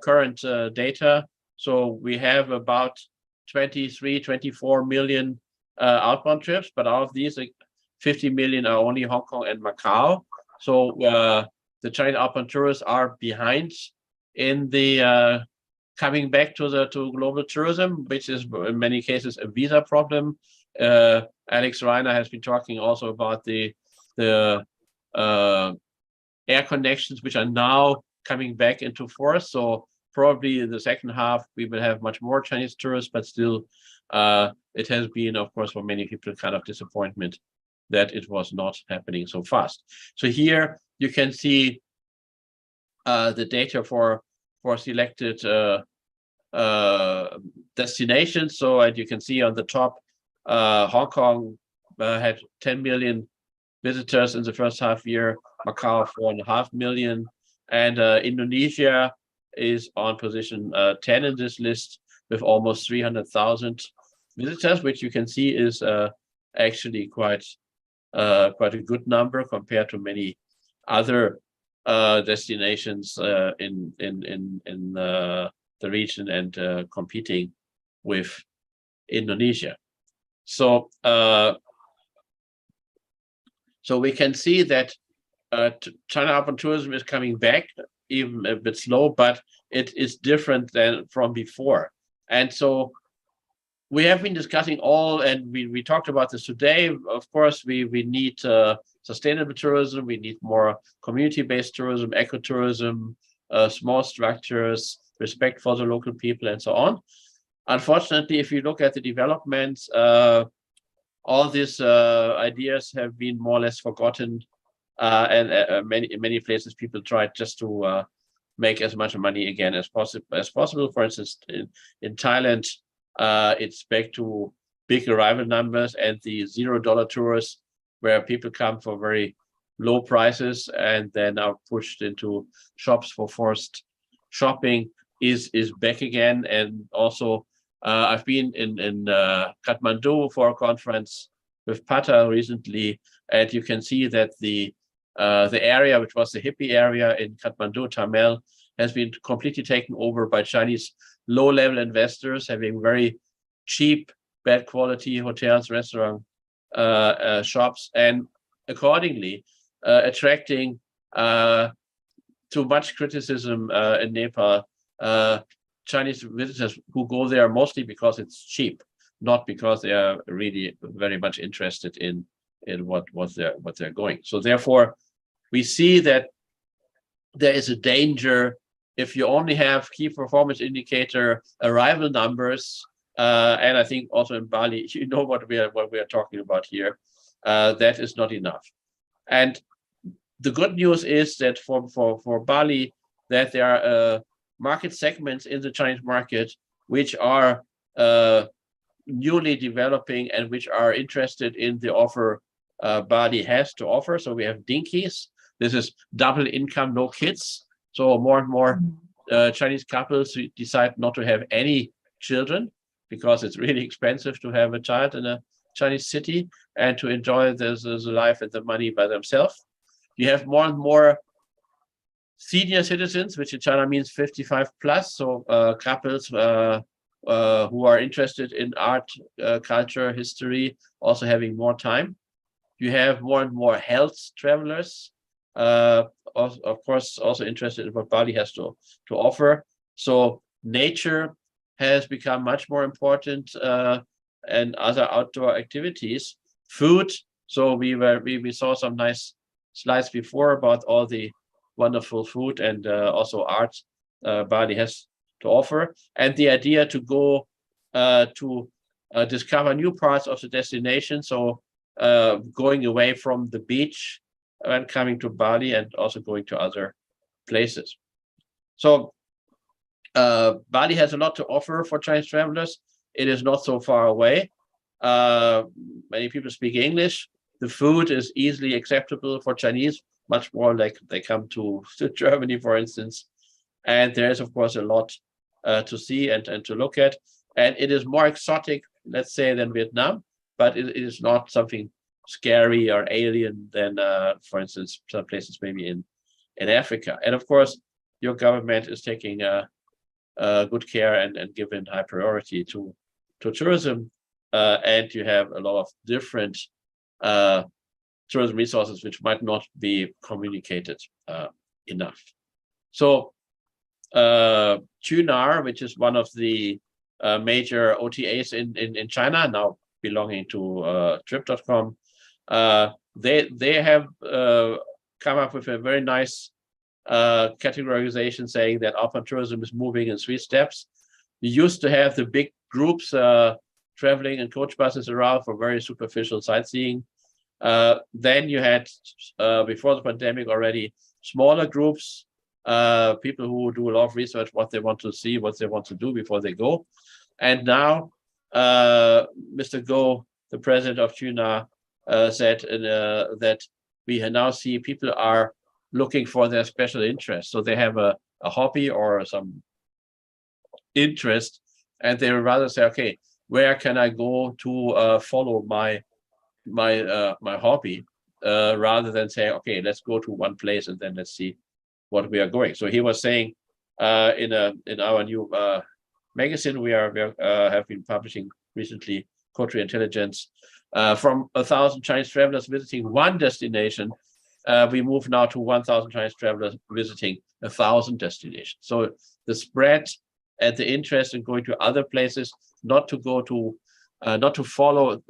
current data. So we have about 24 million outbound trips, but out of these, 50 million are only Hong Kong and Macau. So the Chinese outbound tourists are behind in the coming back to global tourism, which is in many cases a visa problem. Alex Reiner has been talking also about the air connections, which are now coming back into force. So probably in the second half, we will have much more Chinese tourists, but still it has been, of course, for many people kind of disappointment that it was not happening so fast. So here you can see the data for selected destinations. So as you can see on the top, Hong Kong had 10 million visitors in the first half year, Macau 4.5 million, and Indonesia is on position 10 in this list with almost 300,000 visitors, which you can see is actually quite a good number compared to many other destinations in the region and competing with Indonesia. So so we can see that China urban tourism is coming back, even a bit slow, but it is different than from before. And so we have been discussing all, and we talked about this today. Of course, we need sustainable tourism. We need more community-based tourism, ecotourism, small structures, respect for the local people, and so on. Unfortunately, if you look at the developments, all these ideas have been more or less forgotten, and in many places people tried just to make as much money again as possible. For instance, in Thailand, it's back to big arrival numbers, and the $0 tours, where people come for very low prices and then are pushed into shops for forced shopping, is back again. And also, I've been in Kathmandu for a conference with Pata recently, and you can see that the area, which was the hippie area in Kathmandu, Tamil, has been completely taken over by Chinese low-level investors, having very cheap, bad quality hotels, restaurants, shops, and accordingly attracting too much criticism in Nepal. Chinese visitors who go there mostly because it's cheap, not because they are really very much interested in what they're going. So therefore, we see that there is a danger if you only have key performance indicator arrival numbers, and I think also in Bali, you know what we are talking about here. That is not enough. And the good news is that for Bali, that there are market segments in the Chinese market which are newly developing and which are interested in the offer Bali has to offer. So we have dinkies. This is double income, no kids. So more and more Chinese couples who decide not to have any children because it's really expensive to have a child in a Chinese city and to enjoy the life and the money by themselves. You have more and more senior citizens, which in China means 55 plus. So couples who are interested in art, culture, history, also having more time. You have more and more health travelers, of course, also interested in what Bali has to offer. So nature has become much more important, and other outdoor activities. Food. So we saw some nice slides before about all the wonderful food and also art Bali has to offer, and the idea to go to discover new parts of the destination. So going away from the beach and coming to Bali and also going to other places. So Bali has a lot to offer for Chinese travelers. It is not so far away. Many people speak English. The food is easily acceptable for Chinese, much more like they come to Germany, for instance. And there is, of course, a lot to see and to look at. And it is more exotic, let's say, than Vietnam, but it is not something scary or alien than, for instance, some places maybe in Africa. And of course, your government is taking good care and giving high priority to tourism. And you have a lot of different tourism resources which might not be communicated enough. So Qunar, which is one of the major OTAs in China, now belonging to Trip.com, they have come up with a very nice categorization saying that urban tourism is moving in 3 steps. We used to have the big groups traveling in coach buses around for very superficial sightseeing. Then you had, before the pandemic already, smaller groups, people who do a lot of research, what they want to see, what they want to do before they go. And now, Mr. Go, the president of Qunar, said that we now see people are looking for their special interests. So they have a a hobby or some interest, and they would rather say, okay, where can I go to follow my hobby, rather than say, okay, let's go to one place and then let's see what we are going. So he was saying, in our new magazine we have been publishing recently, Country Intelligence, from 1,000 Chinese travelers visiting one destination, we move now to 1,000 Chinese travelers visiting 1,000 destinations. So the spread and the interest in going to other places, not to go to, not to follow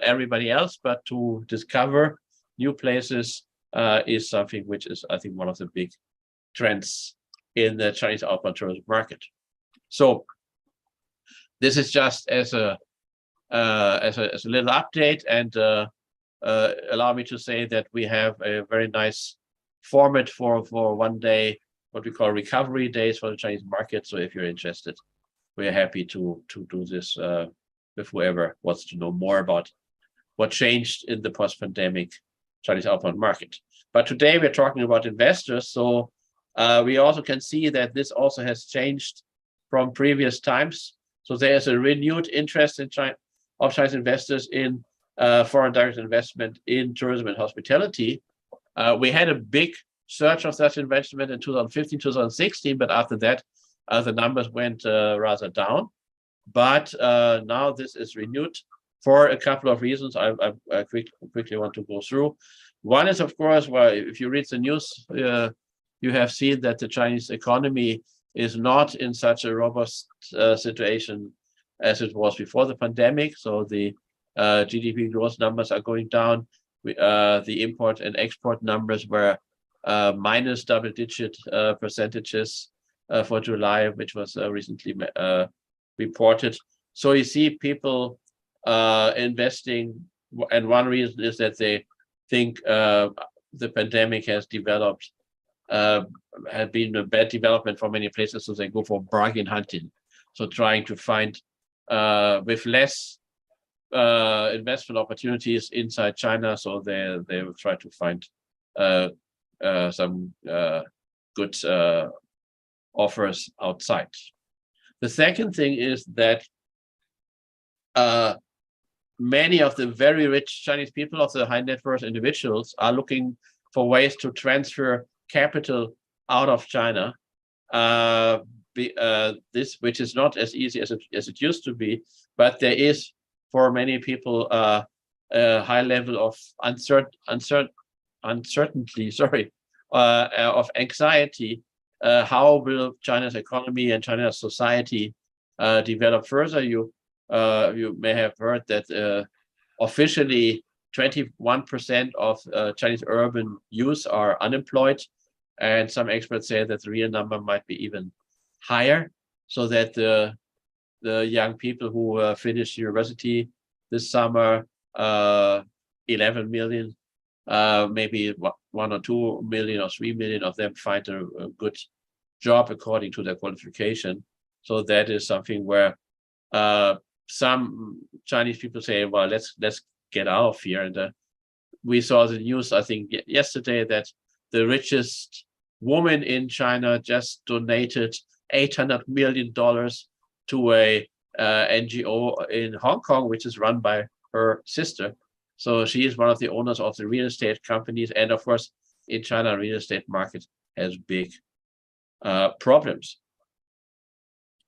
everybody else, but to discover new places, is something which is, I think, one of the big trends in the Chinese outbound tourism market. So this is just as a little update, and allow me to say that we have a very nice format for one day, what we call recovery days for the Chinese market. So if you're interested, we're happy to do this with whoever wants to know more about what changed in the post-pandemic Chinese outbound market. But today we're talking about investors. So we also can see that this also has changed from previous times. So there's a renewed interest in Chinese investors in foreign direct investment in tourism and hospitality. We had a big surge of such investment in 2015, 2016, but after that, the numbers went rather down. But now this is renewed for a couple of reasons I quickly want to go through. One is, of course, well, if you read the news, you have seen that the Chinese economy is not in such a robust situation as it was before the pandemic. So the GDP growth numbers are going down. The import and export numbers were minus double-digit percentages for July, which was recently reported. So you see people investing, and one reason is that they think the pandemic has developed, had been a bad development for many places, so they go for bargain hunting. So trying to find, with less investment opportunities inside China, so they will try to find some good offers outside. The second thing is that many of the very rich Chinese people, of the high net worth individuals, are looking for ways to transfer capital out of China. This, which is not as easy as it used to be, but there is, for many people, a high level of uncertainty, of anxiety. How will China's economy and China's society develop further? You may have heard that officially 21% of Chinese urban youth are unemployed, and some experts say that the real number might be even higher, so that the young people who finish university this summer, 11 million, maybe 1 or 2 million or 3 million of them find a good job according to their qualification. So that is something where some Chinese people say, well, let's get out of here. And we saw the news, I think, yesterday, that the richest woman in China just donated $800 million to a NGO in Hong Kong, which is run by her sister. So she is one of the owners of the real estate companies. And of course, in China, real estate market has big problems.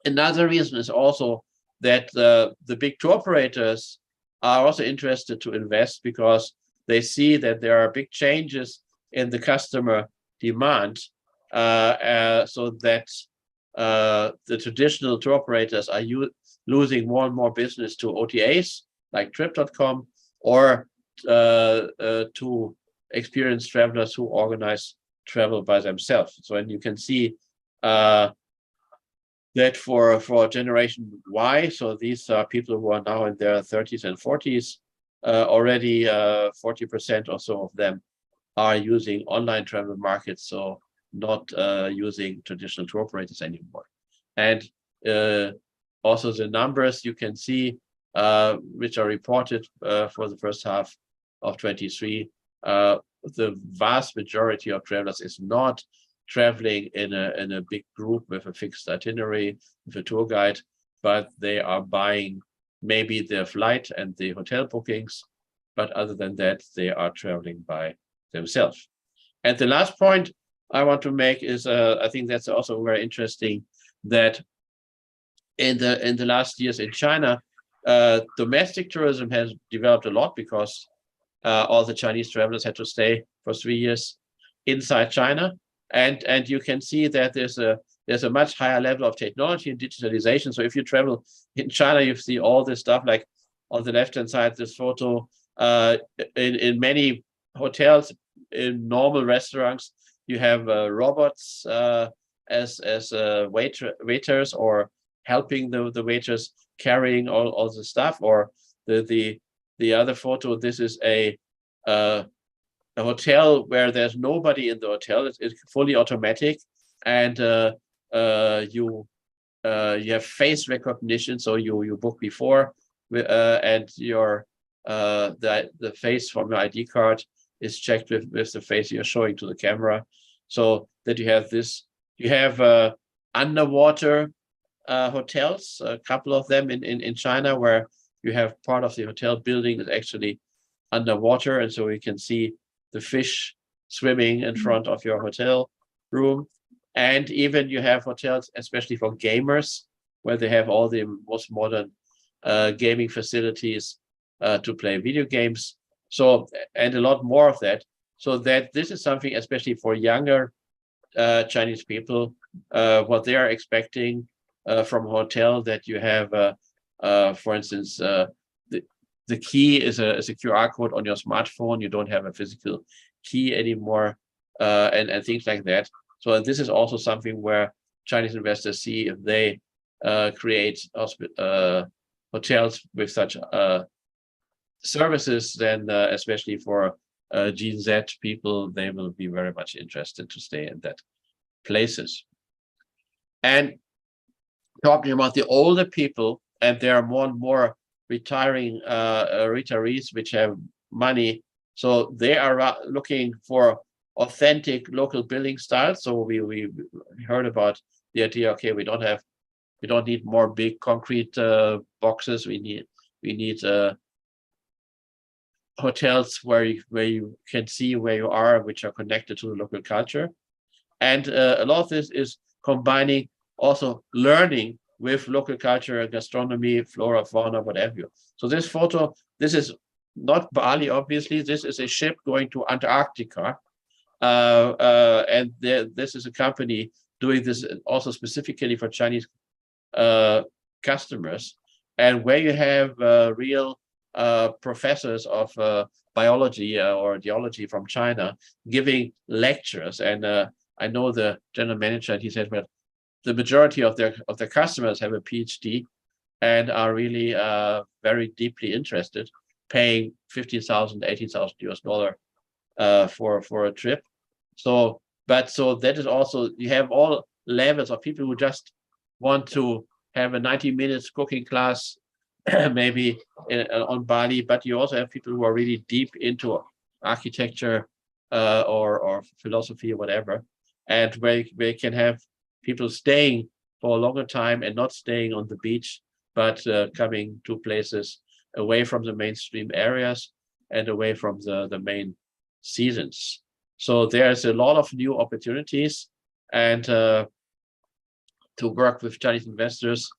Another reason is also that the big tour operators are also interested to invest, because they see that there are big changes in the customer demand, so that the traditional tour operators are losing more and more business to OTAs like Trip.com, or to experienced travelers who organize travel by themselves. So, and you can see that for Generation Y, so these are people who are now in their 30s and 40s, already 40% or so of them are using online travel markets, so not using traditional tour operators anymore. And also the numbers you can see, which are reported for the first half of 23, the vast majority of travelers is not traveling in a big group with a fixed itinerary, with a tour guide, but they are buying maybe their flight and the hotel bookings, but other than that, they are traveling by themselves. And the last point I want to make is, I think that's also very interesting, that in the last years in China, domestic tourism has developed a lot because all the Chinese travelers had to stay for 3 years inside China, and you can see that there's a much higher level of technology and digitalization. So if you travel in China, you see all this stuff, like on the left-hand side, this photo, in many hotels, in normal restaurants, you have robots as waiters, or helping the waiters carrying all the stuff. Or the other photo, this is a hotel where there's nobody in the hotel. It's fully automatic, and you have face recognition, so you book before, and your the face from your ID card is checked with the face you're showing to the camera, so that you have this. You have underwater hotels, a couple of them in China, where you have part of the hotel building is actually underwater, and so you can see the fish swimming in front of your hotel room. And even you have hotels, especially for gamers, where they have all the most modern gaming facilities to play video games. So, and a lot more of that. So that this is something, especially for younger Chinese people, what they are expecting from a hotel, that you have, for instance, the key is a QR code on your smartphone. You don't have a physical key anymore, and things like that. So this is also something where Chinese investors see, if they create hotels with such services, then especially for Gen Z people, they will be very much interested to stay in that places. And talking about the older people, and there are more and more retiring retirees which have money, so they are looking for authentic local building styles. So we heard about the idea, okay, we don't need more big concrete boxes. We need hotels where you can see where you are, which are connected to the local culture. And a lot of this is combining also learning with local culture, gastronomy, flora, fauna, whatever. So this photo, this is not Bali, obviously. This is a ship going to Antarctica. And this is a company doing this also specifically for Chinese customers, and where you have real professors of biology or geology from China giving lectures. And I know the general manager, and he said, well, the majority of their customers have a PhD and are really very deeply interested, paying $15,000, $18,000 US for a trip. So that is also, you have all levels of people who just want to have a 90 minutes cooking class, maybe on Bali, but you also have people who are really deep into architecture or philosophy or whatever, and where you can have people staying for a longer time and not staying on the beach, but coming to places away from the mainstream areas and away from the main seasons. So there's a lot of new opportunities, and to work with Chinese investors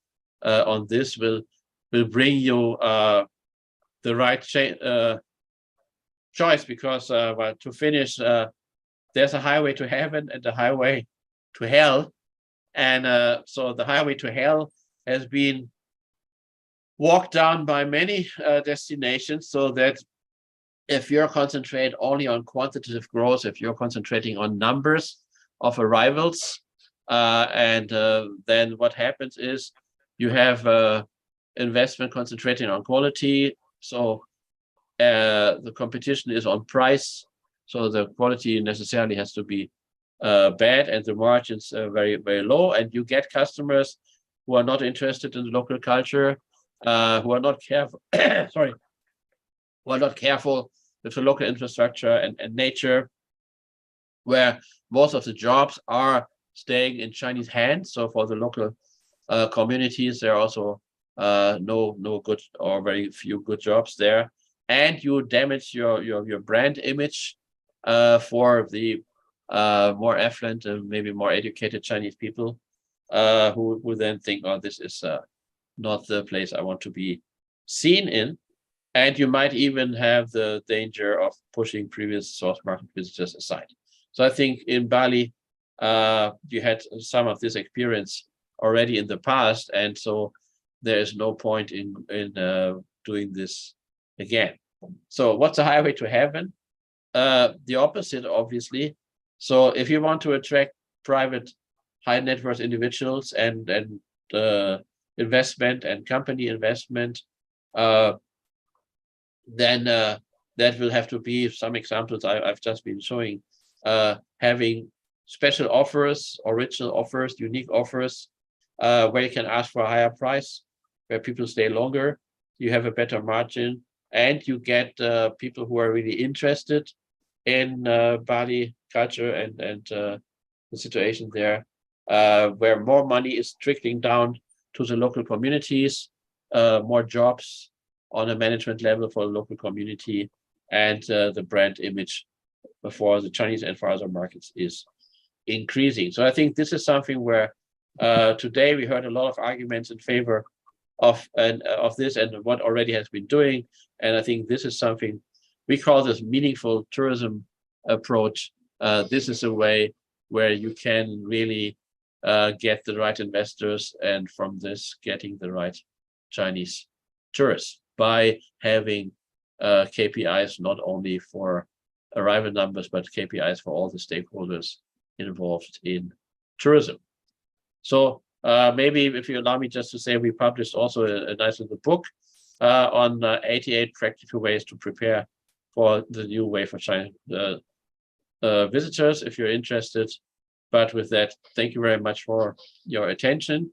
on this will bring you the right choice, because well, to finish, there's a highway to heaven and a highway to hell. And so the highway to hell has been walked down by many destinations, so that if you're concentrated only on quantitative growth, if you're concentrating on numbers of arrivals, and then what happens is you have investment concentrating on quality. So the competition is on price. So the quality necessarily has to be bad, and the margins are very, very low. And you get customers who are not interested in the local culture, who are not careful, sorry, who are not careful with the local infrastructure and nature. where most of the jobs are staying in Chinese hands. So for the local communities, there are also no good or very few good jobs there, and you damage your brand image for the more affluent and maybe more educated Chinese people who then think, oh, this is not the place I want to be seen in. And you might even have the danger of pushing previous source market visitors aside. So I think in Bali, you had some of this experience already in the past, and so there is no point in doing this again. So what's the highway to heaven? The opposite, obviously. So if you want to attract private high net worth individuals and investment and company investment, then that will have to be some examples I've just been showing, having special offers, original offers, unique offers, where you can ask for a higher price, where people stay longer, you have a better margin, and you get people who are really interested in Bali culture and the situation there, where more money is trickling down to the local communities, more jobs on a management level for the local community, and the brand image for the Chinese and for other markets is increasing. So I think this is something where today we heard a lot of arguments in favor of this and what already has been doing. And I think this is something we call this meaningful tourism approach. This is a way where you can really get the right investors, and from this getting the right Chinese tourists by having KPIs not only for arrival numbers, but KPIs for all the stakeholders involved in tourism. So maybe if you allow me just to say, we published also a nice little book on 88 practical ways to prepare for the new way for China visitors, if you're interested. But with that, thank you very much for your attention.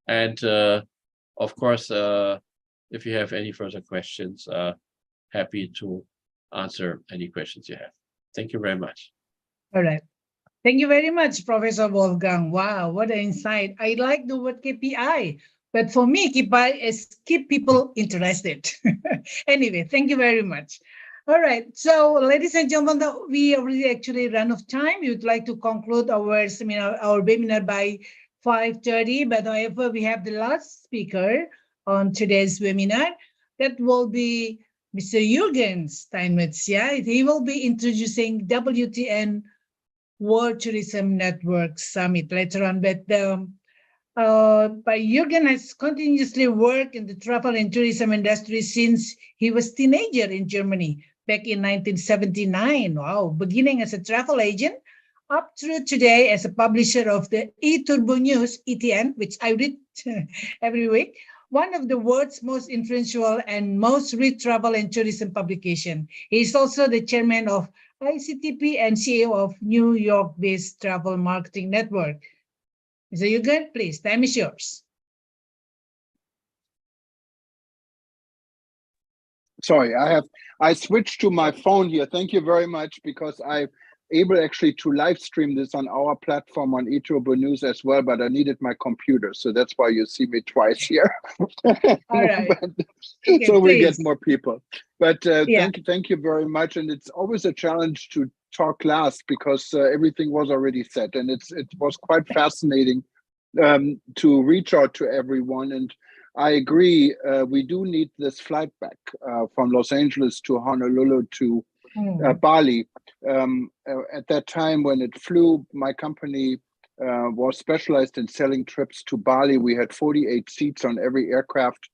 And of course, if you have any further questions, happy to answer any questions you have. Thank you very much. All right. Thank you very much, Professor Wolfgang. Wow, what an insight. I like the word KPI, but for me, KPI is keep people interested. Anyway, thank you very much. All right, so ladies and gentlemen, we already actually run out of time. We would like to conclude our seminar, our webinar by 5:30, but however, we have the last speaker on today's webinar. That will be Mr. Jürgen Steinmetz. Yeah, he will be introducing WTN World Tourism Network Summit later on. But Jürgen has continuously worked in the travel and tourism industry since he was a teenager in Germany back in 1979. Wow, beginning as a travel agent up through today as a publisher of the eTurbo News, ETN, which I read every week, one of the world's most influential and most read travel and tourism publication. He is also the chairman of ICTP and CEO of New York-based Travel Marketing Network. Mr. Jürgen, please, time is yours. Sorry, I switched to my phone here. Thank you very much, because I'm able actually to live stream this on our platform on eTurbo News as well, but I needed my computer, so that's why you see me twice here. All right. Okay, so we please. get more people. But thank you very much. And it's always a challenge to talk last, because everything was already said, and it was quite fascinating to reach out to everyone. And I agree, we do need this flight back from Los Angeles to Honolulu to Bali. At that time when it flew, my company was specialized in selling trips to Bali. We had 48 seats on every aircraft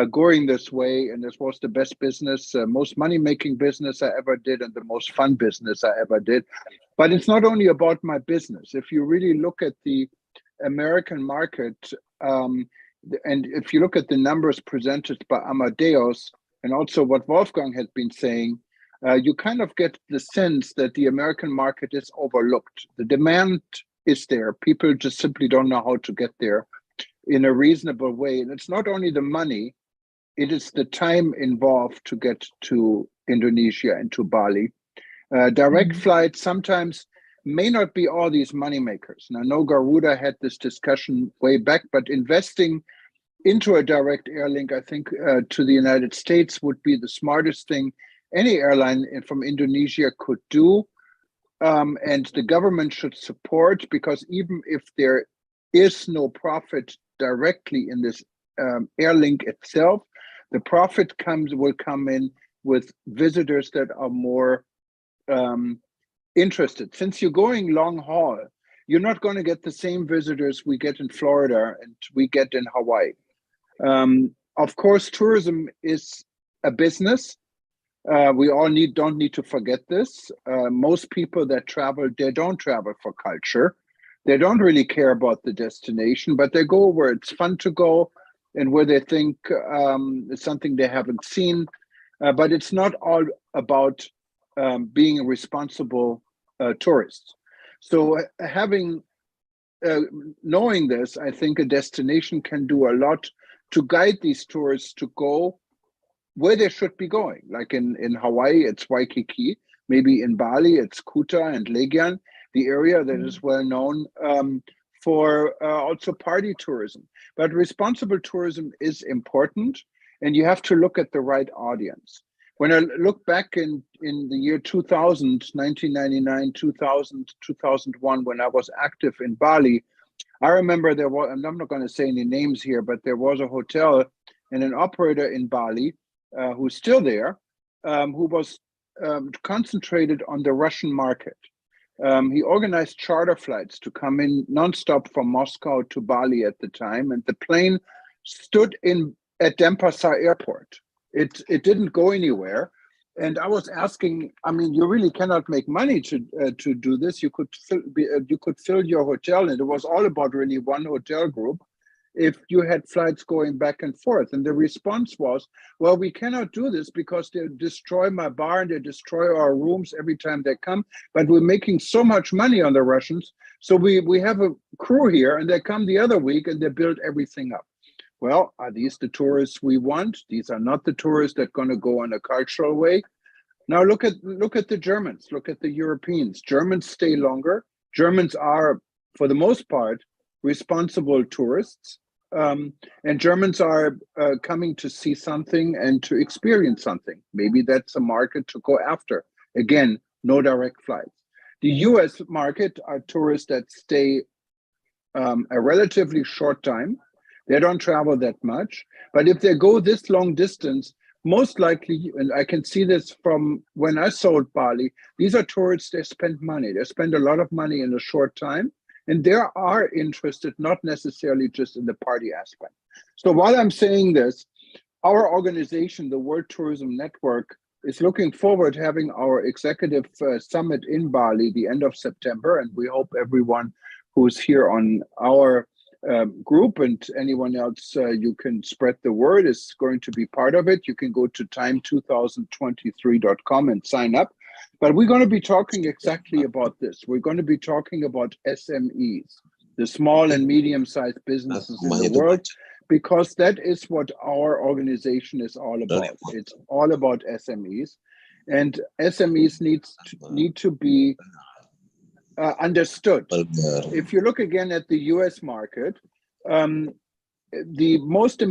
going this way, and this was the best business, most money-making business I ever did, and the most fun business I ever did. But it's not only about my business. If you really look at the American market, and if you look at the numbers presented by Amadeus, and also what Wolfgang had been saying, you kind of get the sense that the American market is overlooked. The demand is there. People just simply don't know how to get there in a reasonable way. And it's not only the money, it is the time involved to get to Indonesia and to Bali. Direct flights, sometimes may not be all these money makers. And I know Garuda had this discussion way back, but investing into a direct air link, I think, to the United States would be the smartest thing any airline from Indonesia could do. And the government should support, because even if there is no profit directly in this air link itself, the profit will come in with visitors that are more interested. Since you're going long haul, you're not going to get the same visitors we get in Florida and we get in Hawaii. Of course, tourism is a business. We all don't need to forget this. Most people that travel, they don't travel for culture. They don't really care about the destination, but they go where it's fun to go and where they think it's something they haven't seen. But it's not all about being a responsible tourist. So knowing this, I think a destination can do a lot to guide these tourists to go where they should be going. Like in Hawaii, it's Waikiki. Maybe in Bali, it's Kuta and Legian, the area that is well known for also party tourism. But responsible tourism is important, and you have to look at the right audience. When I look back in the year 2000, 1999, 2000, 2001, when I was active in Bali, I remember there was, and I'm not going to say any names here, but there was a hotel and an operator in Bali who's still there, who was concentrated on the Russian market. He organized charter flights to come in nonstop from Moscow to Bali at the time, and the plane stood at Denpasar airport. It didn't go anywhere. And I was asking, I mean, you really cannot make money to do this. You could fill your hotel, and it was all about really one hotel group, if you had flights going back and forth. And the response was, well, we cannot do this because they destroy my bar and they destroy our rooms every time they come. But we're making so much money on the Russians. So we have a crew here, and they come the other week and they build everything up. Well, are these the tourists we want? These are not the tourists that are going to go on a cultural way. Now look at the Germans, look at the Europeans. Germans stay longer. Germans are, for the most part, responsible tourists. And Germans are coming to see something and to experience something. Maybe that's a market to go after. Again, no direct flights. The US market are tourists that stay a relatively short time. They don't travel that much. But if they go this long distance, most likely, and I can see this from when I sold Bali, these are tourists, they spend money. They spend a lot of money in a short time. And they are interested not necessarily just in the party aspect. So while I'm saying this, our organization, the World Tourism Network, is looking forward to having our executive summit in Bali the end of September. And we hope everyone who's here on our group and anyone else, you can spread the word, is going to be part of it. You can go to time2023.com and sign up. But we're going to be talking exactly about this. We're going to be talking about SMEs, the small and medium-sized businesses in the world, because that is what our organization is all about. It's all about SMEs, and SMEs need to be understood. If you look again at the US market, the most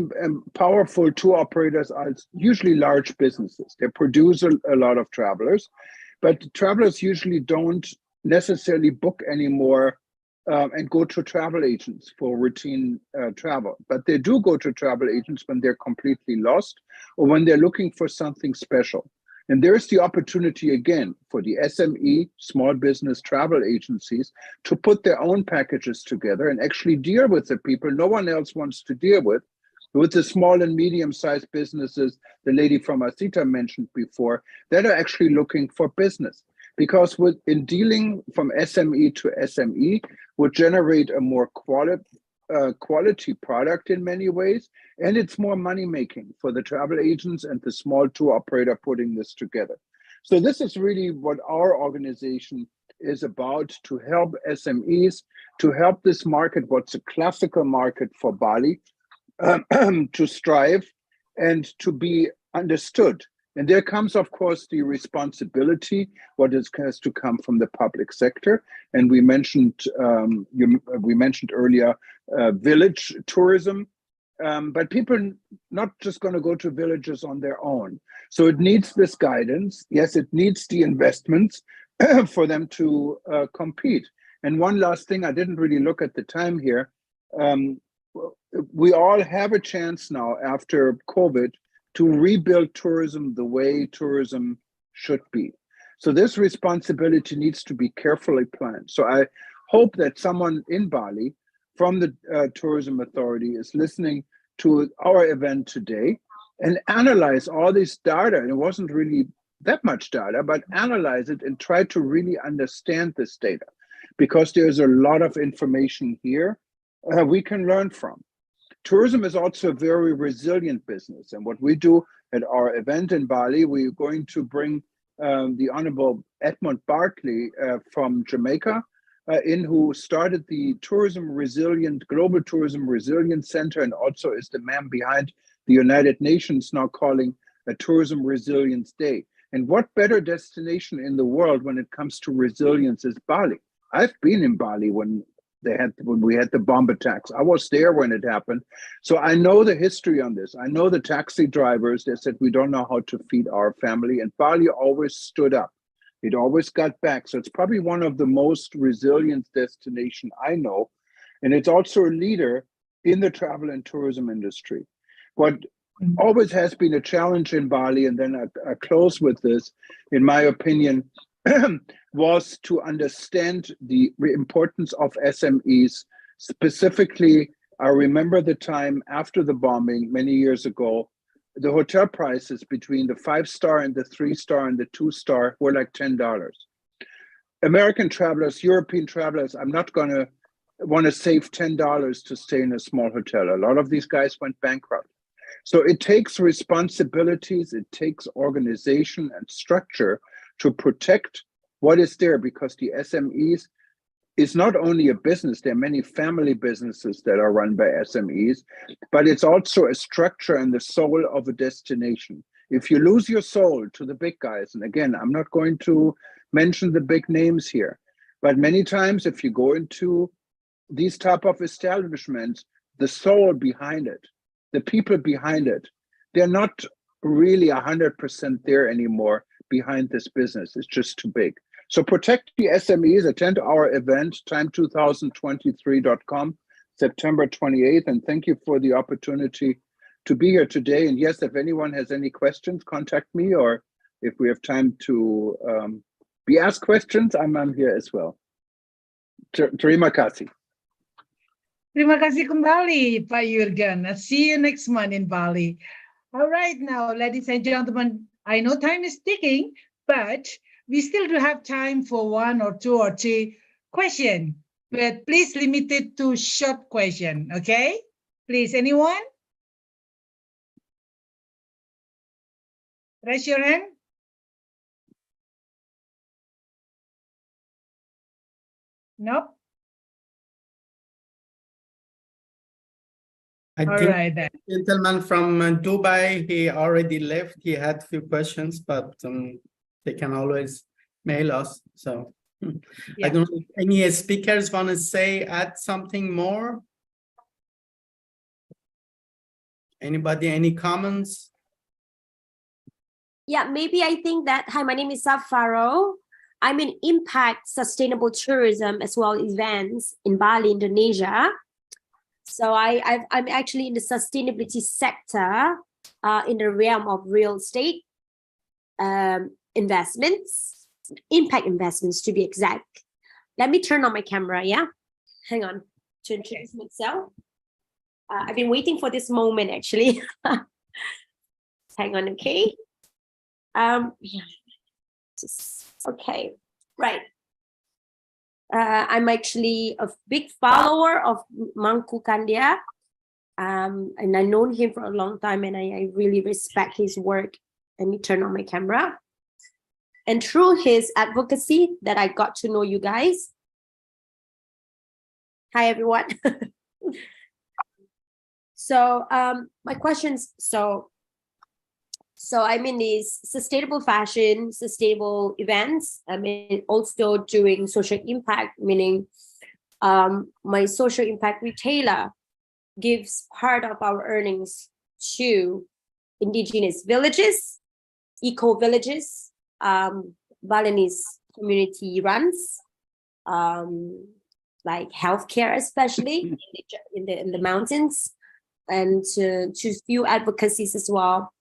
powerful tour operators are usually large businesses. They produce a lot of travelers, but travelers usually don't necessarily book anymore and go to travel agents for routine travel. But they do go to travel agents when they're completely lost or when they're looking for something special. And there's the opportunity again for the SME, small business travel agencies, to put their own packages together and actually deal with the people no one else wants to deal with the small and medium-sized businesses the lady from Asita mentioned before, that are actually looking for business. Because in dealing from SME to SME would generate a more quality product in many ways, and it's more money-making for the travel agents and the small tour operator putting this together. So this is really what our organization is about, to help SMEs, to help this market, what's a classical market for Bali, to strive and to be understood. And there comes, of course, the responsibility, has to come from the public sector. And we mentioned earlier village tourism, but people not just going to go to villages on their own. So it needs this guidance. Yes, it needs the investments for them to compete. And one last thing, I didn't really look at the time here. We all have a chance now after COVID to rebuild tourism the way tourism should be. So this responsibility needs to be carefully planned. So I hope that someone in Bali from the Tourism Authority is listening to our event today and analyze all this data. And it wasn't really that much data, but analyze it and try to really understand this data, because there's a lot of information here we can learn from. Tourism is also a very resilient business. And what we do at our event in Bali, we're going to bring the Honorable Edmund Bartley from Jamaica who started the Global Tourism Resilience Center, and also is the man behind the United Nations now calling a Tourism Resilience Day. And what better destination in the world when it comes to resilience is Bali? I've been in Bali when we had the bomb attacks. I was there when it happened. So I know the history on this. I know the taxi drivers that said, we don't know how to feed our family. And Bali always stood up. It always got back. So it's probably one of the most resilient destinations I know. And it's also a leader in the travel and tourism industry. What always has been a challenge in Bali, and then I close with this, in my opinion, was to understand the importance of SMEs. Specifically, I remember the time after the bombing many years ago, the hotel prices between the 5-star and the 3-star and the 2-star were like $10. American travelers, European travelers, I'm not going to want to save $10 to stay in a small hotel. A lot of these guys went bankrupt. So it takes responsibilities, it takes organization and structure to protect what is there, because the SMEs is not only a business, there are many family businesses that are run by SMEs, but it's also a structure and the soul of a destination. If you lose your soul to the big guys, and again, I'm not going to mention the big names here, but many times if you go into these type of establishments, the soul behind it, the people behind it, they're not really 100% there anymore behind this business. It's just too big. So protect the SMEs, attend our event, time2023.com, September 28th. And thank you for the opportunity to be here today. And yes, if anyone has any questions, contact me, or if we have time to be asked questions, I'm here as well. Terima kasih. Terima kasih kembali, Pak Jurgen. I'll see you next month in Bali. All right, now, ladies and gentlemen, I know time is ticking, but we still do have time for 1 or 2 or 3 questions. But please limit it to short question, okay? Please, anyone? Raise your hand. No? I All think right, then. the gentleman from Dubai, he already left. He had a few questions, but they can always mail us. So I don't know if any speakers want to add something more. Anybody, any comments? Yeah, maybe I think that, hi, my name is Safaro. I'm in Impact Sustainable Tourism as well as events in Bali, Indonesia. So I'm actually in the sustainability sector in the realm of real estate investments, impact investments to be exact. Let me turn on my camera, yeah? Hang on, to introduce myself. I've been waiting for this moment actually. Hang on, okay? Yeah. Okay, right. I'm actually a big follower of Mangku Kandia, and I've known him for a long time, and I really respect his work. Let me turn on my camera. And through his advocacy that I got to know you guys. Hi, everyone. So my questions, so So I mean, these sustainable fashion, sustainable events. I mean, also doing social impact, meaning my social impact retailer gives part of our earnings to indigenous villages, eco villages, Balinese community runs, like healthcare, especially in the mountains, and to few advocacies as well.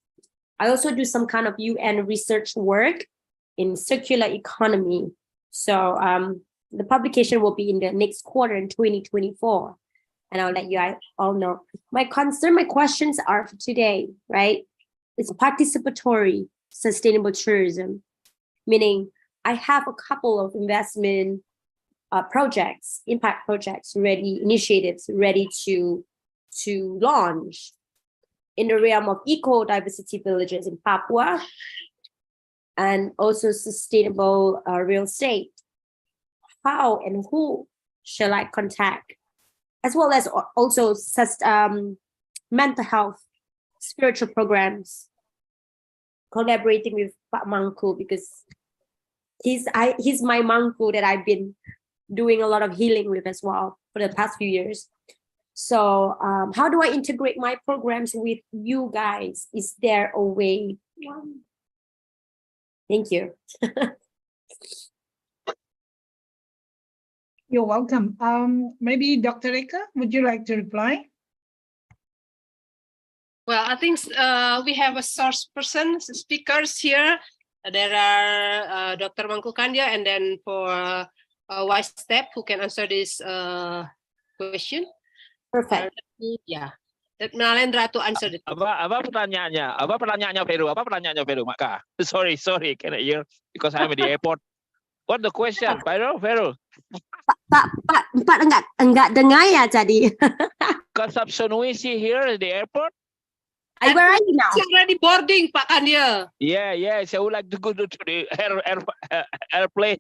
I also do some kind of UN research work in circular economy. So the publication will be in the next quarter in 2024. And I'll let you all know. My questions are for today, right? It's participatory sustainable tourism, meaning I have a couple of investment projects, impact projects ready, initiatives ready to launch in the realm of eco-diversity villages in Papua, and also sustainable real estate. How and who shall I contact? As well as also mental health, spiritual programs, collaborating with Pak Mangku, because he's my Mangku that I've been doing a lot of healing with as well for the past few years. So how do I integrate my programs with you guys? Is there a way? Thank you. You're welcome. Maybe Dr. Eka, would you like to reply? Well, I think we have a source person, speakers here. There are Dr. Mangku Kandya, and then for Wise Step, who can answer this question. Perfect. Yeah. Let Nalendra to answer it. Apa pertanyaannya? Apa pertanyaannya Vero? Apa pertanyaannya Vero, Maka? Sorry, can I hear? Because I'm at the airport. What the question, Vero? Pak enggak dengar ya tadi. Because I'm so noisy here at the airport. Where are you now? It's already boarding, Pak Kandya. Yeah. So I would like to go to the airplane.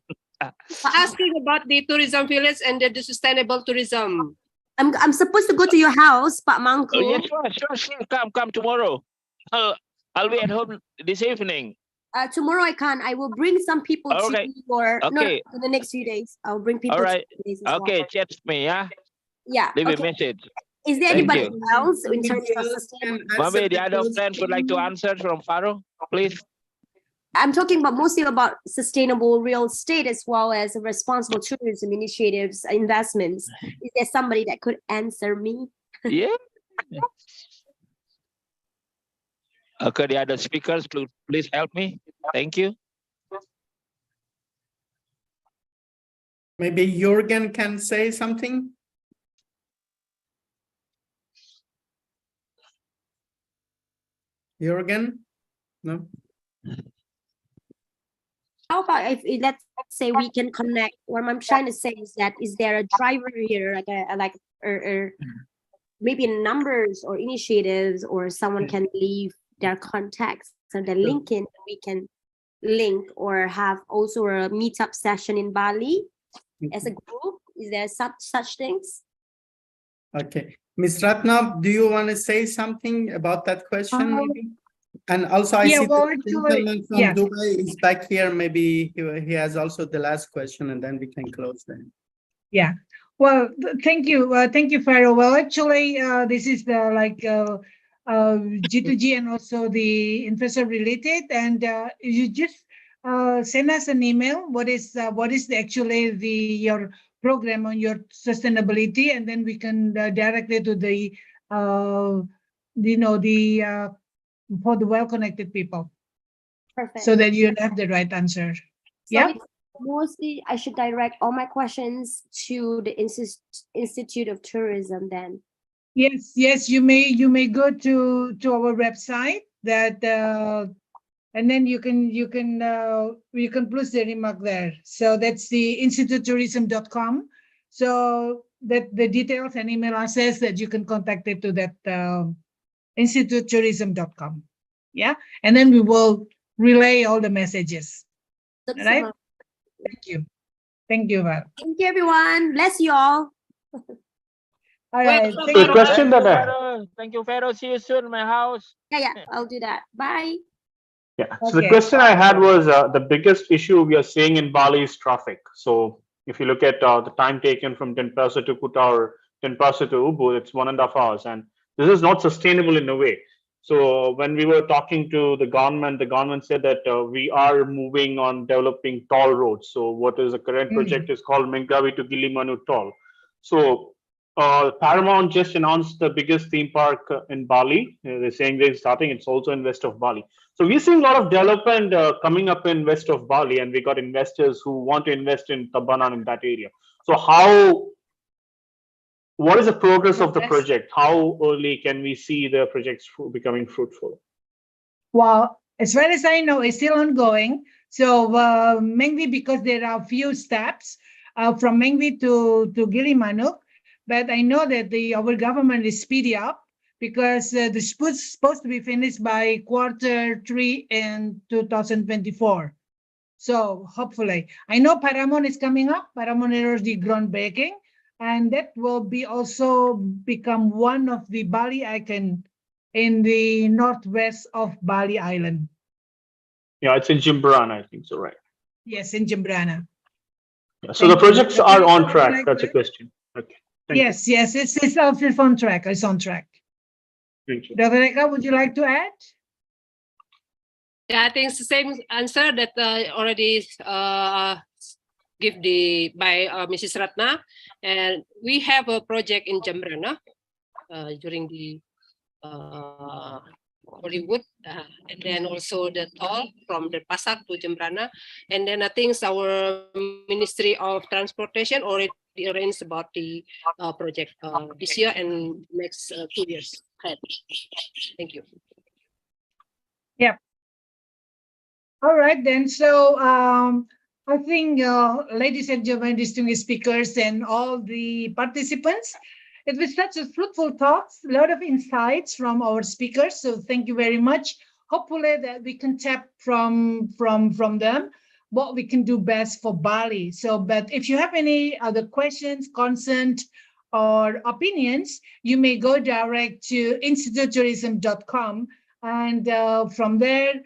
Asking about the tourism village and the sustainable tourism. I'm supposed to go to your house, Pak Mangku. Oh, yeah, sure. Come tomorrow. I'll be at home this evening. Tomorrow I can't. I will bring some people to you for in the next few days. I'll bring people. All right. To days as well. Chat me, yeah. Yeah. Leave a message. Is there anybody else in terms of sustainable? Maybe the other friends would like to answer from Faro, please. I'm talking about mostly about sustainable real estate as well as responsible tourism initiatives, investments. Is there somebody that could answer me? Yeah. Okay, the other speakers, please help me. Thank you. Maybe Jürgen can say something. Jürgen? No? How about if let's say we can connect? What I'm trying to say is that is there a driver here, like maybe numbers or initiatives, or someone can leave their contacts so the link in, we can link or have also a meetup session in Bali as a group. Is there such things? Okay, Ms. Ratna, do you want to say something about that question? Maybe? And also, I see the gentleman from Dubai is back here. Maybe he has also the last question, and then we can close then. Yeah. Well, thank you, Pharaoh. Well, actually, this is the G2G and also the investor related, and you just send us an email. What is actually your program on your sustainability, and then we can direct it to the for the well-connected people. Perfect. So that you have the right answer. So yeah. Mostly, I should direct all my questions to the Institute of Tourism then. Yes, you may go to our website that and then you can plus the remark there. So that's the institutetourism.com. So that the details and email access that you can contact it to that institutetourism.com. Yeah, and then we will relay all the messages. That's all right. Thank you, Val. Thank you, everyone. Bless you all. All right. Good question, Dada. Thank you, Pharaoh. See you soon in my house. Yeah, I'll do that. Bye. Yeah. So the Okay. question I had was the biggest issue we are seeing in Bali is traffic. So if you look at the time taken from Denpasar to Kuta or Denpasar to Ubud, it's 1.5 hours, and this is not sustainable in a way. So when we were talking to the government said that we are moving on developing toll roads. So what is the current project is called Menggawi to Gilimanuk toll. So Paramount just announced the biggest theme park in Bali. They're saying they're starting. It's also in west of Bali. So we're seeing a lot of development coming up in west of Bali, and we got investors who want to invest in Tabanan in that area. So what is the progress of the project? How early can we see the projects becoming fruitful? Well, as far as I know, it's still ongoing. So mainly because there are a few steps from Mengwi to Gilimanuk, but I know that our government is speeding up because the supposed to be finished by Q3 in 2024. So hopefully, I know Paramount is coming up. Paramount is the groundbreaking, and that will be also become one of the Bali icon in the northwest of Bali Island. Yeah, it's in Jimbaran, I think so, right? Yes, in Jimbrana. Yeah, so the projects you. are on track. That's a question. Okay. Yes, yes, it's on track. It's on track. Thank you. Dr. Eka, would you like to add? Yeah, I think it's the same answer that already give by Mrs. Ratna, and we have a project in Jembrana during the Hollywood, and then also the toll from the Pasak to Jembrana, and then I think our Ministry of Transportation already arranged about the project this year and next 2 years ahead. Thank you. Yeah. All right, then. So I think, ladies and gentlemen, distinguished speakers and all the participants, it was such a fruitful talk, a lot of insights from our speakers. So thank you very much. Hopefully that we can tap from them what we can do best for Bali. So, but if you have any other questions, concerns, or opinions, you may go direct to institutetourism.com, and from there,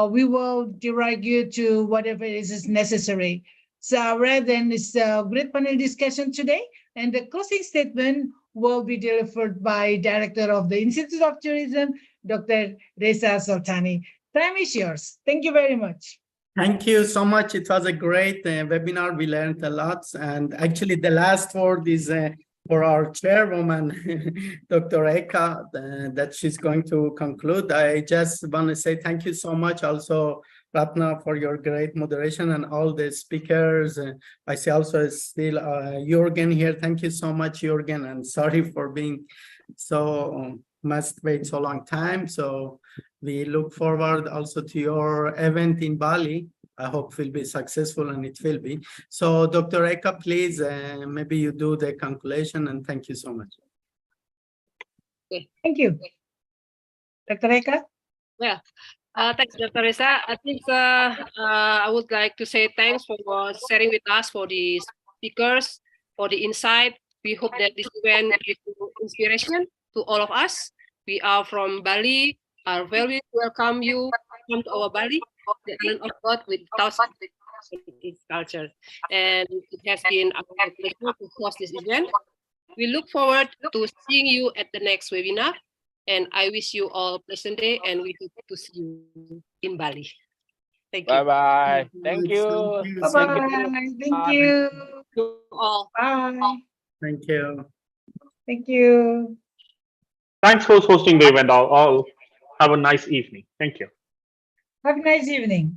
we will direct you to whatever is necessary. So rather than this great panel discussion today, and the closing statement will be delivered by Director of the Institute of Tourism, Dr. Reza Sultani. Time is yours. Thank you very much. Thank you so much. It was a great webinar. We learned a lot. And actually, the last word is for our chairwoman, Dr. Eka, that she's going to conclude. I just want to say thank you so much also, Ratna, for your great moderation and all the speakers. I see also still Jürgen here. Thank you so much, Jürgen, and sorry for being so must wait so long time. So we look forward also to your event in Bali. I hope it will be successful, and it will be. So Dr. Eka, please, maybe you do the conclusion, and thank you so much. Okay. Thank you. Dr. Eka? Yeah. Thanks, Dr. Reza. I think I would like to say thanks for sharing with us, for the speakers, for the insight. We hope that this event gives inspiration to all of us. We are from Bali. Are very welcome you come to our Bali, the island of God with thousands of its culture. And it has been our pleasure to host this event. We look forward to seeing you at the next webinar. And I wish you all a pleasant day, and we hope to see you in Bali. Thank you. Bye-bye. Thank you. Bye-bye. Thank you. All. Bye. Thank you. Thank you. Thanks for hosting the event. I'll have a nice evening. Thank you. Have a nice evening.